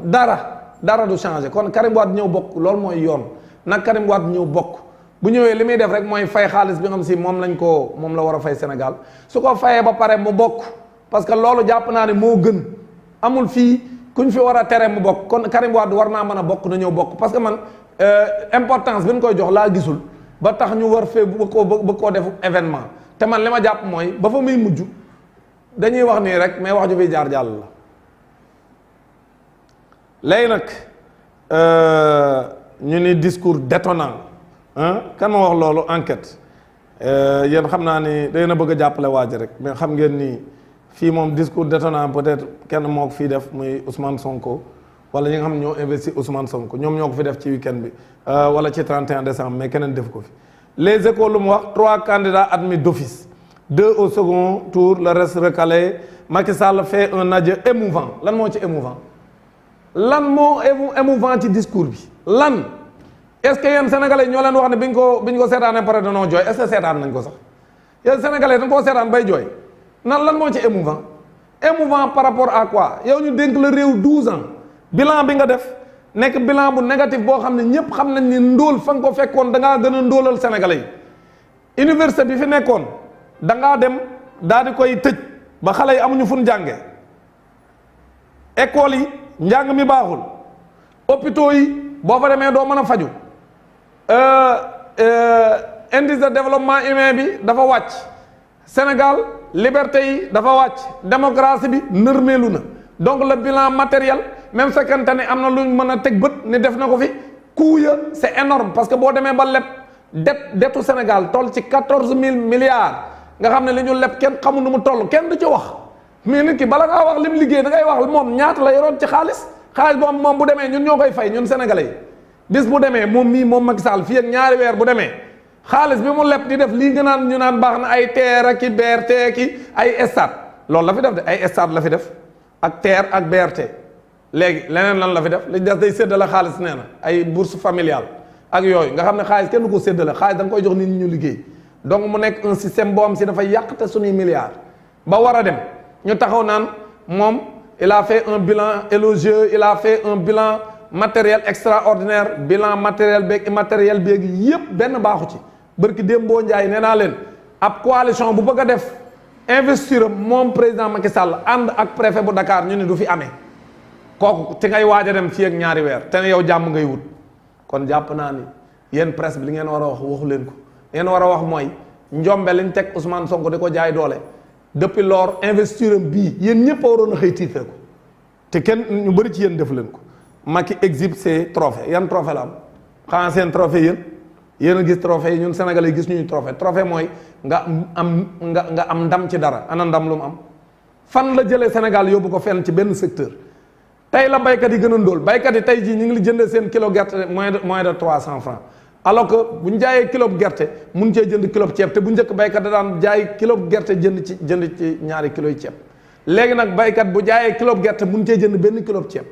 dara du changer kon Karim Wade ñëw bokk loolu mooy yoon nag Karim Wade ñëw bokk bu ñëwee li muy def rek mooy fay xaalis bi nga xam si moom la war a fay Sénégal su ko fayee ba pare mu bokk parce que loolu jàpp naa ne moo gën amul fii kuñ fi war a tere mu bokk kon Karim Wade war naa mën a bokk na ñëw bokk parce que man importance bi ñu koy jox laa gisul ba tax ñu war fee bëgg koo def événement te man li ma jàpp mooy ba fa muy mujj dañuy wax nii rek mais wax ju fiy jaar jàll la léegi nag ñu ni discours détonnant kan ma wax loolu enquête yéen xam naa ni day na bëgg a jàppale waa ji rek mais xam ngeen ni fii moom discours détonnant peut-être kenn moo ko fii def muy Ousmane Sonko wala ñi nga xam ne ñoo investi Ousmane Sonko ñoom ñoo ko fi def ci week-end bi wala ci 31 décembre mais keneen def ko fi. Les Échos lu mu wax 3 candidats admis d'office 2 au second tour le reste recalé Macky Sall fait un adieu émouvant lan moo ci émouvant lan moo émouvant ci discours bi lan est-ce que yéen sénégalais ñoo leen wax ne biñ ko seetaanee pare danoo jooy est-ce que seetaan nañ ko sax yéen sénégalais dañ koo seetaan bay jooy lan moo ci émouvant par rapport à quoi yow ñu dénk la réew 12 ans bilan bi nga def nekk bilan bu négatif boo xam ne ñëpp xam nañ ni ndóol fa nga ko fekkoon da ngaa gën a ndóolal sénégalais yi université bi fi nekkoon da ngaa dem daal di koy tëj ba xale yi amuñu fu ñu jànge école yi njàng mi baaxul hôpitaux yi boo fa demee doo mën a faju indice de développement humain bi dafa wàcc Sénégal liberté yi dafa wàcc démocratie bi nërmeelu na donc le bilan matériel même fekkente ne am na luñ mën a teg bët ni def na ko fi coût ya c'est énorme parce que boo demee ba leb dettu Sénégal toll ci 14 000 milliards nga xam ne li ñu leb kenn xamul nu mu toll kenn du ci wax mais nit ki bala ngaa wax lim liggéey da ngay wax moom ñaata la yoroon ci xaalis boobu moom bu demee ñun ñoo koy fay ñun sénégalais yi bis bu demee moom Macky Sall fii ak ñaari weer bu demee xaalis bi mu leb di def lii nga naan ñu naan baax na ay TER ak i BRT ki ay stade loolu la fi def de ay stade la fi def ak TER ak BRT léegi leneen lan la fi def li des day séddale xaalis nee na ay bourse familiale ak yooyu nga xam ne xaalis kenn du ko séddale xaalis da nga koy jox nit ñi ñu liggéey donc mu nekk un système boo am si dafay yàq te suñuy milliards ba war a dem ñu taxaw naan moom il a fait un bilan élogieux il a fait un bilan matériel extraordinaire bilan matériel beeg immatériel beeg yépp benn baaxu ci bërki Dembo Ndiaye nee naa leen ab coalition bu bëgg a def investir moom président Macky Sall ànd ak préfet bu Dakar ñu ne du fi amee kooku ci ngay waaj a dem fii ak ñaari weer te ne yow jàmm ngay wut kon jàpp naa ni yéen presse bi li ngeen war a wax waxu leen ko ngeen war a wax mooy njombe liñ teg Ousmane Sonko di ko jaay doole depuis lors investir bii yéen ñëpp a waroon a xëy tiitee ko te kenn ñu bëri ci yéen def leen ko Macky exhibe ses trophées yan trophée la am xanaa seen trophée yéen a gis trophée yi ñun Sénégalais yi gis ñuy trophée mooy nga am ndam ci dara ana ndam lu mu am fan la jëlee Sénégal yóbbu ko fenn ci benn secteur tey la baykat yi gën a ndóol baykat yi tey jii ñu ngi li jëndee seen kilo gerte moins de 300 francs alors que bu ñu jaayee kilo gerte mun cee jënd kilo ceeb te bu njëkk baykat da daan jaay kilo gerte jënd ci ñaari kilo yi ceeb léegi nag baykat bu jaayee kilo gerte mun cee jënd benn kilo ceeb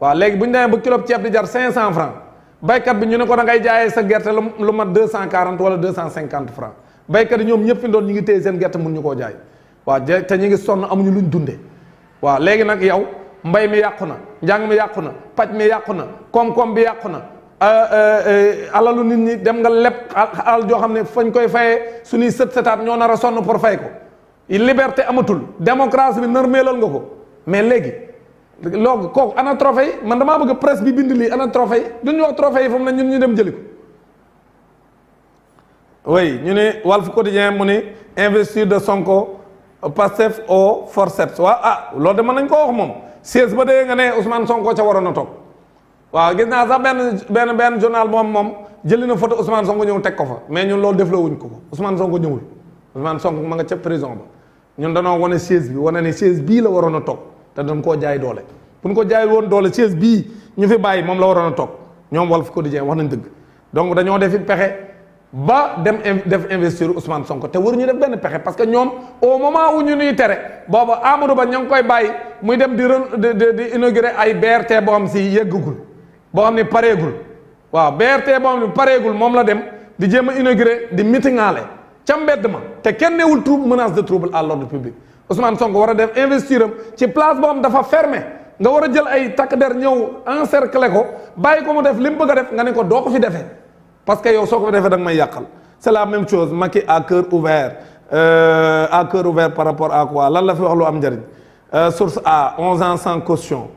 waaw léegi bu ñu demee ba kilo ceeb di jar 500 francs baykat bi ñu ne ko da ngay jaayee sa gerte lu mat 240 wala 250 francs baykat yi ñoom ñëpp fi doon ñu ngi téye seen gerte mun ñu koo jaay waaw te ñu ngi sonn amuñu luñ dunde waaw léegi nag yow mbay mi yàqu na njàng mi yàqu na paj mi yàqu na koom-koom bi yàqu na alalu nit ñi dem nga leb alal joo xam ne fañ koy fayee suñuy sët-sëtaat ñoo nar a sonn pour fay ko liberté amatul démocratie bi nërmeelal nga ko mais léegi loolu kooku ana trophée yi man damaa bëgg presse bi bind lii ana trophée yi duñu wax trophée yi fu mu ne ñun ñu dem jëli ko oui ñu ne Walf Quotidien mu ni investir de Sonko Pastef au forceps waaw loolu de mën nañ koo wax moom siège ba dee nga ne Ousmane Sonko ca waroon a toog waaw gis naa sax benn journal moom jëli na photo Ousmane Sonko ñëw teg ko fa mais ñun loolu def la wuñ ko Ousmane Sonko ñëwul Ousmane Sonko ma nga ca prison ba ñun danoo wane siège bi wane ne siège bii la waroon a toog te dañ koo jaay doole bu ñu ko jaay woon doole siège bii ñu fi bàyyi moom la waroon a toog ñoom Walf Quotidien wax nañ dëgg donc dañoo defi pexe ba dem def investir Ousmane Sonko te waruñu def benn pexe parce que ñoom au moment wu ñu nuy tere booba Amadou Ba ña ngi koy bàyyi muy dem di inaugurer ay BRT boo xam si yeggagul boo xam ne pareegul waaw BRT boo xam ne pareegul moom la dem di jéem a inaugurer di meetingaale ca mbedd ma te kenn newul menace de trouble à l'ordre public Ousmane Sonko war a def investir am ci place boo xam dafa fermé nga war a jël ay takk der ñëw encercler ko bàyyi ko mu def li mu bëgg a def nga ne ko doo ko fi defee parce que yow soo ko fi defee da nga may yàqal c'est la même chose Macky à cœur ouvert par rapport à quoi lan la fi wax lu am njëriñ source A 11 ans sans caution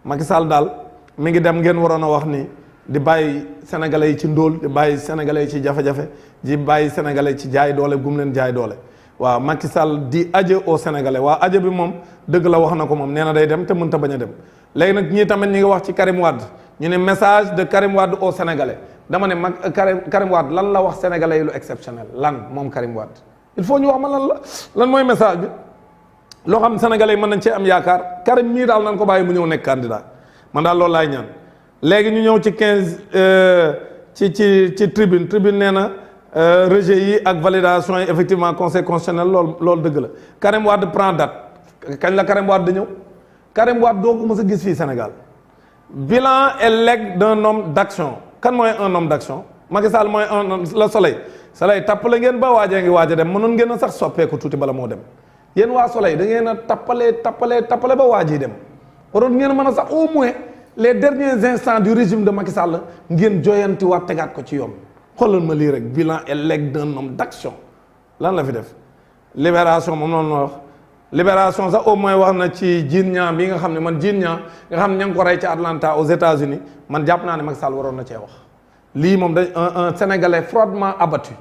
Macky Sall daal mi ngi dem ngeen waroon a wax ni di bàyyi sénégalais yi ci ndóol di bàyyi sénégalais yi ci jafe-jafe di bàyyi sénégalais yi ci jaay doole gum leen jaay doole waaw Macky Sall di adieu au sénégalais waaw adieu bi moom dëgg la wax na ko moom nee na day dem te mënta bañ a dem léegi nag ñii tamit ñi ngi wax ci Karim Wade ñu ne message de Karim Wade aux Sénégalais dama ne Karim Wade lan la wax sénégalais yi lu exceptionnel lan moom Karim Wade il faut ñu wax ma lan mooy message bi loo xam sénégalais yi mën nañ cee am yaakaar Karim mii daal nañ ko bàyyi mu ñëw nekk candidat man daal loolu laay ñaan léegi ñu ñëw ci 15 ci tribune nee na rejet yi ak validation yi effectivement conseil constitutionnel loolu dëgg la Karim Wade prend date kañ la Karim Wade ñëw Karim Wade doo ko mës a gis fii Sénégal bilan et legs d'un homme d'action kan mooy un homme d'action Macky Sall mooy le soleil tappale ngeen ba waajee ngi waaj a dem mënoon ngeen a sax soppeeku tuuti bala moo dem yéen waa soleil da ngeen a tappale ba waaj yi dem waroon ngeen a mën a sax au moins les derniers instants du régime de Macky Sall ngeen joyanti waat tegaat ko ci yoon xoolal ma lii rek bilan et legs d'un homme d'action lan la fi def libération moom noonu la wax libération sax au moins wax na ci Jean Niang bi nga xam ne man Jean Niang nga xam ne ña ngi ko rey ci Atlanta aux États-Unis man jàpp naa ne Macky Sall waroon na cee wax lii moom da un Sénégalais froidement abattu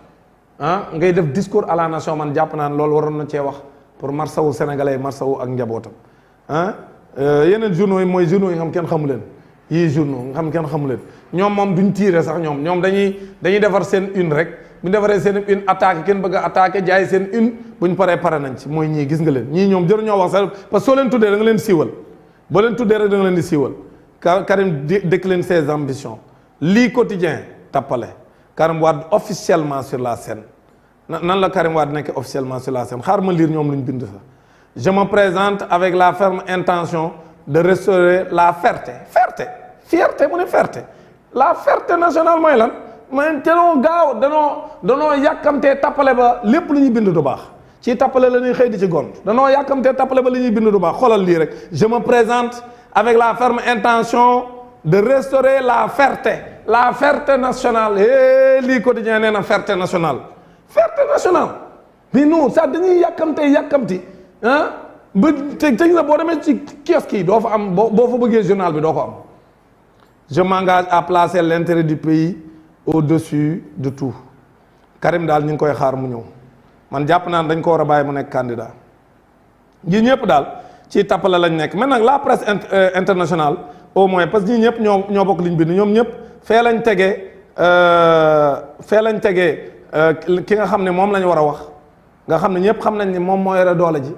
ngay def discours à la nation man jàpp naa ne loolu waroon na cee wax pour marsawu Sénégalais marsawu ak njabootam yeneen journaux yi mooy journaux yi nga xam kenn xamu leen yii journaux nga xam kenn xamu leen ñoom moom duñ tiire sax ñoom dañuy defar seen une rek bu ñu defaree seen une attaqué kenn bëgg a attaqué jaay seen une bu ñu pare nañ ci mooy ñii gis nga leen ñii ñoom jëruñoo wax sax parce que soo leen tuddee da nga leen siiwal boo leen tuddee rek da nga leen di siiwal Karim décline ses ambitions lii quotidien tappale Karim Wade officiellement sur la scène nan la Karim Wade nekk officiellement sur la scène xaar ma lire ñoom lu ñu bind sax je me présente avec la ferme intention de restaurer la fierté mu ne fierté la fierté nationale mooy lan mooy te noo gaaw danoo yàkkamtee tappale ba lépp lu ñuy bind du baax ci tappale la ñuy xëy di ci gont danoo yàkkamtee tappale ba li ñuy bind du baax xoolal lii rek je me présente avec la ferme intention de restaurer la fierté nationale lii quotidien nee na fierté nationale mais non ça dañuy yàkkamti ba teg na boo demee ci kiosque yi doo fa am boo fa bëggee journal bi doo ko am je m'engage à placer l'intérêt du pays au-dessus de tout Karim daal ñu ngi koy xaar mu ñëw man jàpp naa dañ ko war a bàyyi mu nekk candidat ñi ñëpp daal ci tappale lañ nekk mais nag la presse internationale au moins parce que ñi ñëpp ñoo bokk liñ bind ñoom ñëpp fee lañ tegee ki nga xam ne moom la ñu war a wax nga xam ne ñëpp xam nañ ni moom moo yore doole ji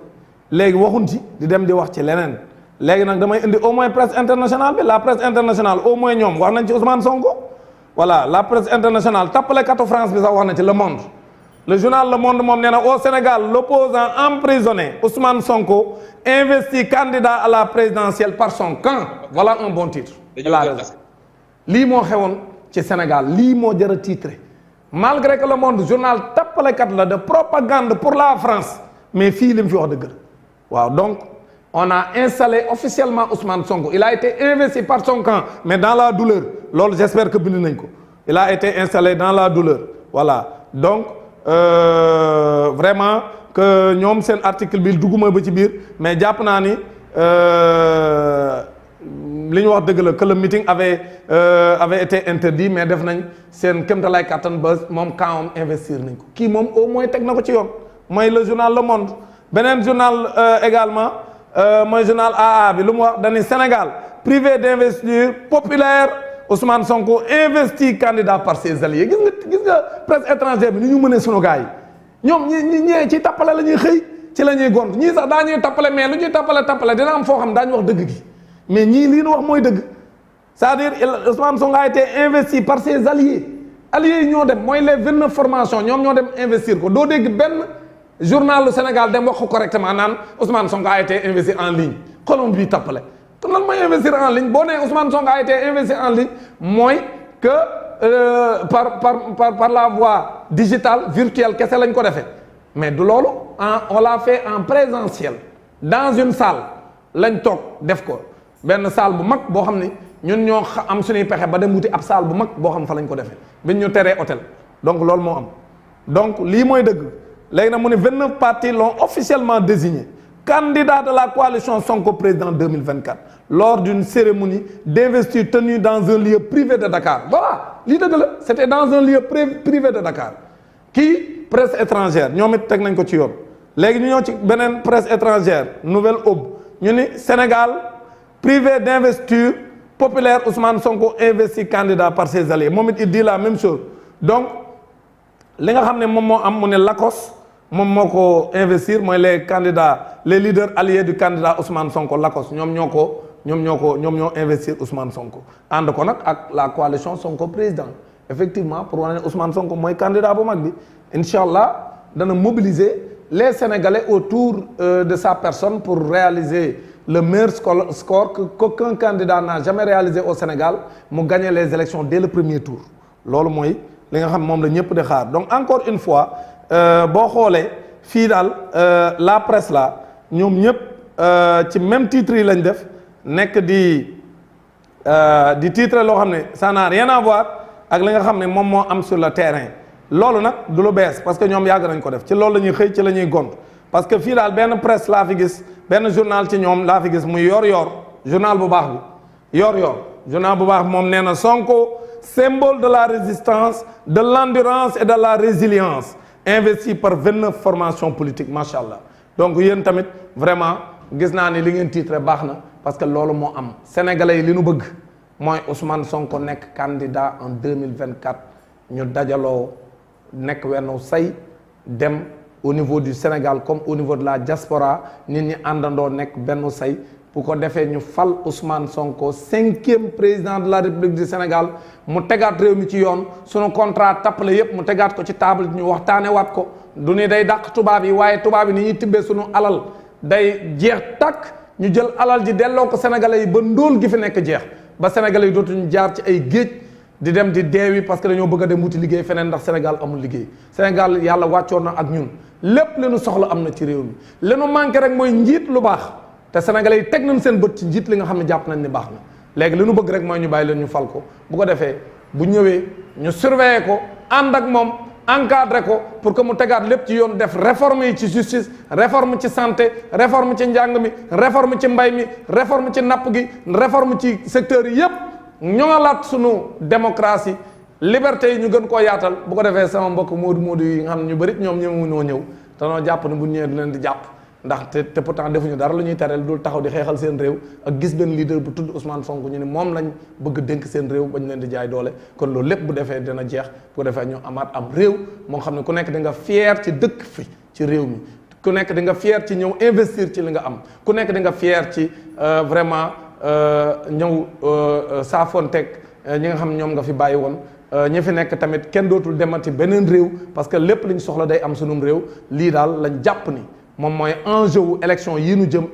léegi waxuñ ci di dem di wax ci leneen léegi nag damay indi au moins presse internationale bi la presse internationale au moins ñoom wax nañ ci Ousmane Sonko voilà la presse internationale tappalekatu France bi sax wax na ci Le Monde le journal Le Monde moom nee na au Sénégal l'opposant emprisonné Ousmane Sonko investi candidat à la présidentielle par son camp voilà un bon titre la raison lii moo xewoon ci Sénégal lii moo jar a titré malgré que Le Monde journal tappalekat la de propagande pour la France mais fii li mu fi wax dëgg la waaw donc on a installé officiellement Ousmane Sonko il a été investi par son camp mais dans la douleur loolu j'espère que bind nañ ko il a été installé dans la douleur voilà donc vraiment que ñoom seen article bi dugguma ba ci biir mais jàpp naa ni li ñu wax dëgg la que le meeting avait été interdit mais def nañ seen kéemtalaay kattan ba moom camp investir nañ ko kii moom au moins teg na ko ci yoon mooy le journal Le Monde beneen journal également mooy journal AA bi lu mu wax dañuy Sénégal privé d'investiture populaire Ousmane Sonko investi candidat par ses alliés gis nga presse étrangère bi ni ñu mënee sunu gars yi ñoom ñee ci tappale la ñuy xëy ci la ñuy gont ñii sax daa ñuy tappale mais lu ñuy tappale dina am foo xam daañu wax dëgg gi mais ñii lii nu wax mooy dëgg c'est-à-dire Ousmane Sonko a été investi par ses alliés yi ñoo dem mooy les 29 formations ñoom ñoo dem investir ko doo dégg benn journal du Sénégal dem wax ko correctement naan Ousmane Sonko a été investi en ligne xolom bii tappale kon lan mooy investir en ligne boo nee Ousmane Sonko a été investi en ligne mooy que par la voie digitale virtuelle kese lañ ko defee mais du loolu on l'a fait en présentiel dans une salle lañ toog def ko benn salle bu mag boo xam ni ñun ñoo am suñuy pexe ba dem wuti ab salle bu mag boo xam fa lañ ko defee biñ ñu teree hôtel donc loolu moo am donc lii mooy dëgg léegi nag mu ne 29 partis l'ont officiellement désigné candidat de la coalition Sonko président 2024 lors d'une cérémonie d'investiture tenue dans un lieu privé de Dakar voilà lii dëgg la c'était dans un lieu privé de Dakar kii presse étrangère ñoom it teg nañ ko ci yoon léegi ñu ñëw ci beneen presse étrangère Nouvelle Aube ñu ni Sénégal privé d'investiture populaire Ousmane Sonko investi candidat par ses alliés moom it il dit la même chose donc li nga xam ne moom moo am mu ne Lacoste moom moo ko investir mooy les candidats les leaders alliés du candidat Ousmane Sonko Lacoste ñoom ñoo investir Ousmane Sonko ànd ko nag ak la coalition Sonko président effectivement pour wane ne Ousmane Sonko mooy candidat bu mag bi incha allah dana mobiliser les Sénégalais autour de sa personne pour réaliser le meilleur score qu'aucun candidat n'a jamais réalisé au Sénégal mu gagner les élections dès le premier tour loolu mooy li nga xam moom la ñëpp di xaar donc encore une fois boo xoolee fii daal la presse la ñoom ñëpp ci même titre yi lañ def nekk di titre loo xam ne ça n'a rien à voir ak li nga xam ne moom moo am sur le terrain loolu nag du lu bees parce que ñoom yàgg nañ ko def ci loolu la ñuy xëy ci la ñuy gont parce que fii daal benn presse laa fi gis benn journal ci ñoom laa fi gis muy yor journal bu baax bi yor journal bu baax moom nee na Sonko symbole de la résistance de l'endurance et de la résilience investi par 29 formations politiques macha allah donc yéen tamit vraiment gis naa ni li ngeen titre baax na parce que loolu moo am sénégalais yi li nu bëgg mooy Ousmane Sonko nekk candidat en 2024 ñu dajaloo nekk wenn say dem au niveau du Sénégal comme au niveau de la diaspora nit ñi àndandoo nekk benn say bu ko defee ñu fal Ousmane Sonko 5e président de la République du Sénégal mu tegaat réew mi ci yoon sunu contrat tappale yépp mu tegaat ko ci table ñu waxtaane waat ko du ni day dàq tubaab yi waaye tubaab yi ni ñuy tibbee sunu alal day jeex takk ñu jël alal ji delloo ko sénégalais yi ba ndóol gi fi nekk jeex ba sénégalais yi dootuñu jaar ci ay géej di dem di deewi parce que dañoo bëgg a dem wuti liggéey feneen ndax Sénégal amul liggéey Sénégal yàlla wàccoon na ak ñun lépp li nu soxla am na ci réew mi li nu manqué rek mooy njiit lu baax te sénégalais yi teg nañ seen bët ci njiit li nga xam ne jàpp nañ ni baax na léegi li nu bëgg rek mooy ñu bàyyi leen ñu fal ko bu ko defee bu ñëwee ñu surveiller ko ànd ak moom encadré ko pour que mu tegaat lépp ci yoon def réforme yi ci justice réforme ci santé réforme ci njàng mi réforme ci mbay mi réforme ci napp gi réforme ci secteurs yi yépp ñoŋalaat sunu démocratie liberté yi ñu gën koo yaatal bu ko defee sama mbokk moodu yi nga xam ne ñu bëri ñoom ñoo ñëw te noo jàpp ne bu ñëwee du leen di jàpp ndax te pourtant defuñu dara lu ñuy tereel dul taxaw di xeexal seen réew ak gis benn leader bu tudd Ousmane Sonko ñu ne moom lañ bëgg dénk seen réew bañ leen di jaay doole kon loolu lépp bu defee dina jeex bu ko defee ñu amaat am réew moo xam ne ku nekk di nga fier ci dëkk fi ci réew mi ku nekk di nga fier ci ñëw investir ci li nga am ku nekk di nga fier ci vraiment ñëw saafonteeg ñi nga xam ñoom nga fi bàyyi woon ñi fi nekk tamit kenn dootul demati beneen réew parce que lépp li ñu soxla day am sunum réew lii daal lañ jàpp ni moom mooy enjeu wu élection yi nu jëm